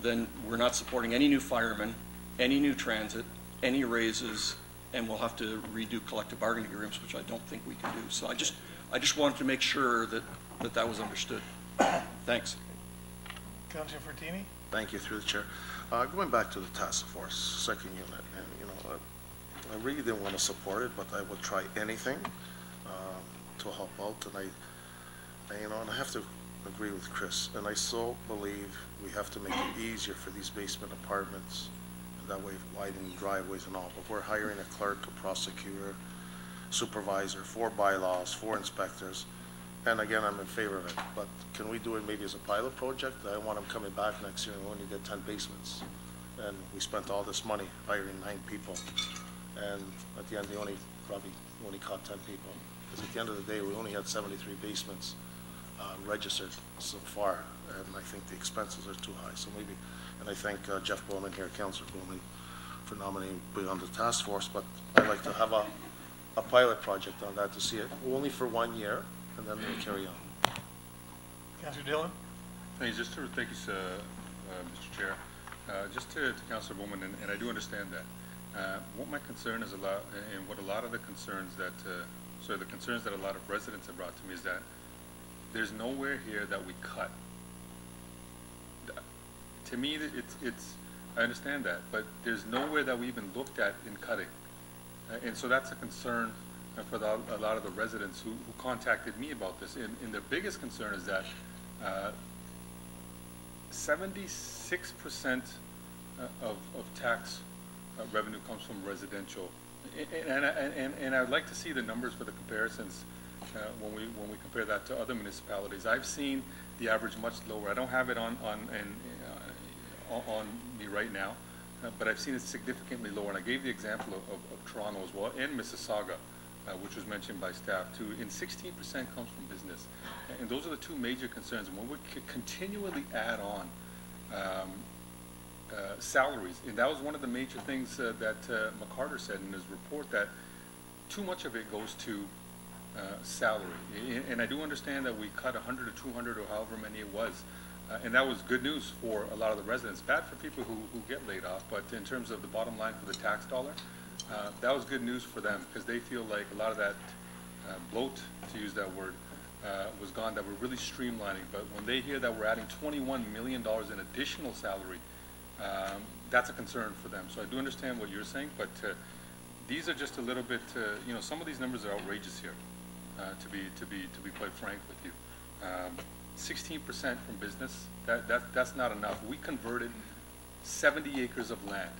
then we're not supporting any new firemen, any new transit, any raises, and we'll have to redo collective bargaining agreements, which I don't think we can do. So I just wanted to make sure that was understood. Thanks. Councillor Fortini? Thank you, through the chair. Going back to the task force, second unit, and you know, I really didn't want to support it, but I would try anything to help out. And I have to agree with Chris, and I so believe we have to make it easier for these basement apartments, and that way widening driveways and all. But we're hiring a clerk, a prosecutor, supervisor, 4 bylaws, 4 inspectors. And again, I'm in favor of it, but can we do it maybe as a pilot project? I want them coming back next year and we only did 10 basements. And we spent all this money hiring 9 people. And at the end, they probably only caught 10 people. Because at the end of the day, we only had 73 basements registered so far. And I think the expenses are too high. So maybe, and I thank Jeff Bowman here, Councillor Bowman, for nominating me on the task force. But I'd like to have a pilot project on that to see it only for 1 year. And then we'll carry on. Councillor Dillon? Thank you, Mr. Chair. Just to Councillor Bowman, and I do understand that. What my concern is and what a lot of the concerns that, the concerns that a lot of residents have brought to me is that there's nowhere here that we cut. To me, I understand that, but there's nowhere that we even looked at in cutting. And so that's a concern for a lot of the residents who contacted me about this. And the biggest concern is that 76% of tax revenue comes from residential. And I'd like to see the numbers for the comparisons when we compare that to other municipalities. I've seen the average much lower. I don't have it on me right now, but I've seen it significantly lower. And I gave the example of Toronto as well, and Mississauga, which was mentioned by staff too, and 16% comes from business. And those are the 2 major concerns. And when we continually add on salaries, and that was one of the major things that McCarter said in his report, that too much of it goes to salary. And I do understand that we cut 100 or 200 or however many it was. And that was good news for a lot of the residents. Bad for people who get laid off, but in terms of the bottom line for the tax dollar, that was good news for them, because they feel like a lot of that bloat, to use that word, was gone, that we're really streamlining. But when they hear that we're adding $21 million in additional salary, that's a concern for them. So I do understand what you're saying, but these are just a little bit, some of these numbers are outrageous here, to be quite frank with you. 16% from business, that's not enough. We converted 70 acres of land.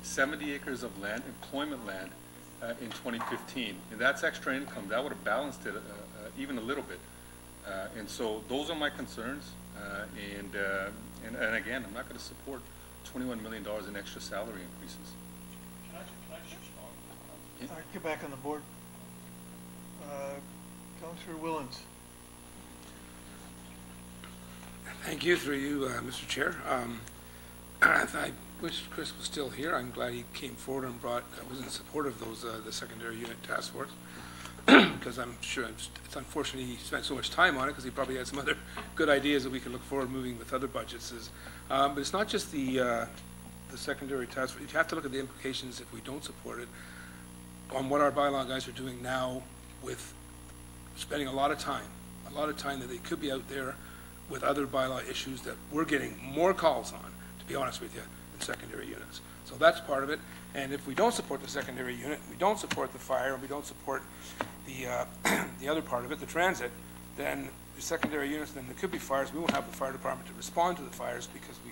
70 acres of land, employment land, in 2015. And that's extra income. That would have balanced it even a little bit. And so those are my concerns. And again, I'm not going to support $21 million in extra salary increases. Can I just respond? All right, get back on the board. Councillor Willens. Thank you, through you, Mr. Chair. I wish Chris was still here. I'm glad he came forward and was in support of those the secondary unit task force, because I'm sure it's unfortunate he spent so much time on it, because he probably had some other good ideas that we could look forward moving with other budgets. But it's not just the secondary task force. You have to look at the implications if we don't support it on what our bylaw guys are doing now, with spending a lot of time that they could be out there with other bylaw issues that we're getting more calls on, to be honest with you, in secondary units. So that's part of it. And if we don't support the secondary unit, we don't support the fire, and we don't support the, the other part of it, the transit, then the secondary units, then there could be fires. We won't have the fire department to respond to the fires because we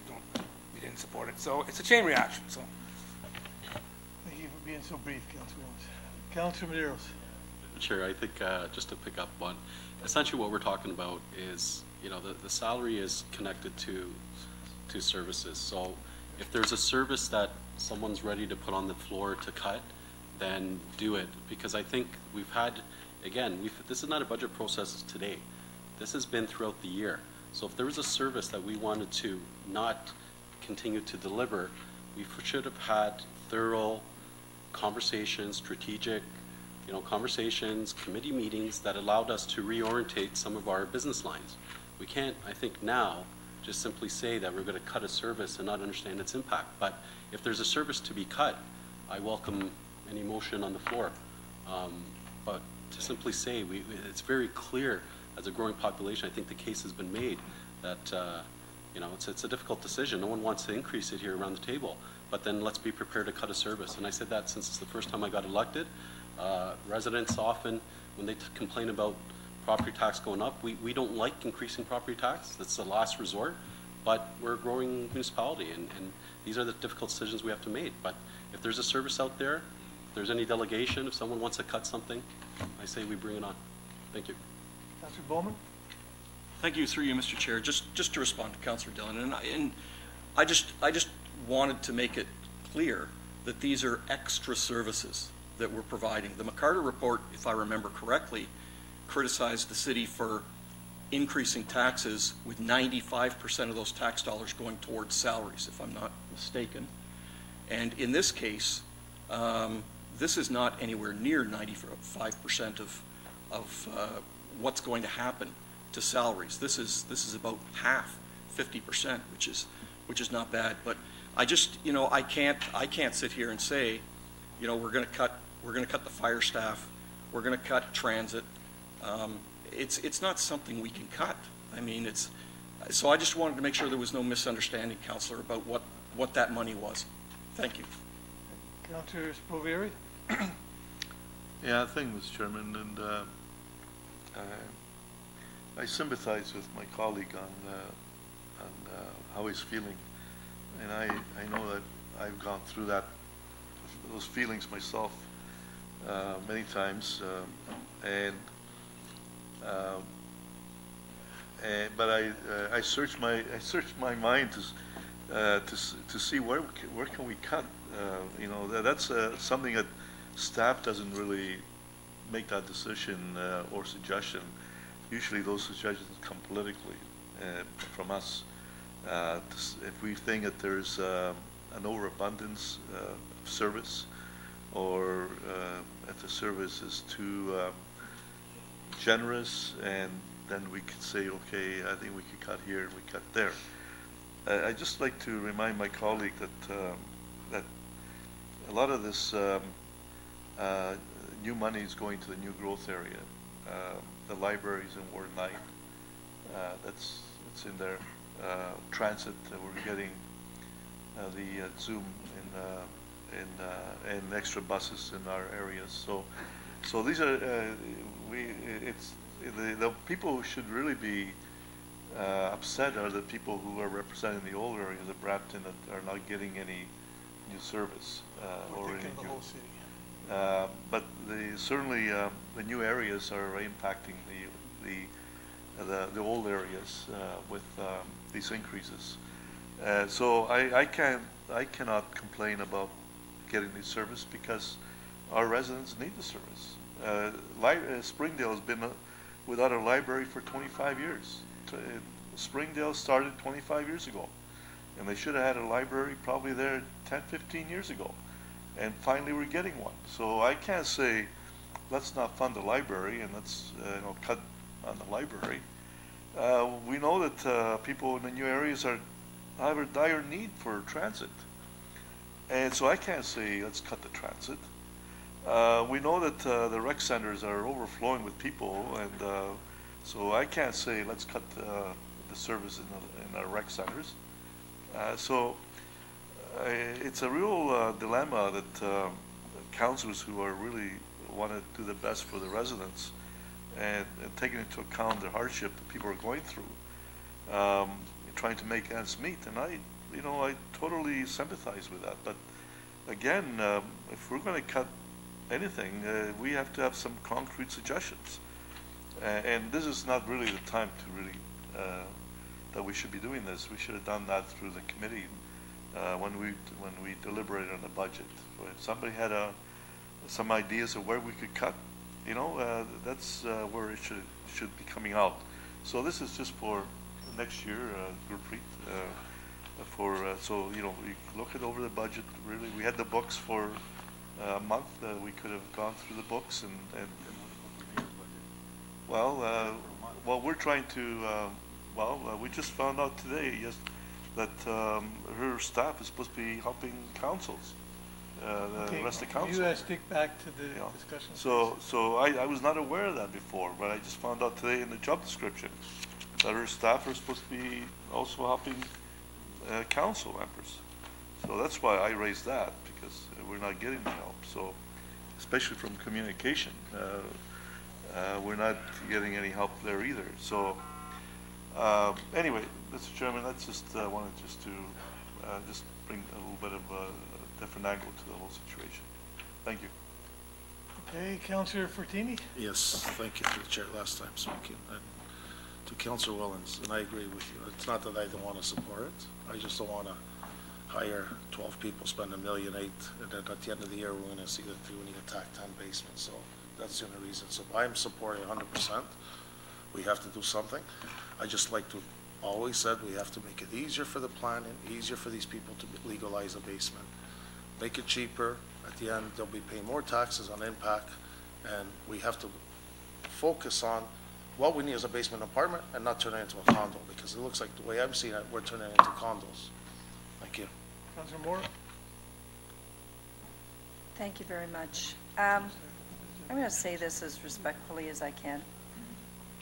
didn't support it. So it's a chain reaction. So. Thank you for being so brief, Councilor Owens. Councilor Medeiros. Chair, I think just to pick up one, essentially what we're talking about is, you know, the salary is connected to services. So if there's a service that someone's ready to put on the floor to cut, then do it. Because I think we've had, again, this is not a budget process today. This has been throughout the year. So if there was a service that we wanted to not continue to deliver, we should have had thorough conversations, strategic, you know, conversations, committee meetings that allowed us to reorientate some of our business lines. We can't, I think now, just simply say that we're going to cut a service and not understand its impact. But if there's a service to be cut, I welcome any motion on the floor. But to simply say, it's very clear as a growing population, I think the case has been made that, you know, it's a difficult decision. No one wants to increase it here around the table, but then let's be prepared to cut a service. And I said that since it's the first time I got elected. Residents often, when they complain about property tax going up, we don't like increasing property tax. That's the last resort, but we're a growing municipality, and these are the difficult decisions we have to make. But if there's a service out there, if there's any delegation, if someone wants to cut something, I say we bring it on. Thank you. Councilor Bowman. Thank you, through you, Mr. Chair. Just to respond to Councilor Dillon, and I just wanted to make it clear that these are extra services that we're providing. The McCarter report, if I remember correctly, criticized the city for increasing taxes with 95% of those tax dollars going towards salaries, if I'm not mistaken. And in this case, this is not anywhere near 95% of what's going to happen to salaries. This is about half, 50%, which is not bad. But I just, you know, I can't sit here and say, you know, we're going to cut the fire staff, we're going to cut transit. It's not something we can cut. I mean, so I just wanted to make sure there was no misunderstanding, Councillor, about what that money was. Thank you. Councillor Sprovieri. Yeah, thank you, Mr. Chairman, and I sympathize with my colleague on how he's feeling, and I know that I've gone through those feelings myself many times, but I searched my mind to see where can we cut. You know, that's something that staff doesn't really make that decision or suggestion. Usually those suggestions come politically from us. If we think that there's an overabundance of service, or if the service is too generous, and then we could say, okay, I think we could cut here and we cut there. I'd just like to remind my colleague that a lot of this new money is going to the new growth area. The libraries in Ward 9, it's in there. Transit, we're getting the Zoom and extra buses in our areas. So these are the people who should really be upset are the people who are representing the old areas of Brampton that are not getting any new service or any the whole city. But certainly the new areas are impacting the old areas with these increases. So I cannot complain about getting the service because our residents need the service. Springdale has been without a library for 25 years. Springdale started 25 years ago, and they should have had a library probably there 10, 15 years ago. And finally we're getting one. So I can't say, let's not fund the library and let's cut on the library. We know that people in the new areas have a dire need for transit. And so I can't say, let's cut the transit. We know that the rec centers are overflowing with people, and so I can't say, let's cut the service in our rec centers. So it's a real dilemma that councillors who are really want to do the best for the residents and taking into account the hardship that people are going through, trying to make ends meet. And I totally sympathize with that. But again, if we're going to cut anything, we have to have some concrete suggestions. And this is not really the time to really that we should be doing this. We should have done that through the committee when we deliberated on the budget. So if somebody had some ideas of where we could cut, that's where it should be coming out. So this is just for next year, Gurpreet. So you look it over the budget. Really, we had the books for a month. We could have gone through the books and well, we're trying to. We just found out today that her staff is supposed to be helping councils, the rest of the council. You stick back to the discussion. So I was not aware of that before, but I just found out today in the job description that her staff are supposed to be also helping council members. So that's why I raised that, because we're not getting the help. So, especially from communication, we're not getting any help there either. So, anyway, Mr. Chairman, that's just wanted just to just bring a little bit of a different angle to the whole situation. Thank you. Okay, Councillor Fortini. Yes, thank you to the chair last time speaking. And to Councillor Wellens, and I agree with you. It's not that I don't want to support it. I just don't want to hire 12 people, spend $1.8 million, and then at the end of the year, we're going to see that we need a TAC 10 basement. So that's the only reason. So I'm supporting 100%. We have to do something. I just like to always said we have to make it easier for the planning, easier for these people to legalize a basement, make it cheaper. At the end, they'll be paying more taxes on impact, and we have to focus on what we need as a basement apartment and not turn it into a condo, because it looks like the way I'm seeing it, we're turning it into condos. Thank you. Councillor Moore. Thank you very much. I'm going to say this as respectfully as I can.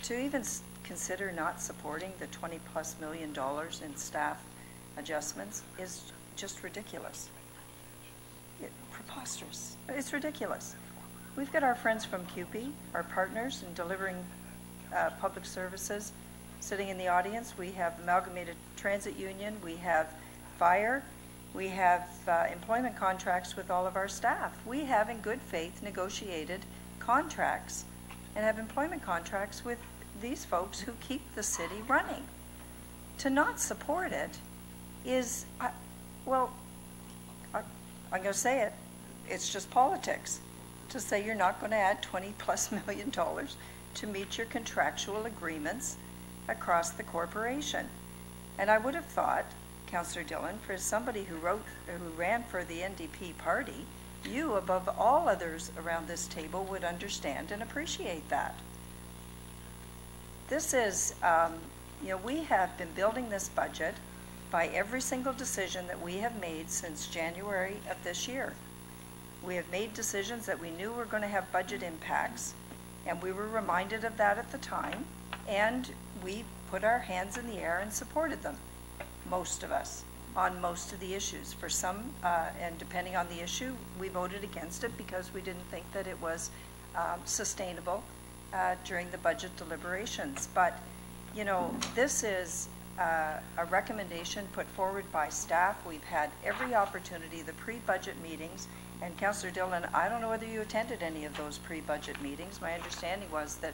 To even consider not supporting the $20+ million in staff adjustments is just ridiculous. Preposterous. It's ridiculous. We've got our friends from CUPE, our partners in delivering public services, sitting in the audience. We have Amalgamated Transit Union. We have fire. We have employment contracts with all of our staff. We have, in good faith, negotiated contracts and have employment contracts with these folks who keep the city running. To not support it is, well, I'm going to say it, it's just politics. To say you're not going to add $20+ million to meet your contractual agreements across the corporation. And I would have thought, Councillor Dillon, for somebody who ran for the NDP party, you, above all others around this table, would understand and appreciate that. This is, we have been building this budget by every single decision that we have made since January of this year. We have made decisions that we knew were going to have budget impacts, and we were reminded of that at the time, and we put our hands in the air and supported them, most of us, on most of the issues. For some, and depending on the issue, we voted against it because we didn't think that it was sustainable during the budget deliberations. But, this is a recommendation put forward by staff. We've had every opportunity, the pre-budget meetings, and Councillor Dillon, I don't know whether you attended any of those pre-budget meetings. My understanding was that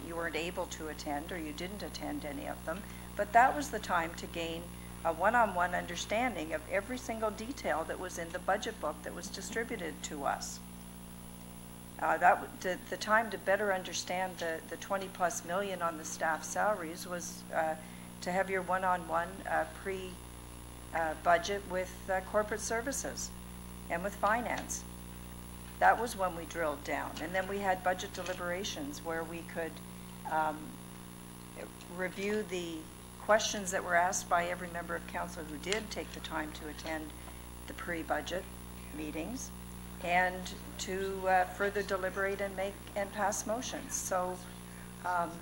you weren't able to attend, or you didn't attend any of them, but that was the time to gain a one-on-one understanding of every single detail that was in the budget book that was distributed to us. The time to better understand the $20+ million on the staff salaries was to have your one-on-one pre-budget with corporate services and with finance. That was when we drilled down. And then we had budget deliberations where we could review the questions that were asked by every member of council who did take the time to attend the pre-budget meetings, and to further deliberate and pass motions. So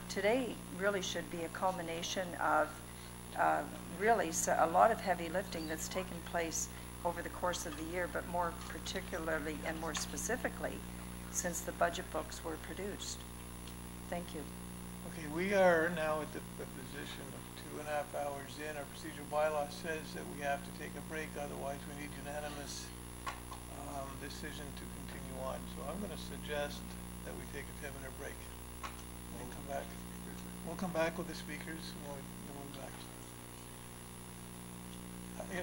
today really should be a culmination of really a lot of heavy lifting that's taken place over the course of the year, but more particularly and more specifically since the budget books were produced. Thank you. Okay, we are now at the position of 2.5 hours in. Our procedural bylaw says that we have to take a break, otherwise we need unanimous decision to continue on. So I'm going to suggest that we take a 10-minute break. We'll come back. We'll come back with the speakers. We'll be back.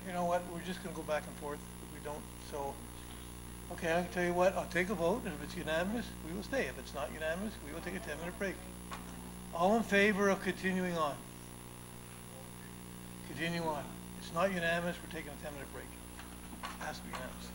You know what? We're just going to go back and forth. If we don't, so okay. I can tell you what. I'll take a vote, and if it's unanimous, we will stay. If it's not unanimous, we will take a 10-minute break. All in favor of continuing on? Continue on. It's not unanimous. We're taking a 10-minute break. It has to be unanimous.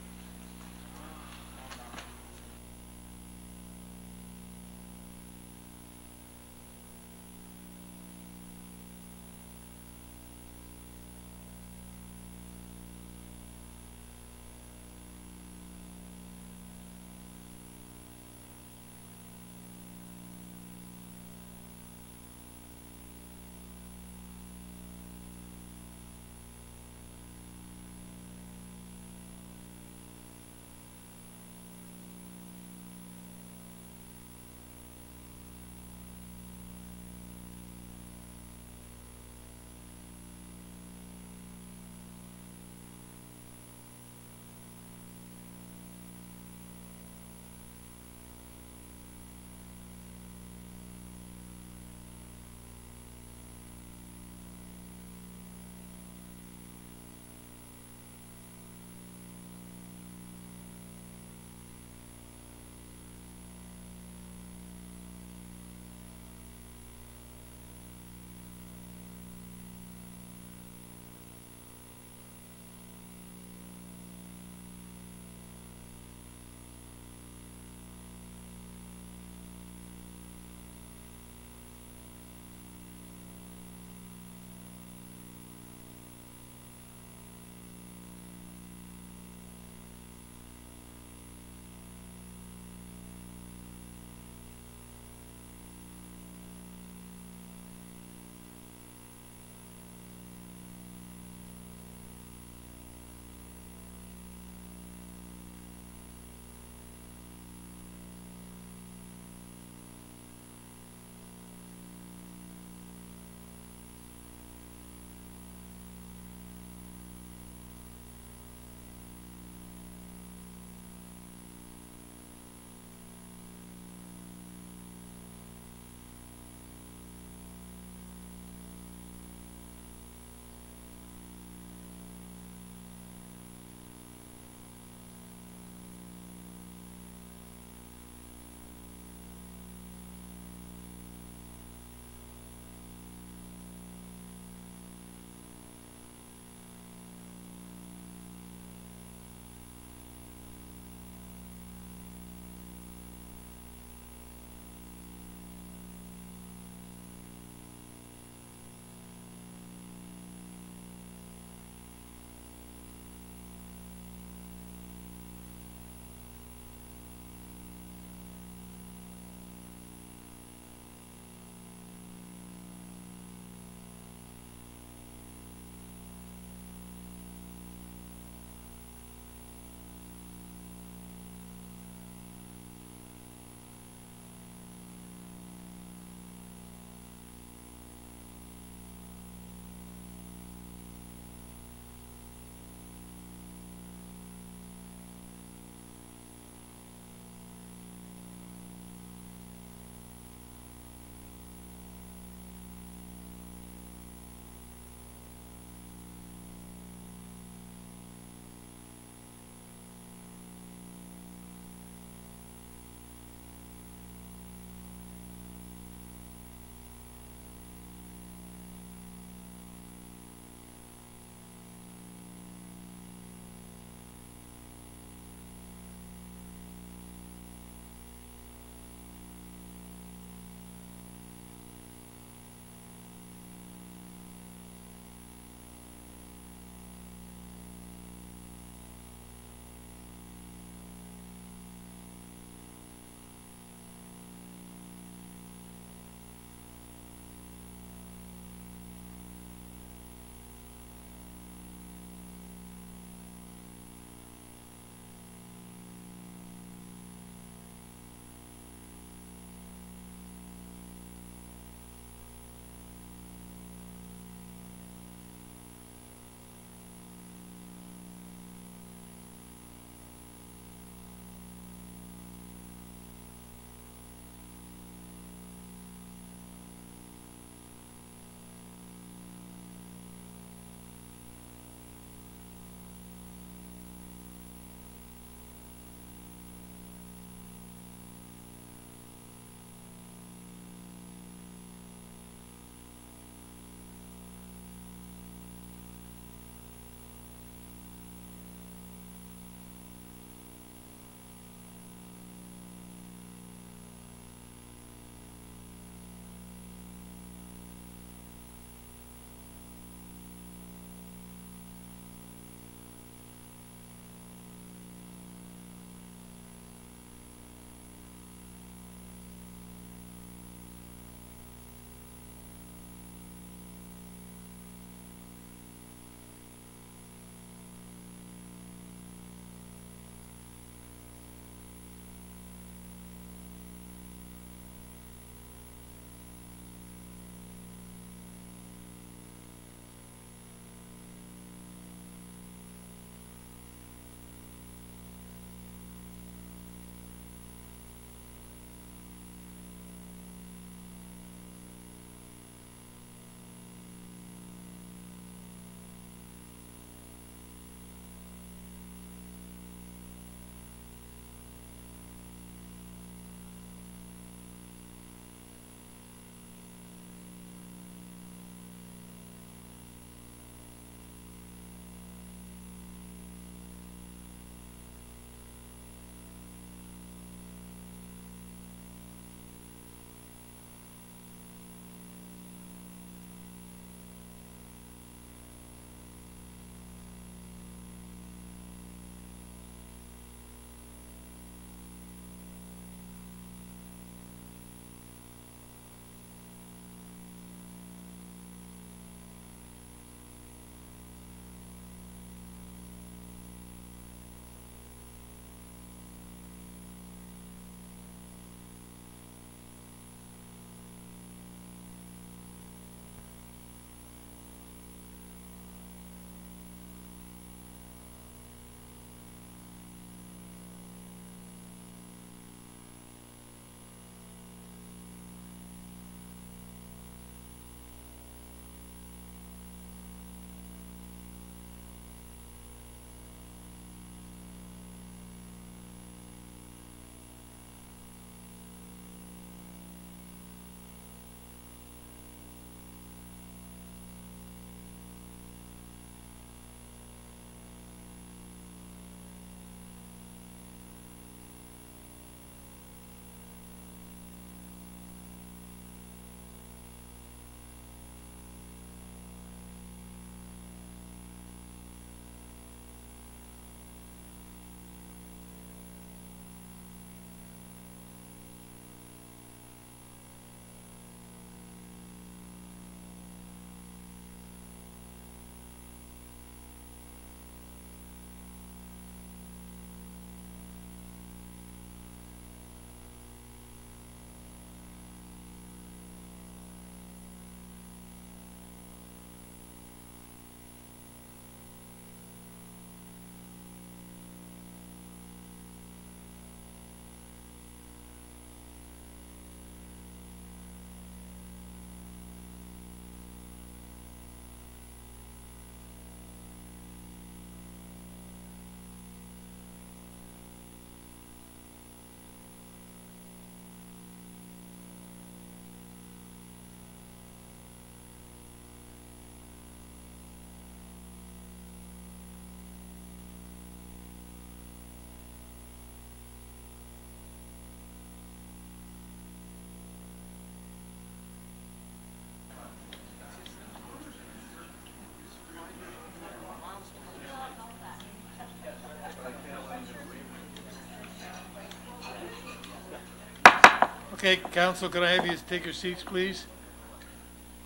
Okay, council, can I have you take your seats, please?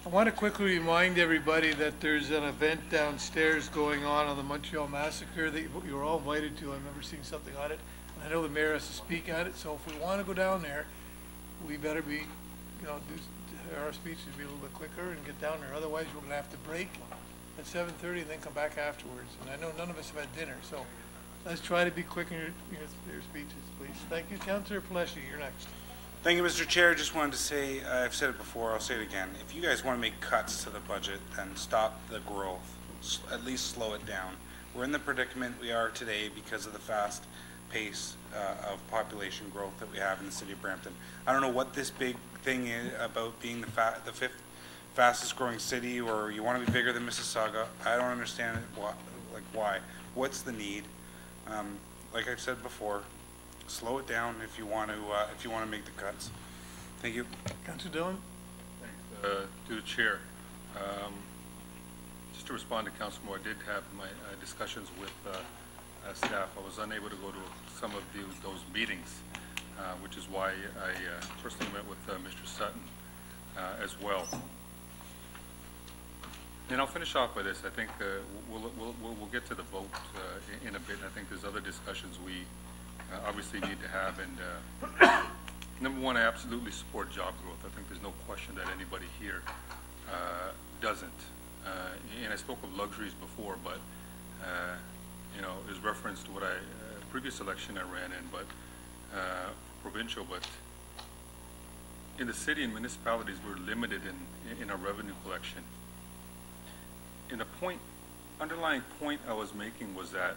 I want to quickly remind everybody that there's an event downstairs going on the Montreal Massacre that you're all invited to. I remember seeing something on it. I know the mayor has to speak at it, so if we want to go down there, we better be, our speeches be a little bit quicker and get down there. Otherwise, we're going to have to break at 7:30 and then come back afterwards. And I know none of us have had dinner, so let's try to be quick in your speeches, please. Thank you. Councillor Pleshy, you're next. Thank you, Mr. Chair. Just wanted to say, I've said it before, I'll say it again. If you guys want to make cuts to the budget, then stop the growth. At least slow it down. We're in the predicament we are today because of the fast pace of population growth that we have in the city of Brampton. I don't know what this big thing is about being the fifth fastest growing city, or you want to be bigger than Mississauga. I don't understand it. Why? What's the need? Like I've said before, slow it down if you want to make the cuts. Thank you. Councillor Dillon. Thanks to the chair. Just to respond to Councillor Moore, I did have my discussions with staff. I was unable to go to some of those meetings, which is why I personally met with Mr. Sutton as well. And I'll finish off by this. I think we'll get to the vote in a bit. I think there's other discussions we obviously need to have. And number one, I absolutely support job growth. I think there's no question that anybody here doesn't. And I spoke of luxuries before, but there's reference to what previous election I ran in, but provincial. But in the city and municipalities, we're limited in our revenue collection. And the underlying point I was making was that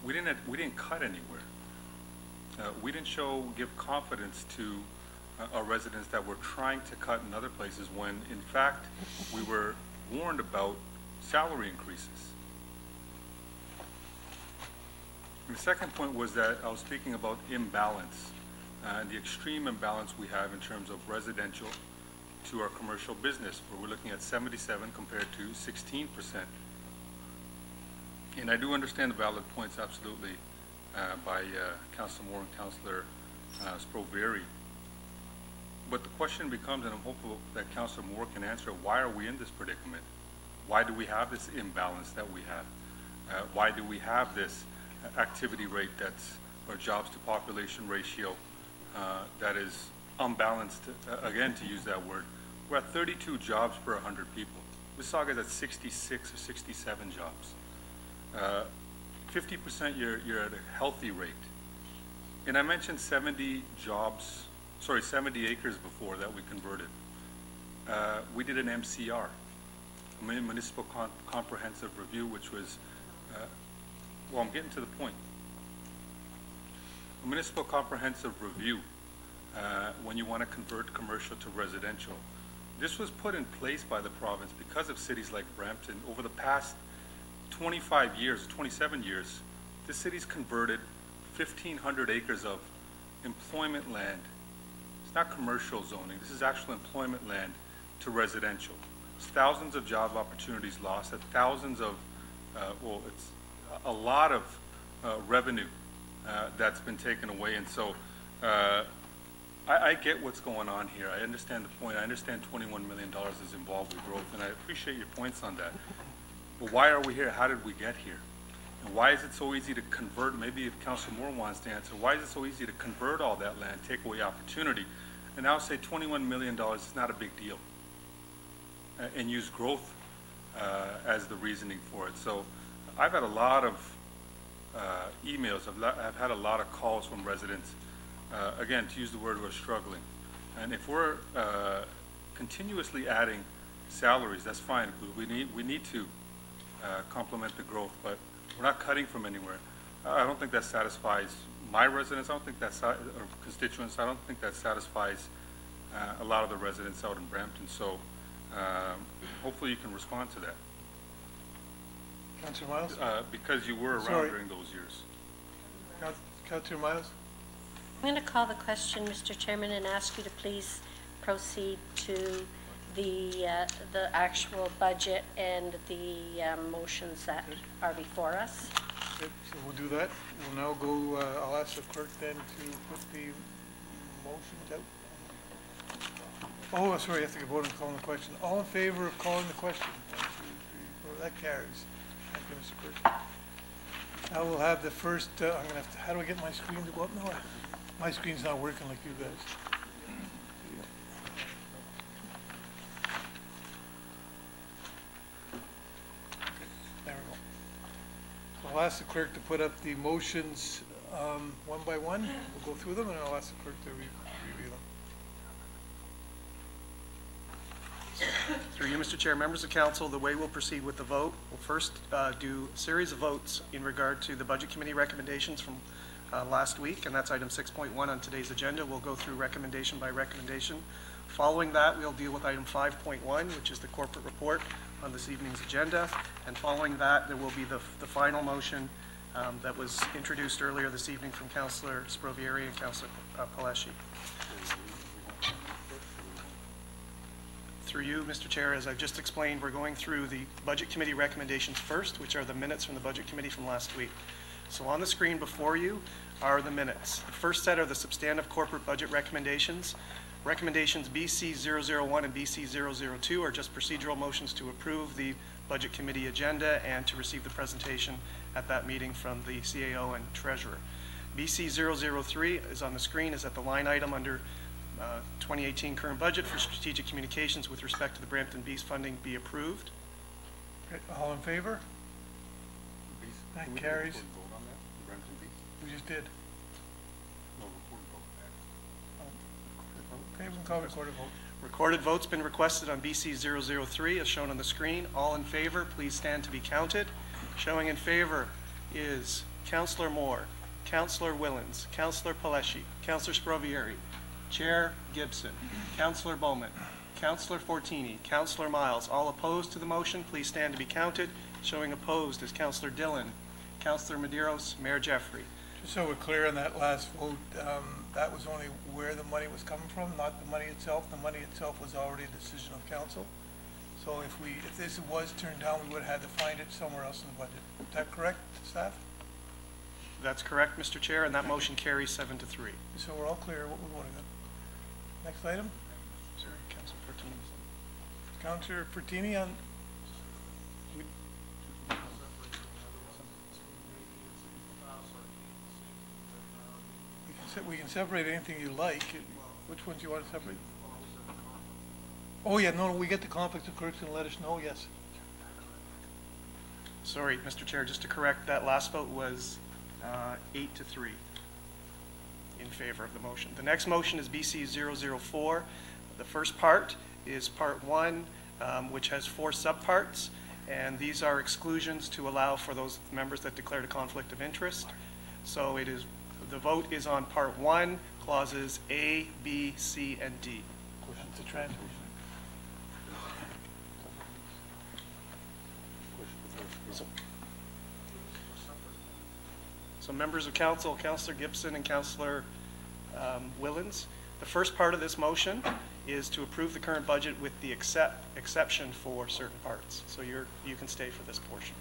we didn't cut anywhere. We didn't give confidence to our residents that we're trying to cut in other places when, in fact, we were warned about salary increases. And the second point was that I was speaking about imbalance, and the extreme imbalance we have in terms of residential to our commercial business, where we're looking at 77 compared to 16%. And I do understand the valid points absolutely by Councillor Moore and Councillor Sproveri. But the question becomes, and I'm hopeful that Councillor Moore can answer, why are we in this predicament? Why do we have this imbalance that we have? Why do we have this activity rate or jobs to population ratio that is unbalanced, again, to use that word? We're at 32 jobs per 100 people. Mississauga is at 66 or 67 jobs. 50% you're at a healthy rate. And I mentioned 70 acres before that we converted. We did an MCR, a Municipal Comprehensive Review, which was, I'm getting to the point. A Municipal Comprehensive Review, when you want to convert commercial to residential. This was put in place by the province because of cities like Brampton. Over the past 25 years, 27 years, this city's converted 1,500 acres of employment land. It's not commercial zoning. This is actual employment land to residential. It's thousands of job opportunities lost, thousands of, it's a lot of revenue that's been taken away. And so I get what's going on here. I understand the point. I understand $21 million is involved with growth, and I appreciate your points on that. But why are we here? How did we get here? And why is it so easy to convert? Maybe if Councilor Moore wants to answer, why is it so easy to convert all that land, take away opportunity, and now say $21 million is not a big deal, and use growth as the reasoning for it? So I've had a lot of emails. I've had a lot of calls from residents. Again, to use the word, we're struggling. And if we're continuously adding salaries, that's fine. We need to complement the growth, but we're not cutting from anywhere. I don't think that satisfies my residents. I don't think that's or constituents. I don't think that satisfies a lot of the residents out in Brampton. So hopefully you can respond to that. Councillor Miles? Because you were around during those years. Councillor Miles? I'm going to call the question, Mr. Chairman, and ask you to please proceed to the actual budget and the motions that are before us. Okay, so we'll do that. We'll now go, I'll ask the clerk then to put the motion's out. Oh, sorry, I have to vote on calling the question. All in favor of calling the question? 1, 2, 3, 4, that carries. Thank you, Mr. Clerk. Now we'll have the first, I'm gonna have to, how do I get my screen to go up? No, my screen's not working like you guys. Okay, there we go. So I'll ask the clerk to put up the motions one by one. We'll go through them, and I'll ask the clerk to review them. Through you, Mr. Chair, members of council, the way we'll proceed with the vote, we'll first do a series of votes in regard to the Budget Committee recommendations from last week, and that's item 6.1 on today's agenda. We'll go through recommendation by recommendation. Following that, we'll deal with item 5.1, which is the corporate report on this evening's agenda. And following that, there will be the final motion that was introduced earlier this evening from Councillor Sprovieri and Councillor Paleshi. Through you, Mr. Chair, as I've just explained, we're going through the Budget Committee recommendations first, which are the minutes from the Budget Committee from last week. So on the screen before you are the minutes. The first set are the substantive corporate budget recommendations. Recommendations BC 001 and BC 002 are just procedural motions to approve the Budget Committee agenda and to receive the presentation at that meeting from the CAO and Treasurer. BC 003 is on the screen, is at the line item under 2018 current budget for strategic communications with respect to the Brampton Beast funding be approved. Okay, all in favor? That carries. We just did. Okay, we can call recorded vote. Recorded vote's been requested on BC 003 as shown on the screen. All in favor, please stand to be counted. Showing in favor is Councillor Moore, Councillor Willens, Councillor Paleshi, Councillor Sprovieri, Chair Gibson, Councillor Bowman, Councillor Fortini, Councillor Miles. All opposed to the motion, please stand to be counted. Showing opposed is Councillor Dillon, Councillor Medeiros, Mayor Jeffrey. Just so we're clear on that last vote, that was only where the money was coming from, not the money itself. The money itself was already a decision of council. So if this was turned down, we would have had to find it somewhere else in the budget. Is that correct, staff? That's correct, Mr. Chair, and that motion carries 7-3. So we're all clear what we're voting on. Next item? Sorry, Councillor Fortini. Councillor Fortini on. We can separate anything you like. Which ones do you want to separate? Oh yeah, no, we get the conflicts. The clerk's going to let us know. Yes. Sorry, Mr. Chair, just to correct, that last vote was 8-3 in favor of the motion. The next motion is BC 004. The first part is part 1, which has 4 subparts, and these are exclusions to allow for those members that declared a conflict of interest. So it is, the vote is on part 1, clauses A, B, C, and D. It's a transfer. So members of council, Councillor Gibson and Councillor Willens, the first part of this motion is to approve the current budget with the exception for certain parts. So you can stay for this portion.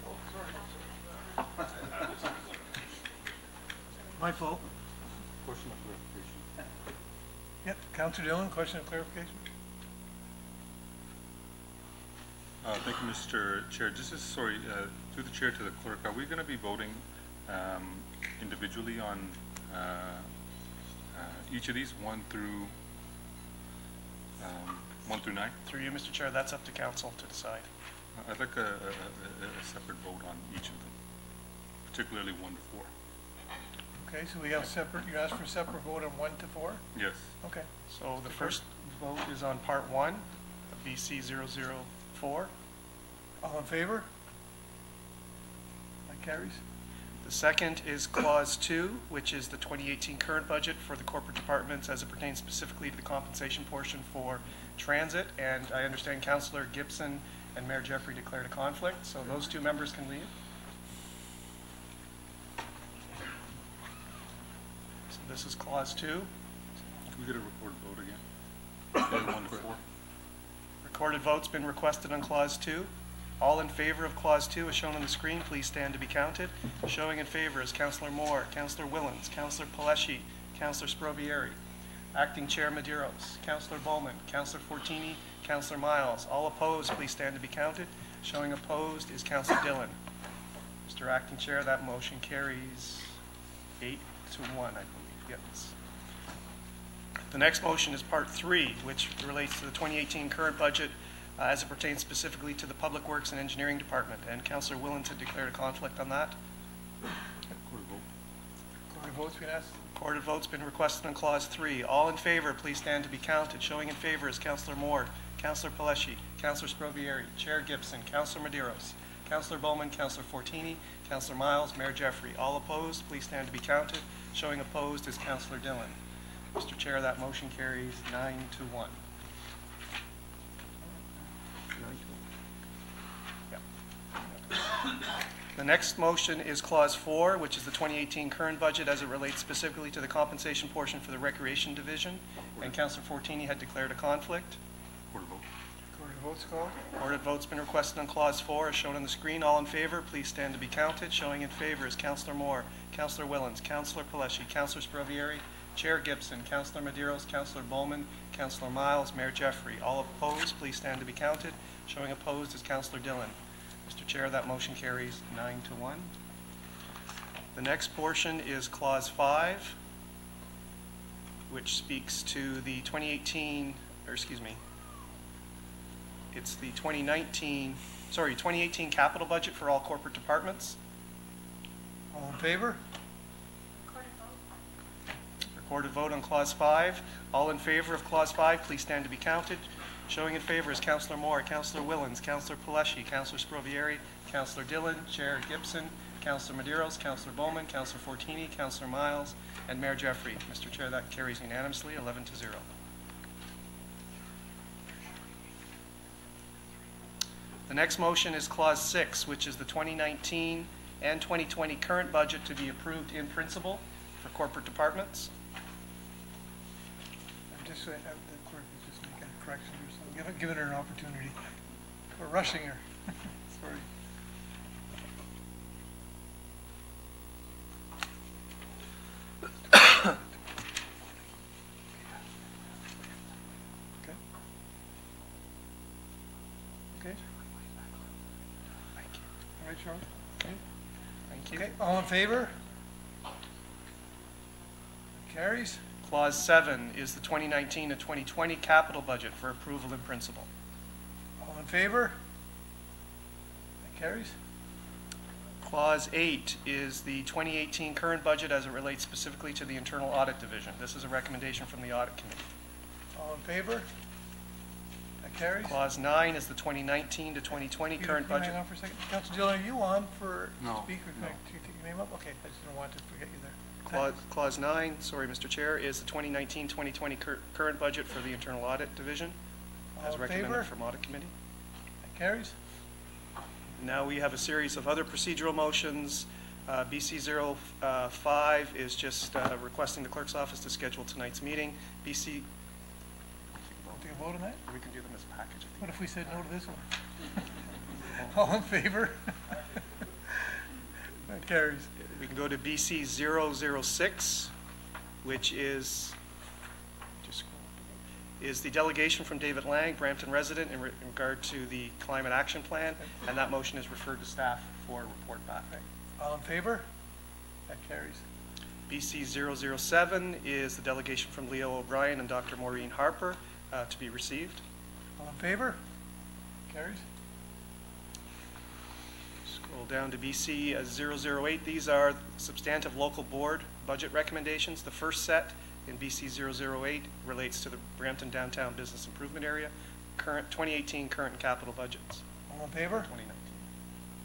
My fault. Question of clarification. Yep, Councillor Dillon, question of clarification. Thank you, Mr. Chair. Just as, sorry, through the chair to the clerk, are we going to be voting individually on each of these, 1 through 9? Through you, Mr. Chair, that's up to council to decide. I'd like a separate vote on each of them, particularly 1 to 4. Okay, so we have separate, you asked for a separate vote on 1 to 4? Yes. Okay. So the first vote is on part 1 of BC 004. All in favor? That carries. The second is clause 2, which is the 2018 current budget for the corporate departments as it pertains specifically to the compensation portion for transit. And I understand Councillor Gibson and Mayor Jeffrey declared a conflict, so those 2 members can leave. So this is clause 2. Can we get a recorded vote again? 1 to 4. Recorded vote's been requested on clause 2. All in favor of clause 2 as shown on the screen, please stand to be counted. Showing in favor is Councillor Moore, Councillor Willens, Councillor Paleshi, Councillor Sprovieri. Acting Chair Medeiros, Councillor Bowman, Councillor Fortini, Councillor Miles. All opposed, please stand to be counted. Showing opposed is Councillor Dillon. Mr. Acting Chair, that motion carries 8-1, I believe. Yes. The next motion is Part 3, which relates to the 2018 current budget as it pertains specifically to the Public Works and Engineering Department. And Councillor Willens had declared a conflict on that. Court of vote's been asked. Recorded vote's been requested on Clause 3. All in favor, please stand to be counted. Showing in favor is Councillor Moore, Councillor Paleschi, Councillor Sprovieri, Chair Gibson, Councillor Medeiros, Councillor Bowman, Councillor Fortini, Councillor Miles, Mayor Jeffrey. All opposed, please stand to be counted. Showing opposed is Councillor Dillon. Mr. Chair, that motion carries 9-1. The next motion is Clause 4, which is the 2018 current budget as it relates specifically to the compensation portion for the Recreation Division. And Councillor Fortini had declared a conflict. Court of vote's called. Recorded vote's been requested on Clause 4 as shown on the screen. All in favor, please stand to be counted. Showing in favor is Councillor Moore, Councillor Willens, Councillor Paleschi, Councillor Sprovieri, Chair Gibson, Councillor Medeiros, Councillor Bowman, Councillor Miles, Mayor Jeffrey. All opposed, please stand to be counted. Showing opposed is Councillor Dillon. Mr. Chair, that motion carries 9-1. The next portion is Clause 5, which speaks to the 2018, or excuse me, it's the 2018 capital budget for all corporate departments. All in favor? Recorded vote on Clause 5. All in favor of Clause 5, please stand to be counted. Showing in favor is Councillor Moore, Councillor Willens, Councillor Paleschi, Councillor Sprovieri, Councillor Dillon, Chair Gibson, Councillor Medeiros, Councillor Bowman, Councillor Fortini, Councillor Miles, and Mayor Jeffrey. Mr. Chair, that carries unanimously, 11-0. The next motion is Clause 6, which is the 2019 and 2020 current budget to be approved in principle for corporate departments. I'm just saying, the clerk is just making a correction or something, giving her an opportunity. We're rushing her. Sorry. Okay. Okay. All right, Charles. Okay. Thank you. Okay, all in favor? Carries. Clause 7 is the 2019 to 2020 capital budget for approval in principle. All in favor? That carries. Clause 8 is the 2018 current budget as it relates specifically to the Internal Audit Division. This is a recommendation from the Audit Committee. All in favor? That carries. Clause 9 is the 2019 to 2020 current budget. Hang on for a second. Councilor Dillon, are you on for No. speak or can I take your name up? Okay, I just didn't want to forget you there. Clause 9, sorry, Mr. Chair, is the 2019-2020 current budget for the Internal Audit Division, All as in recommended favor? from Audit Committee. That carries. Now we have a series of other procedural motions. BC 05 is just requesting the clerk's office to schedule tonight's meeting. BC, Want to take a vote on that? we can do them as a package. I think. What if we said no to this one? All in favor? That carries. We can go to BC 006, which is the delegation from David Lang, Brampton resident, in regard to the climate action plan, and that motion is referred to staff for a report back. All in favor? That carries. BC 007 is the delegation from Leo O'Brien and Dr. Maureen Harper to be received. All in favor? Carries. Scroll down to BC 008. These are substantive local board budget recommendations. The first set in BC 008 relates to the Brampton Downtown Business Improvement Area, current 2018 current capital budgets. All in favor? 2019.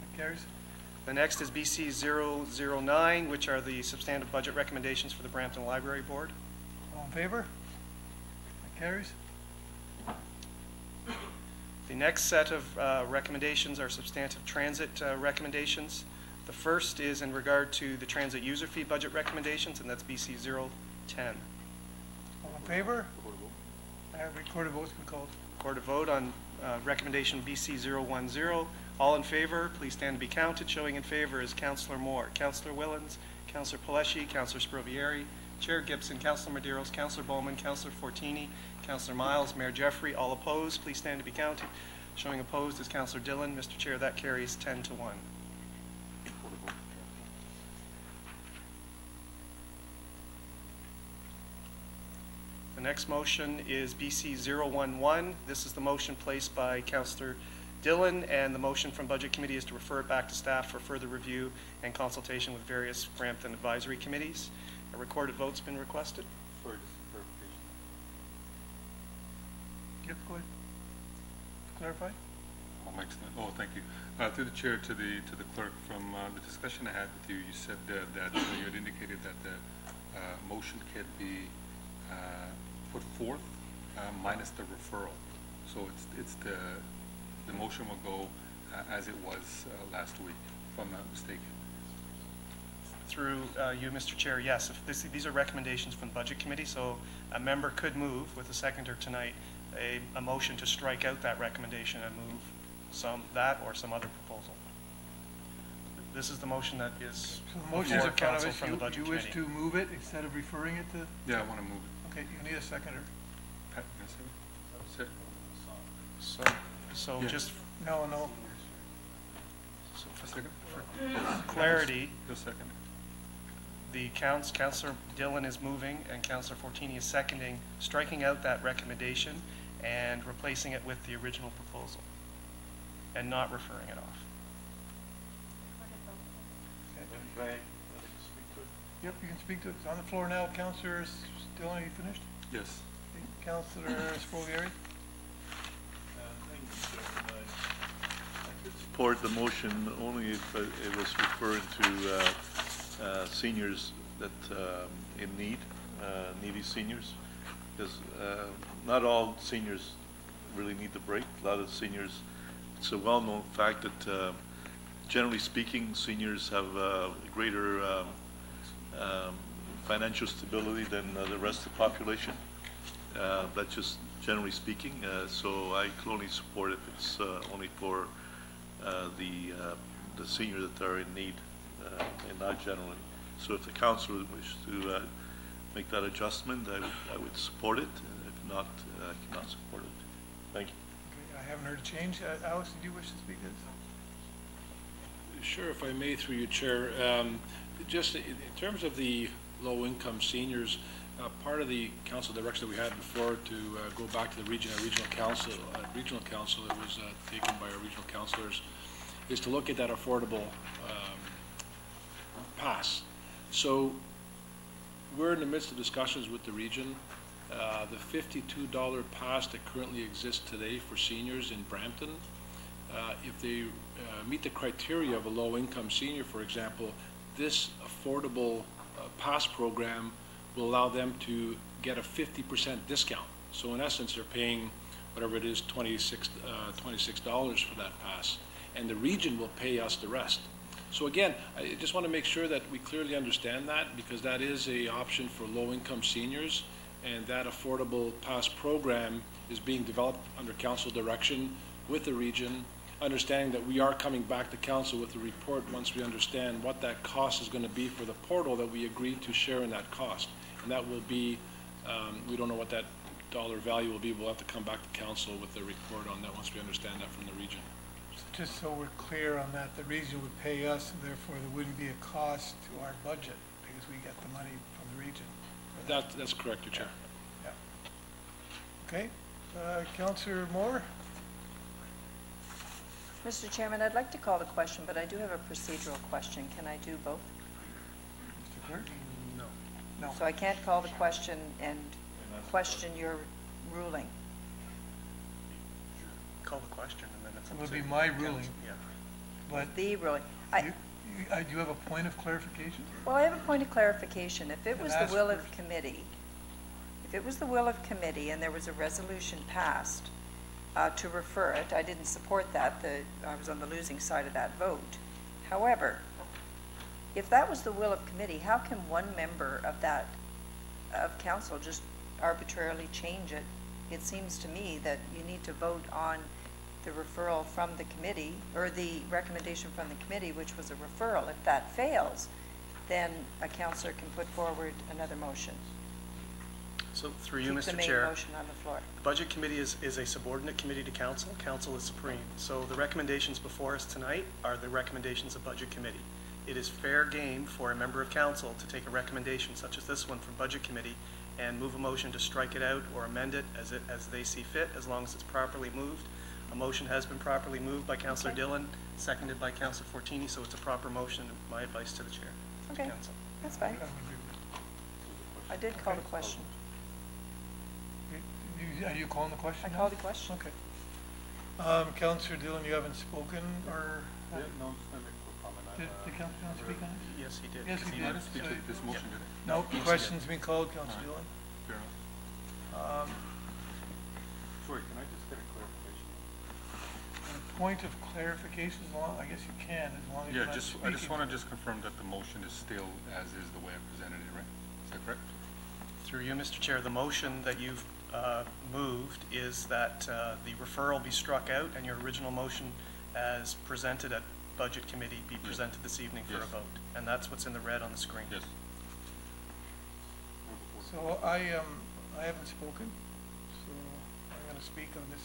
That carries. The next is BC 009, which are the substantive budget recommendations for the Brampton Library Board. All in favor? That carries. The next set of recommendations are substantive transit recommendations. The first is in regard to the transit user fee budget recommendations, and that's BC 010. All in favor? Recorded vote's been called. Recorded vote on recommendation BC 010. All in favor, please stand to be counted. Showing in favor is Councillor Moore, Councillor Willens, Councillor Paleschi, Councillor Sprovieri, Chair Gibson, Councillor Medeiros, Councillor Bowman, Councillor Fortini, Councillor Miles, Mayor Jeffrey, all opposed, please stand to be counted. Showing opposed is Councillor Dillon. Mr. Chair, that carries 10 to 1. The next motion is BC 011. This is the motion placed by Councillor Dillon, and the motion from Budget Committee is to refer it back to staff for further review and consultation with various Brampton advisory committees. A recorded vote's been requested. For clarification. Yep, go ahead. Clarify? Thank you. Through the chair to the clerk, from the discussion I had with you, you said that you had indicated that the motion can be put forth minus the referral. So it's the motion will go as it was last week, if I'm not mistaken. Through you, Mr. Chair, yes. If these are recommendations from the Budget Committee, so a member could move with a seconder tonight a motion to strike out that recommendation and move that or some other proposal. This is the motion that is So the motion's in before front of council us. from the Budget You wish Committee. to move it instead of referring it to? Yeah, I want to move it. Okay, you need a seconder. Pat, you gonna say it? So Yeah. just No. A second? for clarity, Just a second. the Councillor Dillon is moving and Councillor Fortini is seconding, striking out that recommendation and replacing it with the original proposal and not referring it off. Yep, you can speak to it. It's on the floor now. Councillor Dillon, are you finished? Yes. Councillor Sprovieri? Support the motion only if it was referring to seniors that in need, needy seniors, because not all seniors really need the break. A lot of seniors, it's a well-known fact that generally speaking, seniors have greater financial stability than the rest of the population. That's just generally speaking. So I can only support if it's only for the seniors that are in need, and not generally. So if the council wishes to make that adjustment, I would support it. And if not, I cannot support it. Thank you. Okay, I haven't heard a change. Alex, did you wish to speak to this? Sure, if I may, through you, Chair. Just in terms of the low-income seniors, part of the council direction that we had before to go back to the regional council, it was taken by our regional councillors, is to look at that affordable pass. So we're in the midst of discussions with the region. The $52 pass that currently exists today for seniors in Brampton, if they meet the criteria of a low-income senior, for example, this affordable pass program will allow them to get a 50% discount. So in essence, they're paying whatever it is, $26 for that pass, and the region will pay us the rest. So again, I just want to make sure that we clearly understand that, because that is an option for low-income seniors, and that affordable pass program is being developed under council direction with the region, understanding that we are coming back to council with a report once we understand what that cost is going to be for the portal that we agreed to share in that cost. And that will be, we don't know what that dollar value will be. We'll have to come back to council with a report on that once we understand that from the region. Just so we're clear on that, the region would pay us, and therefore there wouldn't be a cost to our budget because we get the money from the region. That's correct, Your Chair. Yeah. Okay. Councillor Moore? Mr. Chairman, I'd like to call the question, but I do have a procedural question. Can I do both? Mr. Clerk? No. So I can't call the question and question your ruling. Call the question and then it's It up would to be my council. ruling. Yeah. But The ruling. do you have a point of clarification? Well, I have a point of clarification. If it Then was the ask will first. of committee, and there was a resolution passed to refer it, I didn't support that. I was on the losing side of that vote. However, if that was the will of committee, how can one member of council just arbitrarily change it? It seems to me that you need to vote on the referral from the committee, or the recommendation from the committee, which was a referral. If that fails, then a councillor can put forward another motion. So through you, Keep the Mr. main Chair. motion on the floor. The Budget Committee is a subordinate committee to Council. Council is supreme. So the recommendations before us tonight are the recommendations of Budget Committee. It is fair game for a member of Council to take a recommendation such as this one from Budget Committee and move a motion to strike it out or amend it as they see fit, as long as it's properly moved. A motion has been properly moved by Councillor Dillon, seconded by Councillor Fortini, so it's a proper motion. My advice to the Chair. Okay, Council. that's fine. I did call the question. Are you calling the question? I called the question. Okay. Councillor Dillon, you haven't spoken, or? No, just gonna make a comment. Did Councillor Dillon speak on it? Yes, he did. Yes, he did. Speak to this motion, did it? No, the question's been called, Councillor Dillon. Fair enough. Sorry, can I just get a clarification? A point of clarification, I guess you can, as long as you're not speaking. I just want to confirm that the motion is still as is the way I presented it, right? Is that correct? Through you, Mr. Chair, the motion that you've moved is that the referral be struck out and your original motion as presented at Budget Committee be presented this evening for a vote. And that's what's in the red on the screen. Yes. So I haven't spoken, so I'm going to speak on this.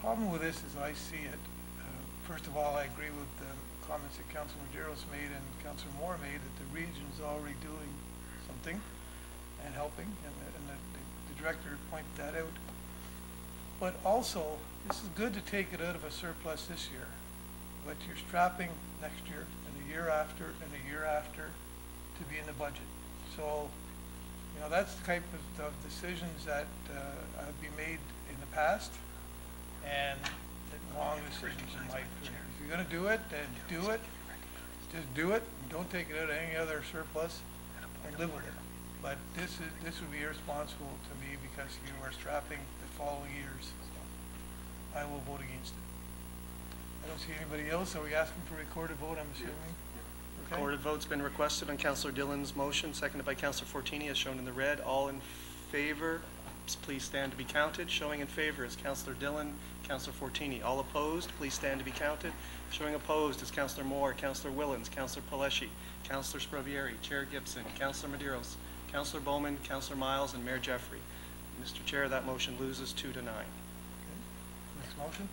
Problem with this is I see it. First of all, I agree with the comments that Councillor Medeiros made and Councillor Moore made that the region's already doing something and helping, and the director pointed that out. But also, this is good to take it out of a surplus this year, but you're strapping next year and the year after and the year after to be in the budget. So, you know, that's the type of decisions that have been made in the past, and wrong decisions in my opinion. If you're going to do it, then do it. Just do it, and don't take it out of any other surplus, and live with it. But this would be irresponsible to me because you are strapping the following years. So I will vote against it. I don't see anybody else. Are we asking for a recorded vote, I'm assuming? Okay. Recorded vote's been requested on Councillor Dillon's motion, seconded by Councillor Fortini, as shown in the red. All in favor, please stand to be counted. Showing in favor is Councillor Dillon, Councillor Fortini. All opposed, please stand to be counted. Showing opposed is Councillor Moore, Councillor Willens, Councillor Paleschi, Councillor Spravieri, Chair Gibson, Councillor Medeiros, Councillor Bowman, Councillor Miles, and Mayor Jeffrey. Mr. Chair, that motion loses 2-9. Okay. Next motion.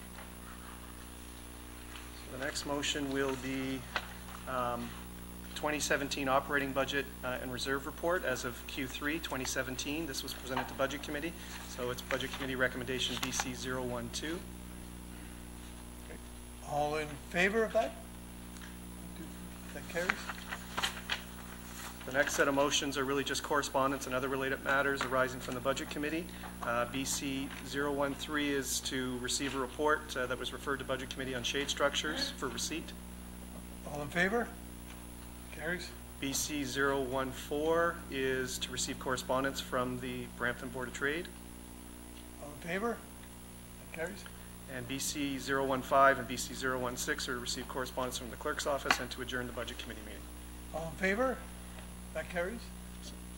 So the next motion will be 2017 operating budget and reserve report as of Q3 2017. This was presented to Budget Committee, so it's Budget Committee recommendation BC 012. Okay. All in favor of that? That carries. The next set of motions are really just correspondence and other related matters arising from the Budget Committee. BC 013 is to receive a report that was referred to Budget Committee on shade structures for receipt. All in favor? Carries. BC 014 is to receive correspondence from the Brampton Board of Trade. All in favor? That carries. And BC 015 and BC 016 are to receive correspondence from the Clerk's Office and to adjourn the Budget Committee meeting. All in favor? That carries.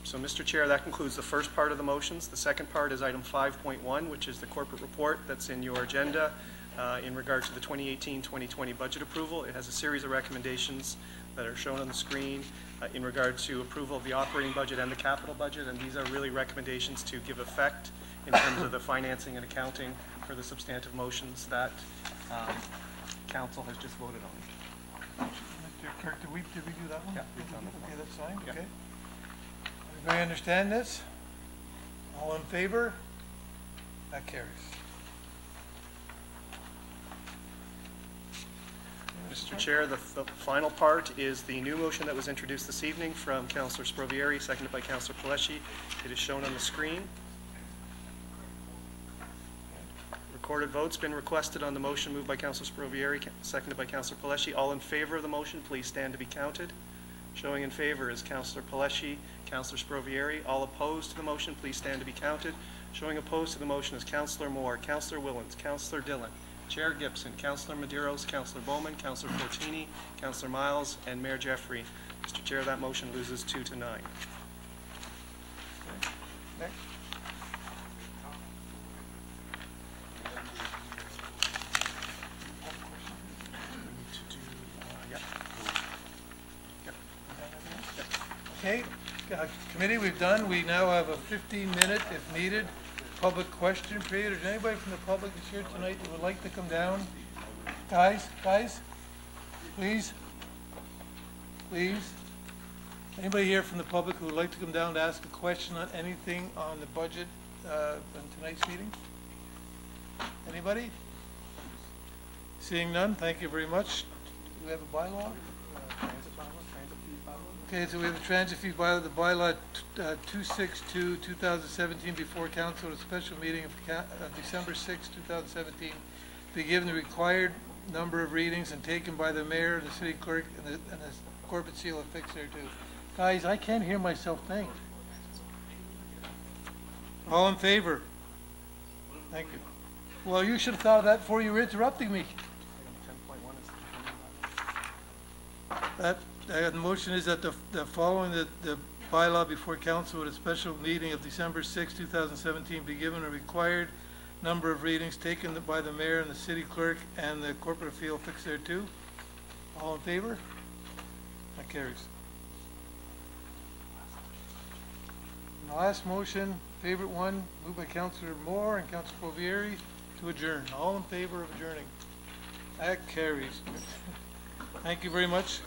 So, Mr. Chair, that concludes the first part of the motions. The second part is item 5.1, which is the corporate report that's in your agenda in regard to the 2018-2020 budget approval. It has a series of recommendations that are shown on the screen in regard to approval of the operating budget and the capital budget, and these are really recommendations to give effect in terms of the financing and accounting for the substantive motions that Council has just voted on. Mr. Kirk, did we do that one? Yeah, we've done that one. Okay, that's fine, Yeah. okay. Everybody understand this? All in favor? That carries. Mr. Chair, the final part is the new motion that was introduced this evening from Councillor Spravieri, seconded by Councillor Paleschi. It is shown on the screen. Recorded vote's been requested on the motion moved by Councillor Spravieri, seconded by Councillor Paleschi. All in favor of the motion, please stand to be counted. Showing in favor is Councillor Paleschi, Councillor Spravieri. All opposed to the motion, please stand to be counted. Showing opposed to the motion is Councillor Moore, Councillor Willens, Councillor Dillon, Chair Gibson, Councillor Medeiros, Councillor Bowman, Councillor Fortini, Councillor Miles, and Mayor Jeffrey. Mr. Chair, that motion loses 2-9. Next. Okay, committee, we've done. We now have a 15-minute, if needed, public question period. Is there anybody from the public that's here tonight that would like to come down? Guys, please. Anybody here from the public who would like to come down to ask a question on anything on the budget in tonight's meeting? Anybody? Seeing none, thank you very much. Do we have a bylaw? Okay, so we have a transit fee bylaw, the bylaw 262, 2017, before council at a special meeting of December 6, 2017, be given the required number of readings and taken by the mayor and the city clerk and the corporate seal affixed thereto. Guys, I can't hear myself think. All in favor? Thank you. Well, you should have thought of that before you were interrupting me. The motion is that the following the bylaw before council at a special meeting of December 6, 2017 be given a required number of readings taken by the mayor and the city clerk and the corporate field fixed thereto. All in favor? That carries. And the last motion, favorite one, moved by Councillor Moore and Councillor Provieri to adjourn. All in favor of adjourning? That carries. Thank you very much.